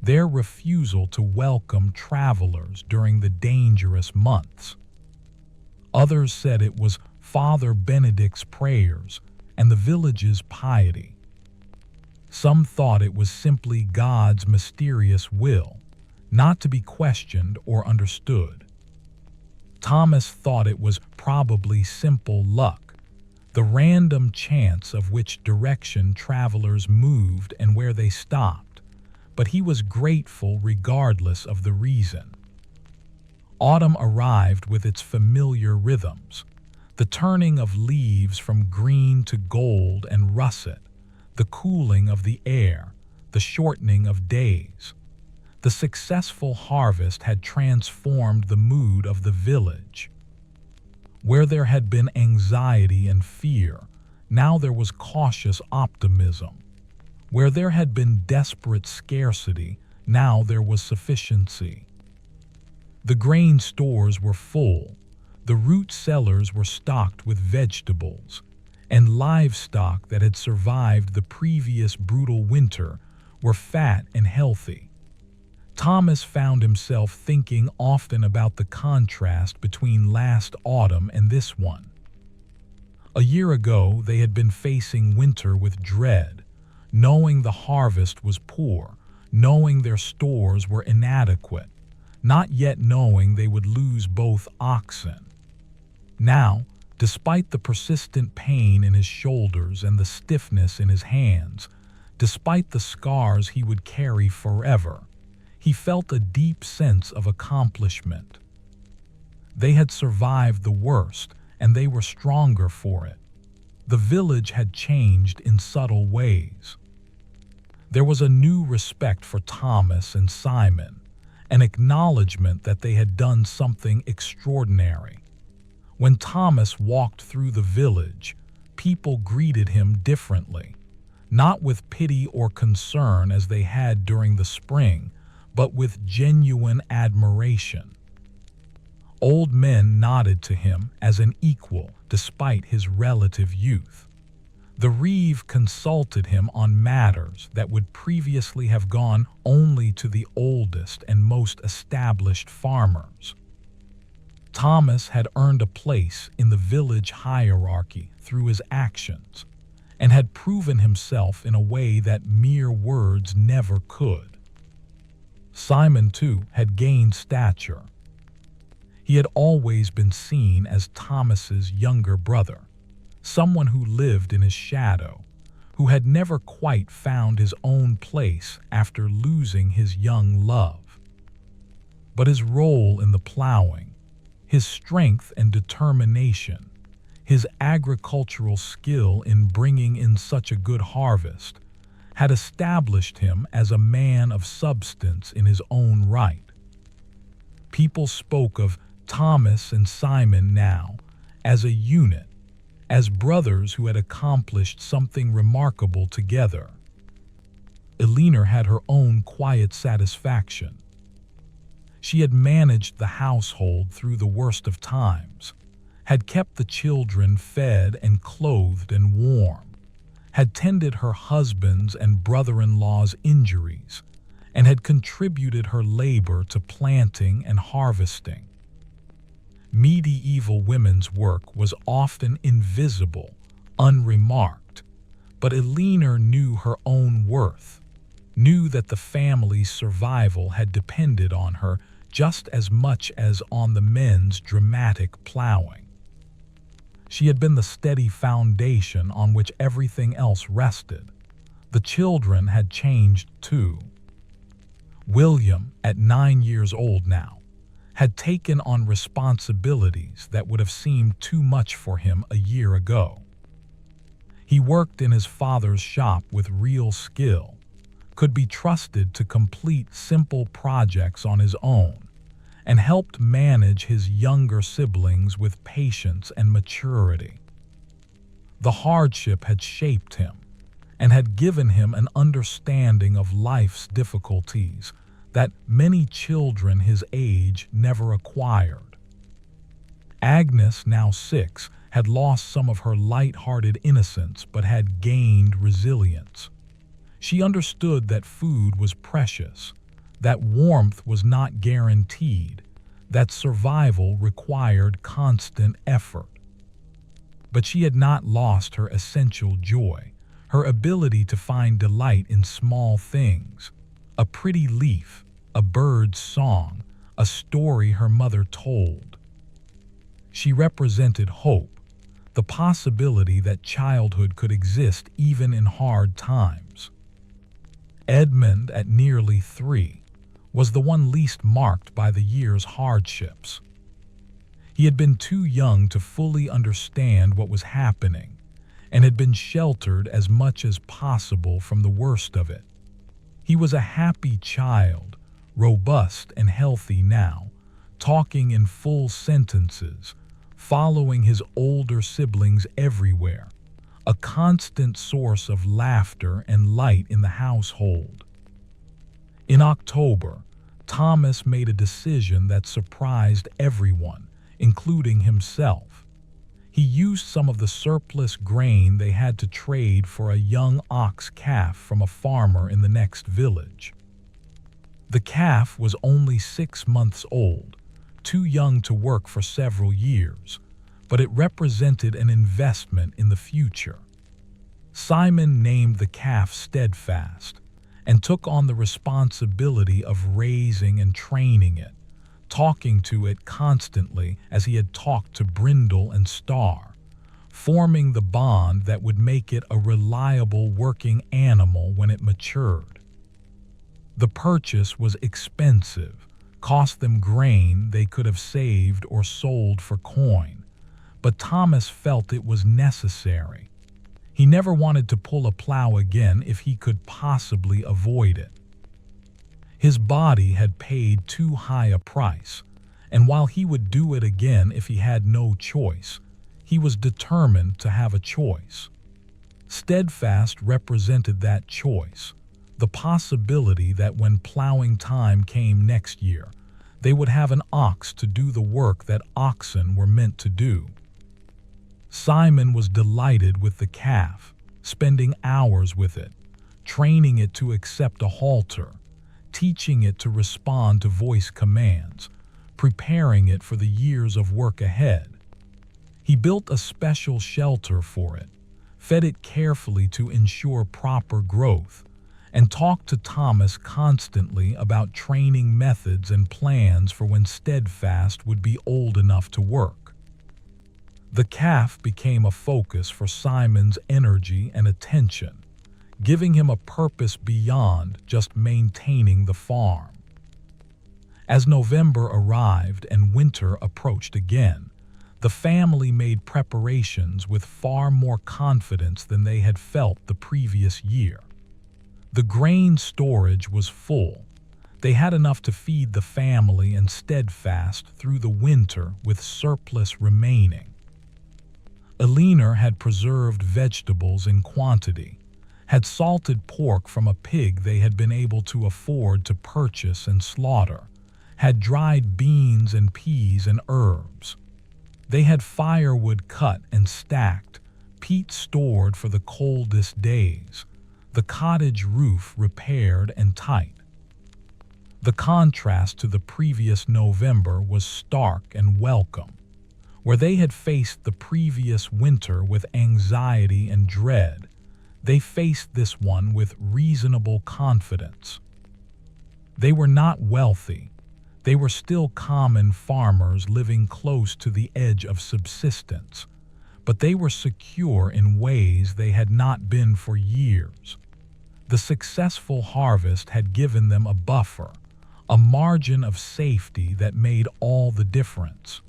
their refusal to welcome travelers during the dangerous months. Others said it was Father Benedict's prayers and the village's piety. Some thought it was simply God's mysterious will, not to be questioned or understood. Thomas thought it was probably simple luck, the random chance of which direction travelers moved and where they stopped, but he was grateful regardless of the reason. Autumn arrived with its familiar rhythms, the turning of leaves from green to gold and russet, the cooling of the air, the shortening of days. The successful harvest had transformed the mood of the village. Where there had been anxiety and fear, now there was cautious optimism. Where there had been desperate scarcity, now there was sufficiency. The grain stores were full, the root cellars were stocked with vegetables, and livestock that had survived the previous brutal winter were fat and healthy. Thomas found himself thinking often about the contrast between last autumn and this one. A year ago, they had been facing winter with dread, knowing the harvest was poor, knowing their stores were inadequate, not yet knowing they would lose both oxen. Now, despite the persistent pain in his shoulders and the stiffness in his hands, despite the scars he would carry forever, he felt a deep sense of accomplishment. They had survived the worst, and they were stronger for it. The village had changed in subtle ways. There was a new respect for Thomas and Simon, an acknowledgement that they had done something extraordinary. When Thomas walked through the village, people greeted him differently, not with pity or concern as they had during the spring, but with genuine admiration. Old men nodded to him as an equal despite his relative youth. The reeve consulted him on matters that would previously have gone only to the oldest and most established farmers. Thomas had earned a place in the village hierarchy through his actions, and had proven himself in a way that mere words never could. Simon, too, had gained stature. He had always been seen as Thomas's younger brother, someone who lived in his shadow, who had never quite found his own place after losing his young love. But his role in the plowing, his strength and determination, his agricultural skill in bringing in such a good harvest, had established him as a man of substance in his own right. People spoke of Thomas and Simon now as a unit, as brothers who had accomplished something remarkable together. Eleanor had her own quiet satisfaction. She had managed the household through the worst of times, had kept the children fed and clothed and warm, had tended her husband's and brother-in-law's injuries, and had contributed her labor to planting and harvesting. Medieval women's work was often invisible, unremarked, but Eleanor knew her own worth, knew that the family's survival had depended on her just as much as on the men's dramatic plowing. She had been the steady foundation on which everything else rested. The children had changed too. William, at 9 years old now, had taken on responsibilities that would have seemed too much for him a year ago. He worked in his father's shop with real skill, could be trusted to complete simple projects on his own, and helped manage his younger siblings with patience and maturity. The hardship had shaped him and had given him an understanding of life's difficulties that many children his age never acquired. Agnes, now 6, had lost some of her light-hearted innocence but had gained resilience. She understood that food was precious, that warmth was not guaranteed, that survival required constant effort. But she had not lost her essential joy, her ability to find delight in small things. A pretty leaf, a bird's song, a story her mother told. She represented hope, the possibility that childhood could exist even in hard times. Edmund, at nearly 3, was the one least marked by the year's hardships. He had been too young to fully understand what was happening, and had been sheltered as much as possible from the worst of it. He was a happy child, robust and healthy now, talking in full sentences, following his older siblings everywhere, a constant source of laughter and light in the household. In October, Thomas made a decision that surprised everyone, including himself. He used some of the surplus grain they had to trade for a young ox calf from a farmer in the next village. The calf was only 6 months old, too young to work for several years, but it represented an investment in the future. Simon named the calf Steadfast and took on the responsibility of raising and training it, talking to it constantly as he had talked to Brindle and Star, forming the bond that would make it a reliable working animal when it matured. The purchase was expensive, cost them grain they could have saved or sold for coin, but Thomas felt it was necessary. He never wanted to pull a plow again if he could possibly avoid it. His body had paid too high a price, and while he would do it again if he had no choice, he was determined to have a choice. Steadfast represented that choice, the possibility that when plowing time came next year, they would have an ox to do the work that oxen were meant to do. Simon was delighted with the calf, spending hours with it, training it to accept a halter, teaching it to respond to voice commands, preparing it for the years of work ahead. He built a special shelter for it, fed it carefully to ensure proper growth, and talked to Thomas constantly about training methods and plans for when Steadfast would be old enough to work. The calf became a focus for Simon's energy and attention, giving him a purpose beyond just maintaining the farm. As November arrived and winter approached again, the family made preparations with far more confidence than they had felt the previous year. The grain storage was full. They had enough to feed the family and Steadfast through the winter with surplus remaining. Eleanor had preserved vegetables in quantity, had salted pork from a pig they had been able to afford to purchase and slaughter, had dried beans and peas and herbs. They had firewood cut and stacked, peat stored for the coldest days, the cottage roof repaired and tight. The contrast to the previous November was stark and welcome. Where they had faced the previous winter with anxiety and dread, they faced this one with reasonable confidence. They were not wealthy. They were still common farmers living close to the edge of subsistence, but they were secure in ways they had not been for years. The successful harvest had given them a buffer, a margin of safety that made all the difference.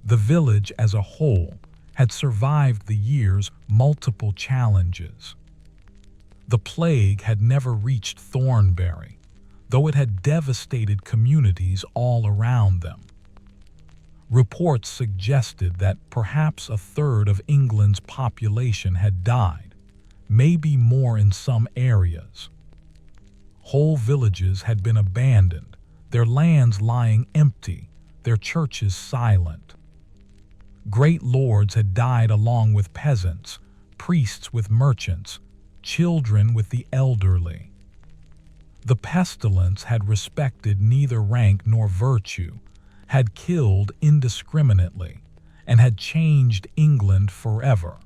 The village as a whole had survived the year's multiple challenges. The plague had never reached Thornbury, though it had devastated communities all around them. Reports suggested that perhaps a third of England's population had died, maybe more in some areas. Whole villages had been abandoned, their lands lying empty, their churches silent. Great lords had died along with peasants, priests with merchants, children with the elderly. The pestilence had respected neither rank nor virtue, had killed indiscriminately, and had changed England forever.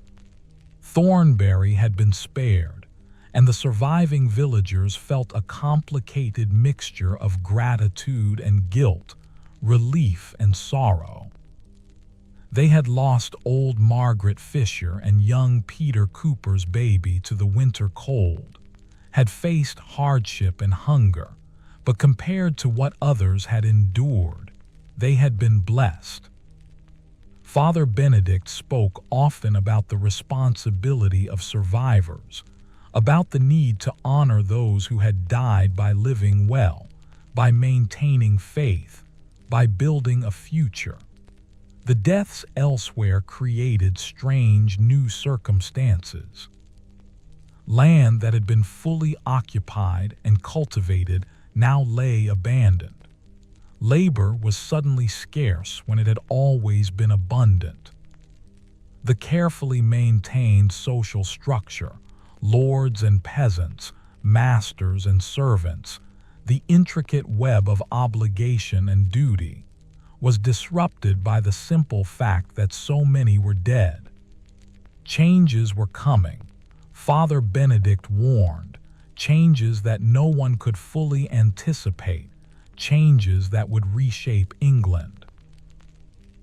Thornbury had been spared, and the surviving villagers felt a complicated mixture of gratitude and guilt, relief and sorrow. They had lost old Margaret Fisher and young Peter Cooper's baby to the winter cold, had faced hardship and hunger, but compared to what others had endured, they had been blessed. Father Benedict spoke often about the responsibility of survivors, about the need to honor those who had died by living well, by maintaining faith, by building a future. The deaths elsewhere created strange new circumstances. Land that had been fully occupied and cultivated now lay abandoned. Labor was suddenly scarce when it had always been abundant. The carefully maintained social structure, lords and peasants, masters and servants, the intricate web of obligation and duty, was disrupted by the simple fact that so many were dead. Changes were coming. Father Benedict warned, changes that no one could fully anticipate, changes that would reshape England.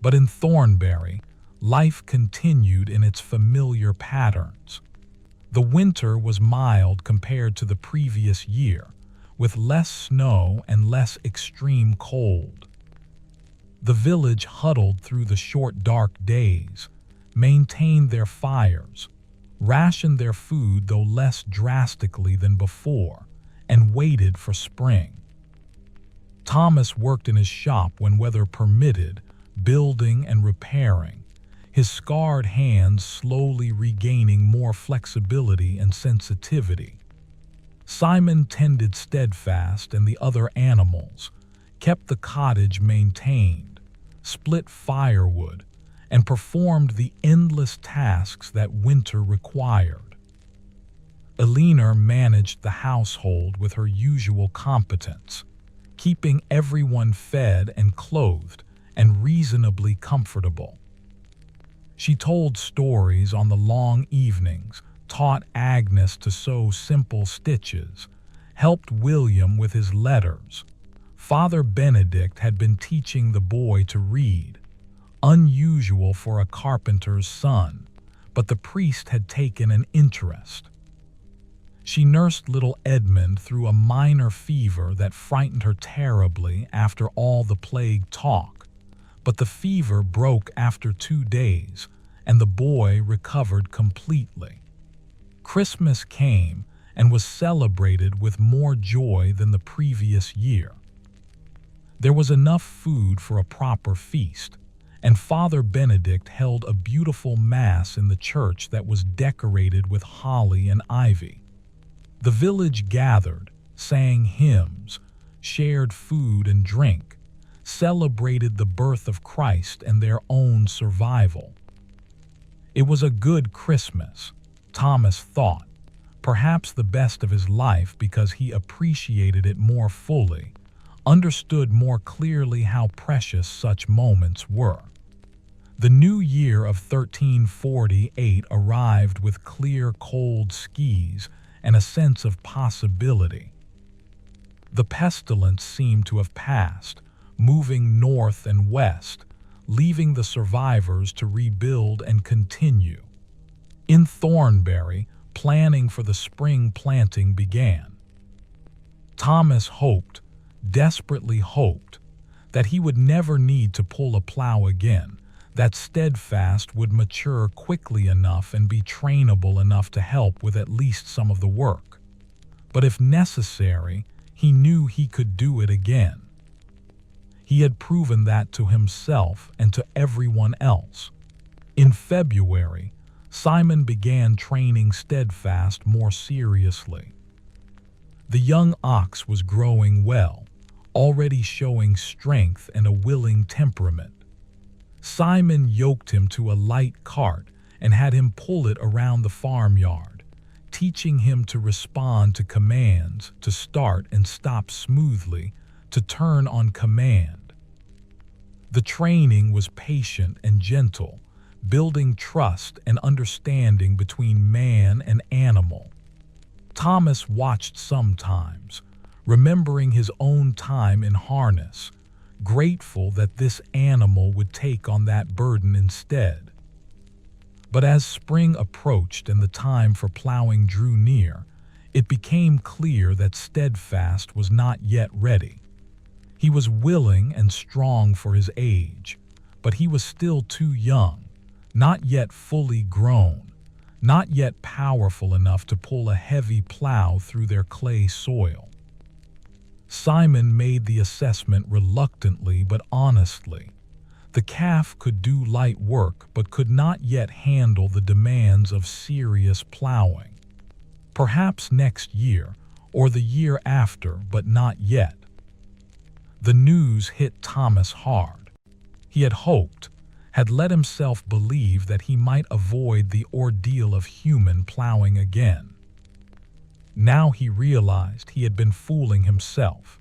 But in Thornbury, life continued in its familiar patterns. The winter was mild compared to the previous year, with less snow and less extreme cold. The village huddled through the short dark days, maintained their fires, rationed their food though less drastically than before, and waited for spring. Thomas worked in his shop when weather permitted, building and repairing, his scarred hands slowly regaining more flexibility and sensitivity. Simon tended Steadfast and the other animals, kept the cottage maintained, split firewood, and performed the endless tasks that winter required. Elinor managed the household with her usual competence, keeping everyone fed and clothed and reasonably comfortable. She told stories on the long evenings, taught Agnes to sew simple stitches, helped William with his letters. Father Benedict had been teaching the boy to read, unusual for a carpenter's son, but the priest had taken an interest. She nursed little Edmund through a minor fever that frightened her terribly after all the plague talk, but the fever broke after 2 days, and the boy recovered completely. Christmas came and was celebrated with more joy than the previous year. There was enough food for a proper feast, and Father Benedict held a beautiful mass in the church that was decorated with holly and ivy. The village gathered, sang hymns, shared food and drink, celebrated the birth of Christ and their own survival. It was a good Christmas, Thomas thought, perhaps the best of his life because he appreciated it more fully, understood more clearly how precious such moments were. The new year of 1348 arrived with clear, cold skies and a sense of possibility. The pestilence seemed to have passed, moving north and west, leaving the survivors to rebuild and continue. In Thornbury, planning for the spring planting began. Thomas hoped, desperately hoped, that he would never need to pull a plow again, that Steadfast would mature quickly enough and be trainable enough to help with at least some of the work. But if necessary, he knew he could do it again. He had proven that to himself and to everyone else. In February, Simon began training Steadfast more seriously. The young ox was growing well, already showing strength and a willing temperament. Simon yoked him to a light cart and had him pull it around the farmyard, teaching him to respond to commands, to start and stop smoothly, to turn on command. The training was patient and gentle, building trust and understanding between man and animal. Thomas watched sometimes, remembering his own time in harness, grateful that this animal would take on that burden instead. But as spring approached and the time for plowing drew near, it became clear that Steadfast was not yet ready. He was willing and strong for his age, but he was still too young, not yet fully grown, not yet powerful enough to pull a heavy plow through their clay soil. Simon made the assessment reluctantly but honestly. The calf could do light work but could not yet handle the demands of serious plowing. Perhaps next year, or the year after, but not yet. The news hit Thomas hard. He had hoped, had let himself believe that he might avoid the ordeal of human plowing again. Now he realized he had been fooling himself.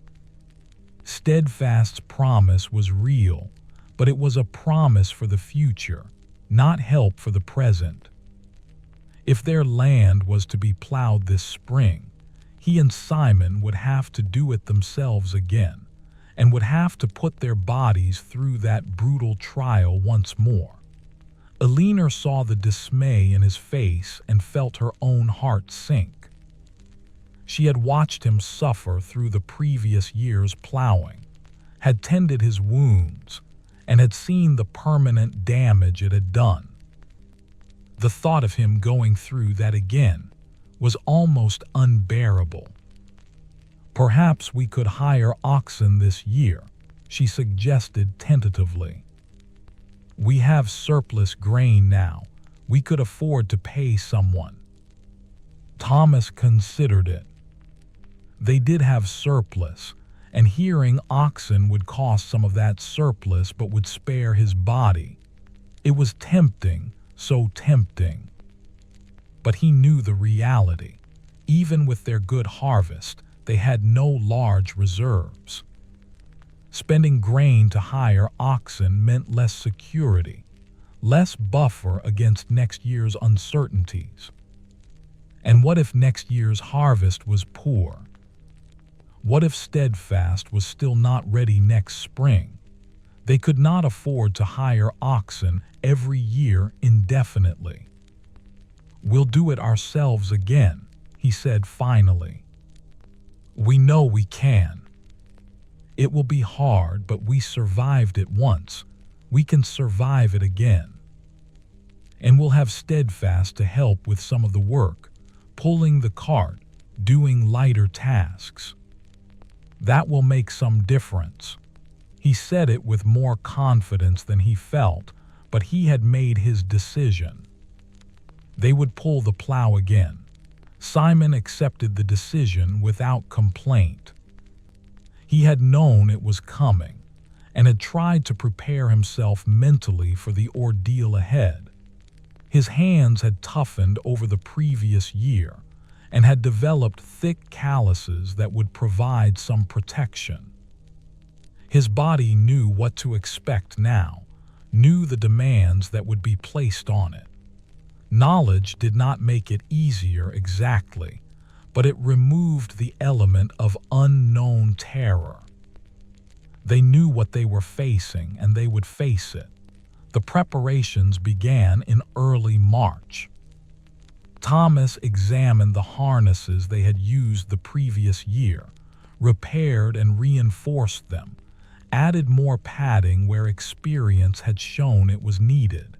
Steadfast's promise was real, but it was a promise for the future, not help for the present. If their land was to be plowed this spring, he and Simon would have to do it themselves again, and would have to put their bodies through that brutal trial once more. Eleanor saw the dismay in his face and felt her own heart sink. She had watched him suffer through the previous year's plowing, had tended his wounds, and had seen the permanent damage it had done. The thought of him going through that again was almost unbearable. "Perhaps we could hire oxen this year," she suggested tentatively. "We have surplus grain now. We could afford to pay someone." Thomas considered it. They did have surplus, and hearing oxen would cost some of that surplus but would spare his body. It was tempting, so tempting. But he knew the reality. Even with their good harvest, they had no large reserves. Spending grain to hire oxen meant less security, less buffer against next year's uncertainties. And what if next year's harvest was poor? What if Steadfast was still not ready next spring? They could not afford to hire oxen every year indefinitely. "We'll do it ourselves again," he said finally. "We know we can. It will be hard, but we survived it once. We can survive it again. And we'll have Steadfast to help with some of the work, pulling the cart, doing lighter tasks. That will make some difference." He said it with more confidence than he felt, but he had made his decision. They would pull the plow again. Simon accepted the decision without complaint. He had known it was coming, and had tried to prepare himself mentally for the ordeal ahead. His hands had toughened over the previous year, and had developed thick calluses that would provide some protection. His body knew what to expect now, knew the demands that would be placed on it. Knowledge did not make it easier exactly, but it removed the element of unknown terror. They knew what they were facing, and they would face it. The preparations began in early March. Thomas examined the harnesses they had used the previous year, repaired and reinforced them, added more padding where experience had shown it was needed.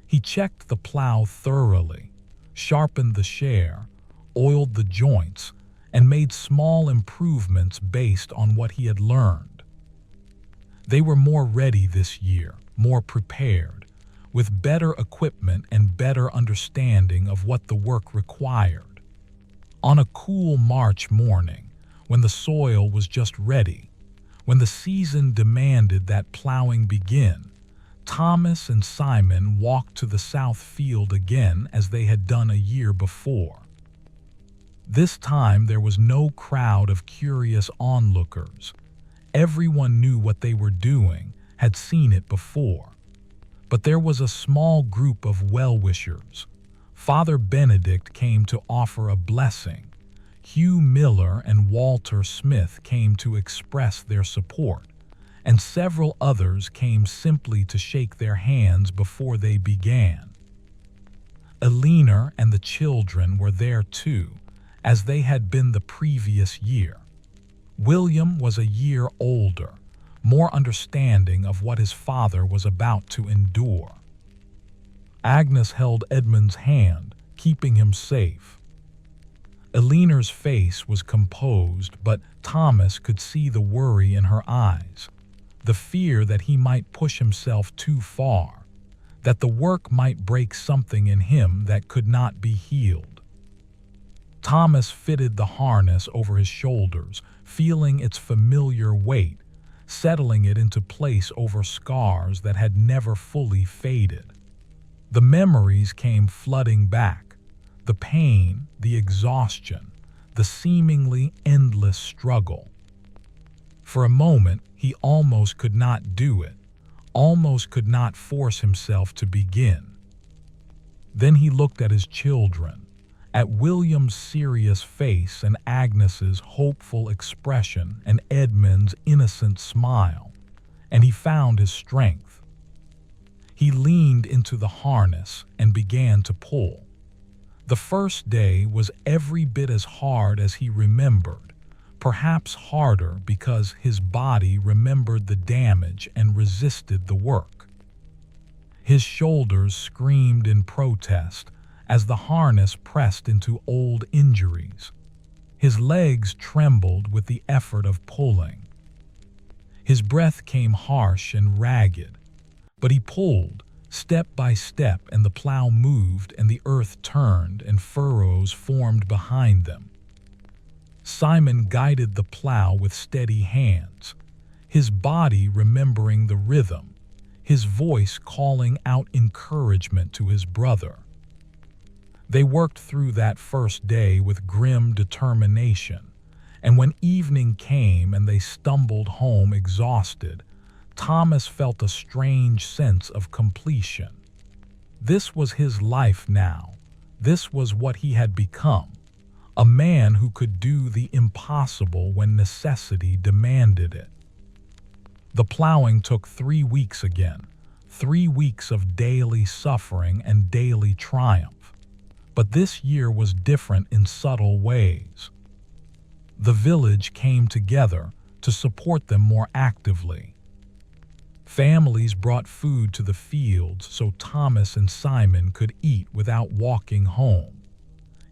He checked the plow thoroughly, sharpened the share, oiled the joints, and made small improvements based on what he had learned. They were more ready this year, more prepared, with better equipment and better understanding of what the work required. On a cool March morning, when the soil was just ready, when the season demanded that plowing begin, Thomas and Simon walked to the south field again as they had done a year before. This time there was no crowd of curious onlookers. Everyone knew what they were doing, had seen it before. But there was a small group of well-wishers. Father Benedict came to offer a blessing. Hugh Miller and Walter Smith came to express their support, and several others came simply to shake their hands before they began. Eleanor and the children were there too, as they had been the previous year. William was a year older, more understanding of what his father was about to endure. Agnes held Edmund's hand, keeping him safe. Eleanor's face was composed, but Thomas could see the worry in her eyes, the fear that he might push himself too far, that the work might break something in him that could not be healed. Thomas fitted the harness over his shoulders, feeling its familiar weight, settling it into place over scars that had never fully faded. The memories came flooding back, the pain, the exhaustion, the seemingly endless struggle. For a moment, he almost could not do it, almost could not force himself to begin. Then he looked at his children, at William's serious face and Agnes's hopeful expression and Edmund's innocent smile, and he found his strength. He leaned into the harness and began to pull. The first day was every bit as hard as he remembered, perhaps harder because his body remembered the damage and resisted the work. His shoulders screamed in protest as the harness pressed into old injuries. His legs trembled with the effort of pulling. His breath came harsh and ragged, but he pulled, step by step, and the plow moved and the earth turned and furrows formed behind them. Simon guided the plow with steady hands, his body remembering the rhythm, his voice calling out encouragement to his brother. They worked through that first day with grim determination, and when evening came and they stumbled home exhausted, Thomas felt a strange sense of completion. This was his life now. This was what he had become. A man who could do the impossible when necessity demanded it. The plowing took 3 weeks again, 3 weeks of daily suffering and daily triumph. But this year was different in subtle ways. The village came together to support them more actively. Families brought food to the fields so Thomas and Simon could eat without walking home.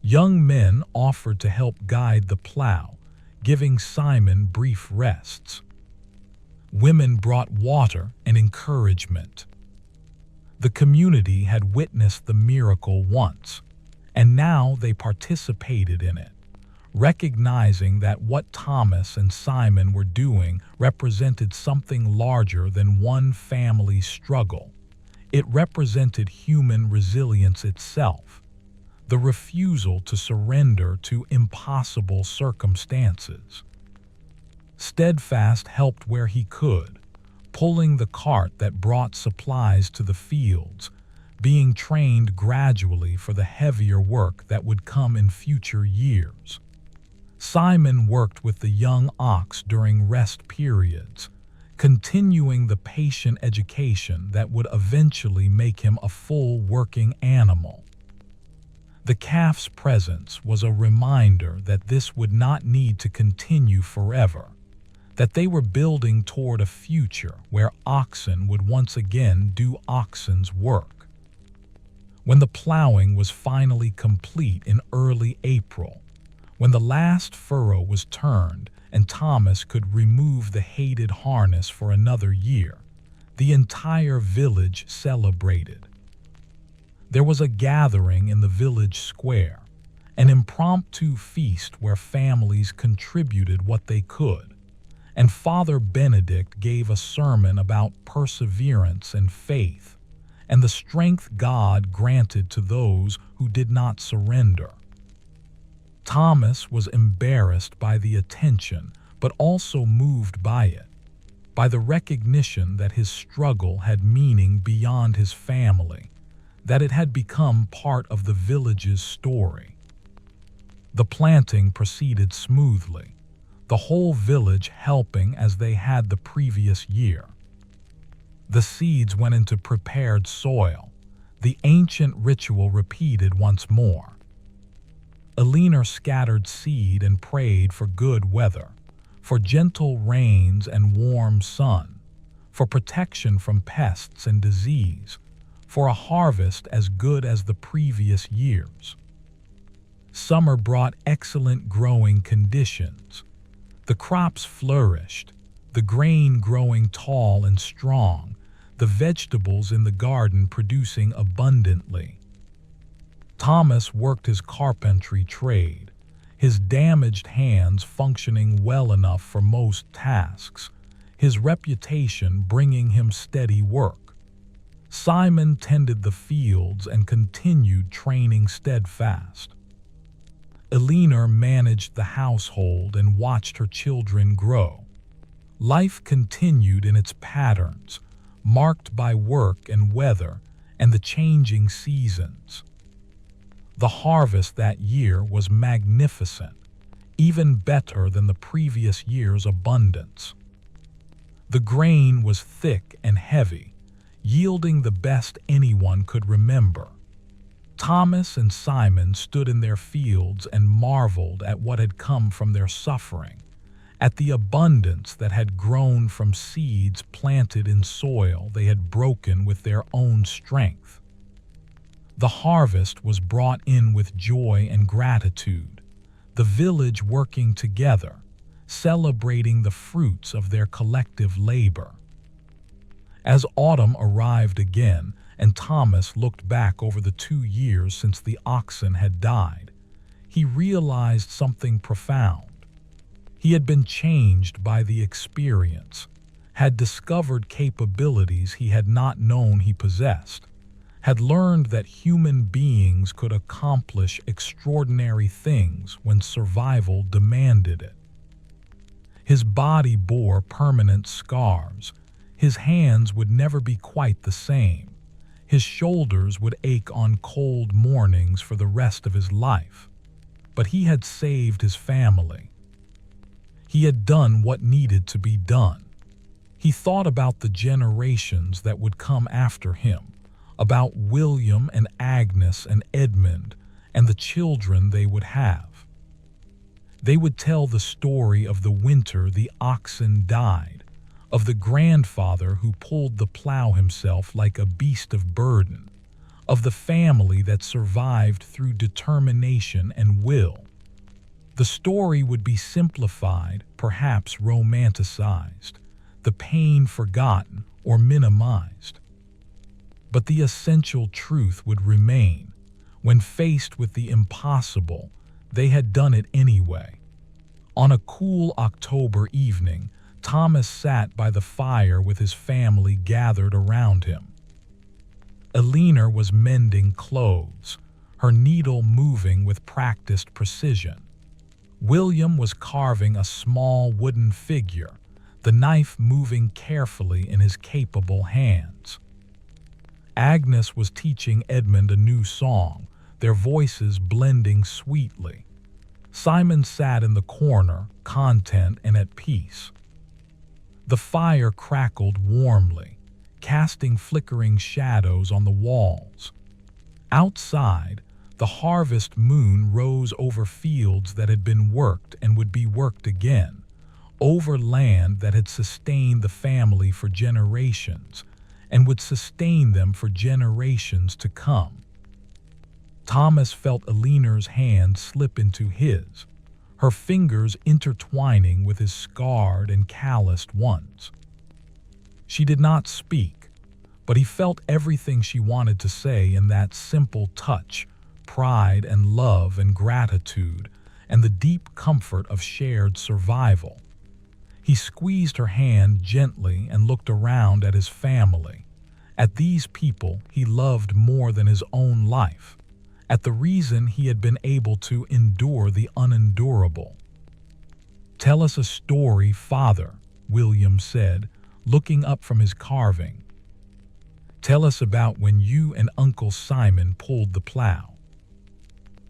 Young men offered to help guide the plow, giving Simon brief rests. Women brought water and encouragement. The community had witnessed the miracle once, and now they participated in it, recognizing that what Thomas and Simon were doing represented something larger than one family's struggle. It represented human resilience itself, the refusal to surrender to impossible circumstances. Steadfast helped where he could, pulling the cart that brought supplies to the fields, being trained gradually for the heavier work that would come in future years. Simon worked with the young ox during rest periods, continuing the patient education that would eventually make him a full working animal. The calf's presence was a reminder that this would not need to continue forever, that they were building toward a future where oxen would once again do oxen's work. When the plowing was finally complete in early April, when the last furrow was turned and Thomas could remove the hated harness for another year, the entire village celebrated. There was a gathering in the village square, an impromptu feast where families contributed what they could, and Father Benedict gave a sermon about perseverance and faith, and the strength God granted to those who did not surrender. Thomas was embarrassed by the attention, but also moved by it, by the recognition that his struggle had meaning beyond his family, that it had become part of the village's story. The planting proceeded smoothly, the whole village helping as they had the previous year. The seeds went into prepared soil, the ancient ritual repeated once more. Eleanor scattered seed and prayed for good weather, for gentle rains and warm sun, for protection from pests and disease, for a harvest as good as the previous years. Summer brought excellent growing conditions. The crops flourished, the grain growing tall and strong, the vegetables in the garden producing abundantly. Thomas worked his carpentry trade, his damaged hands functioning well enough for most tasks, his reputation bringing him steady work. Simon tended the fields and continued training steadfast. Eleanor managed the household and watched her children grow. Life continued in its patterns, marked by work and weather and the changing seasons. The harvest that year was magnificent, even better than the previous year's abundance. The grain was thick and heavy, yielding the best anyone could remember. Thomas and Simon stood in their fields and marveled at what had come from their suffering, at the abundance that had grown from seeds planted in soil they had broken with their own strength. The harvest was brought in with joy and gratitude, the village working together, celebrating the fruits of their collective labor. As autumn arrived again, and Thomas looked back over the 2 years since the oxen had died, he realized something profound. He had been changed by the experience, had discovered capabilities he had not known he possessed, had learned that human beings could accomplish extraordinary things when survival demanded it. His body bore permanent scars. His hands would never be quite the same. His shoulders would ache on cold mornings for the rest of his life. But he had saved his family. He had done what needed to be done. He thought about the generations that would come after him, about William and Agnes and Edmund and the children they would have. They would tell the story of the winter the oxen died, of the grandfather who pulled the plow himself like a beast of burden, of the family that survived through determination and will. The story would be simplified, perhaps romanticized, the pain forgotten or minimized. But the essential truth would remain. When faced with the impossible, they had done it anyway. On a cool October evening, Thomas sat by the fire with his family gathered around him. Eleanor was mending clothes, her needle moving with practiced precision. William was carving a small wooden figure, the knife moving carefully in his capable hands. Agnes was teaching Edmund a new song, their voices blending sweetly. Simon sat in the corner, content and at peace. The fire crackled warmly, casting flickering shadows on the walls. Outside, the harvest moon rose over fields that had been worked and would be worked again, over land that had sustained the family for generations and would sustain them for generations to come. Thomas felt Eleanor's hand slip into his, her fingers intertwining with his scarred and calloused ones. She did not speak, but he felt everything she wanted to say in that simple touch, pride and love and gratitude, and the deep comfort of shared survival. He squeezed her hand gently and looked around at his family, at these people he loved more than his own life, at the reason he had been able to endure the unendurable. "Tell us a story, Father," William said, looking up from his carving. "Tell us about when you and Uncle Simon pulled the plow."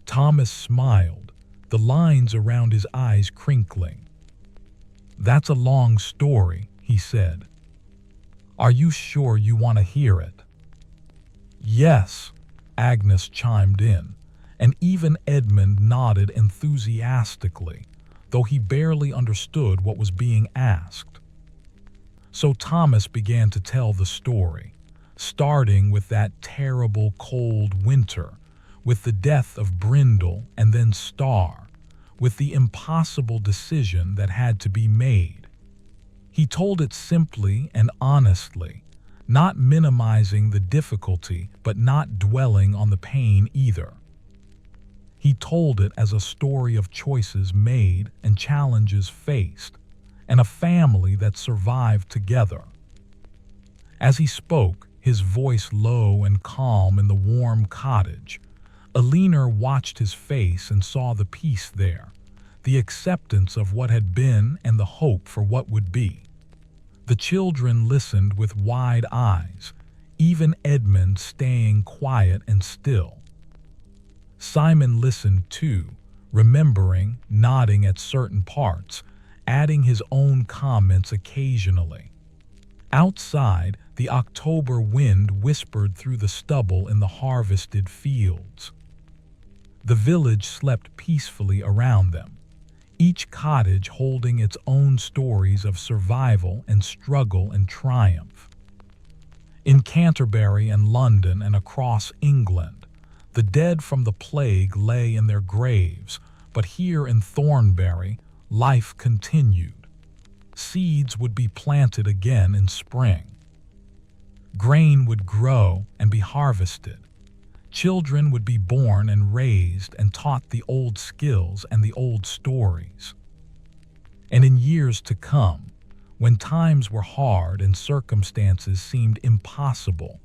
Thomas smiled, the lines around his eyes crinkling. "That's a long story," he said. "Are you sure you want to hear it?" "Yes," Agnes chimed in, and even Edmund nodded enthusiastically, though he barely understood what was being asked. So Thomas began to tell the story, starting with that terrible cold winter, with the death of Brindle and then Star, with the impossible decision that had to be made. He told it simply and honestly, not minimizing the difficulty but not dwelling on the pain either. He told it as a story of choices made and challenges faced, and a family that survived together. As he spoke, his voice low and calm in the warm cottage, Alina watched his face and saw the peace there, the acceptance of what had been and the hope for what would be. The children listened with wide eyes, even Edmund staying quiet and still. Simon listened too, remembering, nodding at certain parts, adding his own comments occasionally. Outside, the October wind whispered through the stubble in the harvested fields. The village slept peacefully around them, each cottage holding its own stories of survival and struggle and triumph. In Canterbury and London and across England, the dead from the plague lay in their graves, but here in Thornbury, life continued. Seeds would be planted again in spring. Grain would grow and be harvested. Children would be born and raised and taught the old skills and the old stories. And in years to come, when times were hard and circumstances seemed impossible,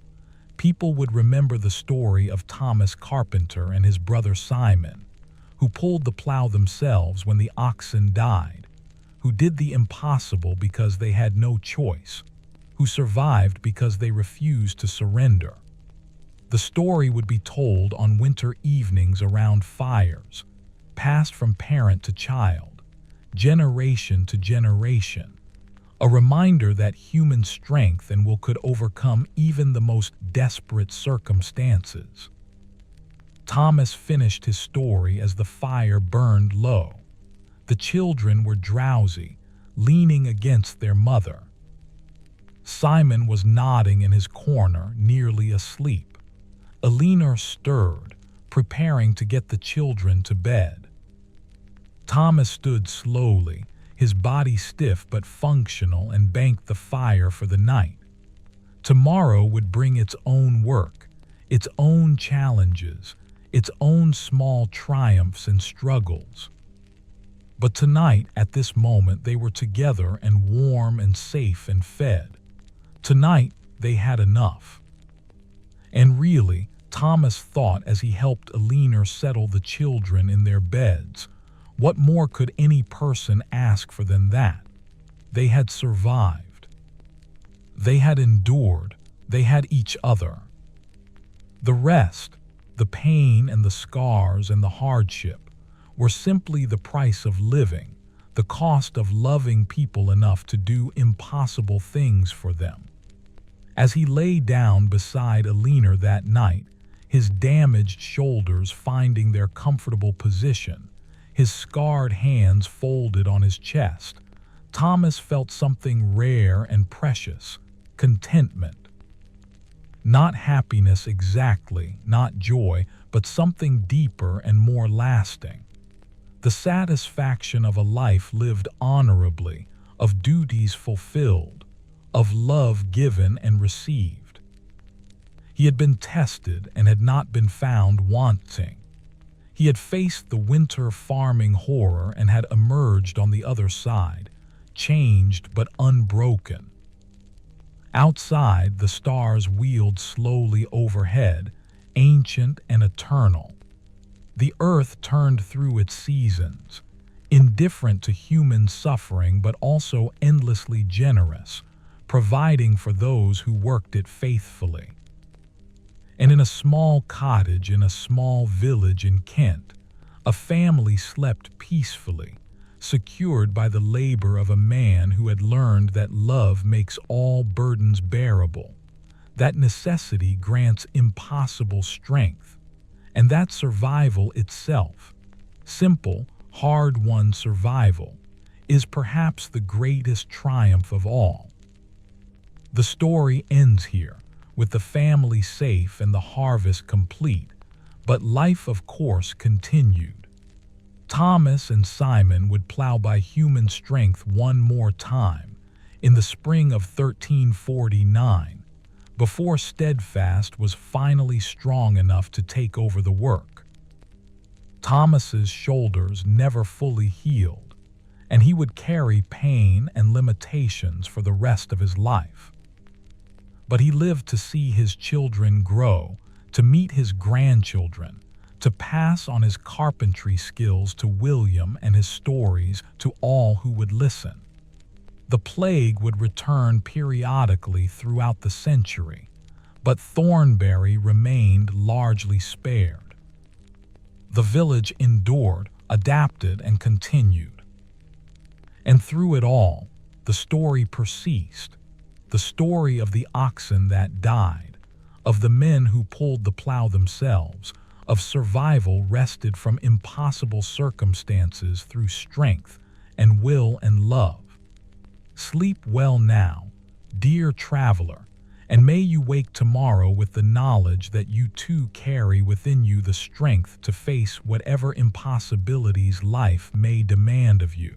people would remember the story of Thomas Carpenter and his brother Simon, who pulled the plow themselves when the oxen died, who did the impossible because they had no choice, who survived because they refused to surrender. The story would be told on winter evenings around fires, passed from parent to child, generation to generation, a reminder that human strength and will could overcome even the most desperate circumstances. Thomas finished his story as the fire burned low. The children were drowsy, leaning against their mother. Simon was nodding in his corner, nearly asleep. Alina stirred, preparing to get the children to bed. Thomas stood slowly, his body stiff but functional, and banked the fire for the night. Tomorrow would bring its own work, its own challenges, its own small triumphs and struggles. But tonight, at this moment, they were together and warm and safe and fed. Tonight, they had enough. And really, Thomas thought as he helped Alina settle the children in their beds, what more could any person ask for than that? They had survived. They had endured. They had each other. The rest, the pain and the scars and the hardship, were simply the price of living, the cost of loving people enough to do impossible things for them. As he lay down beside Alina that night, his damaged shoulders finding their comfortable position, his scarred hands folded on his chest, Thomas felt something rare and precious, contentment. Not happiness exactly, not joy, but something deeper and more lasting. The satisfaction of a life lived honorably, of duties fulfilled, of love given and received. He had been tested and had not been found wanting. He had faced the winter farming horror and had emerged on the other side, changed but unbroken. Outside, the stars wheeled slowly overhead, ancient and eternal. The earth turned through its seasons, indifferent to human suffering but also endlessly generous, providing for those who worked it faithfully. And in a small cottage in a small village in Kent, a family slept peacefully, secured by the labor of a man who had learned that love makes all burdens bearable, that necessity grants impossible strength, and that survival itself, simple, hard-won survival, is perhaps the greatest triumph of all. The story ends here, with the family safe and the harvest complete, but life, of course, continued. Thomas and Simon would plow by human strength one more time, in the spring of 1349, before Steadfast was finally strong enough to take over the work. Thomas's shoulders never fully healed, and he would carry pain and limitations for the rest of his life. But he lived to see his children grow, to meet his grandchildren, to pass on his carpentry skills to William and his stories to all who would listen. The plague would return periodically throughout the century, but Thornbury remained largely spared. The village endured, adapted, and continued. And through it all, the story persisted. The story of the oxen that died, of the men who pulled the plow themselves, of survival wrested from impossible circumstances through strength and will and love. Sleep well now, dear traveler, and may you wake tomorrow with the knowledge that you too carry within you the strength to face whatever impossibilities life may demand of you.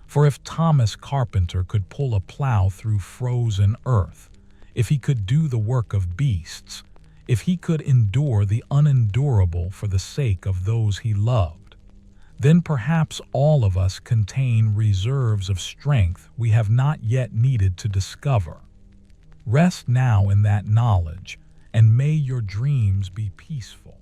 For if Thomas Carpenter could pull a plow through frozen earth, if he could do the work of beasts, if he could endure the unendurable for the sake of those he loved, then perhaps all of us contain reserves of strength we have not yet needed to discover. Rest now in that knowledge, and may your dreams be peaceful.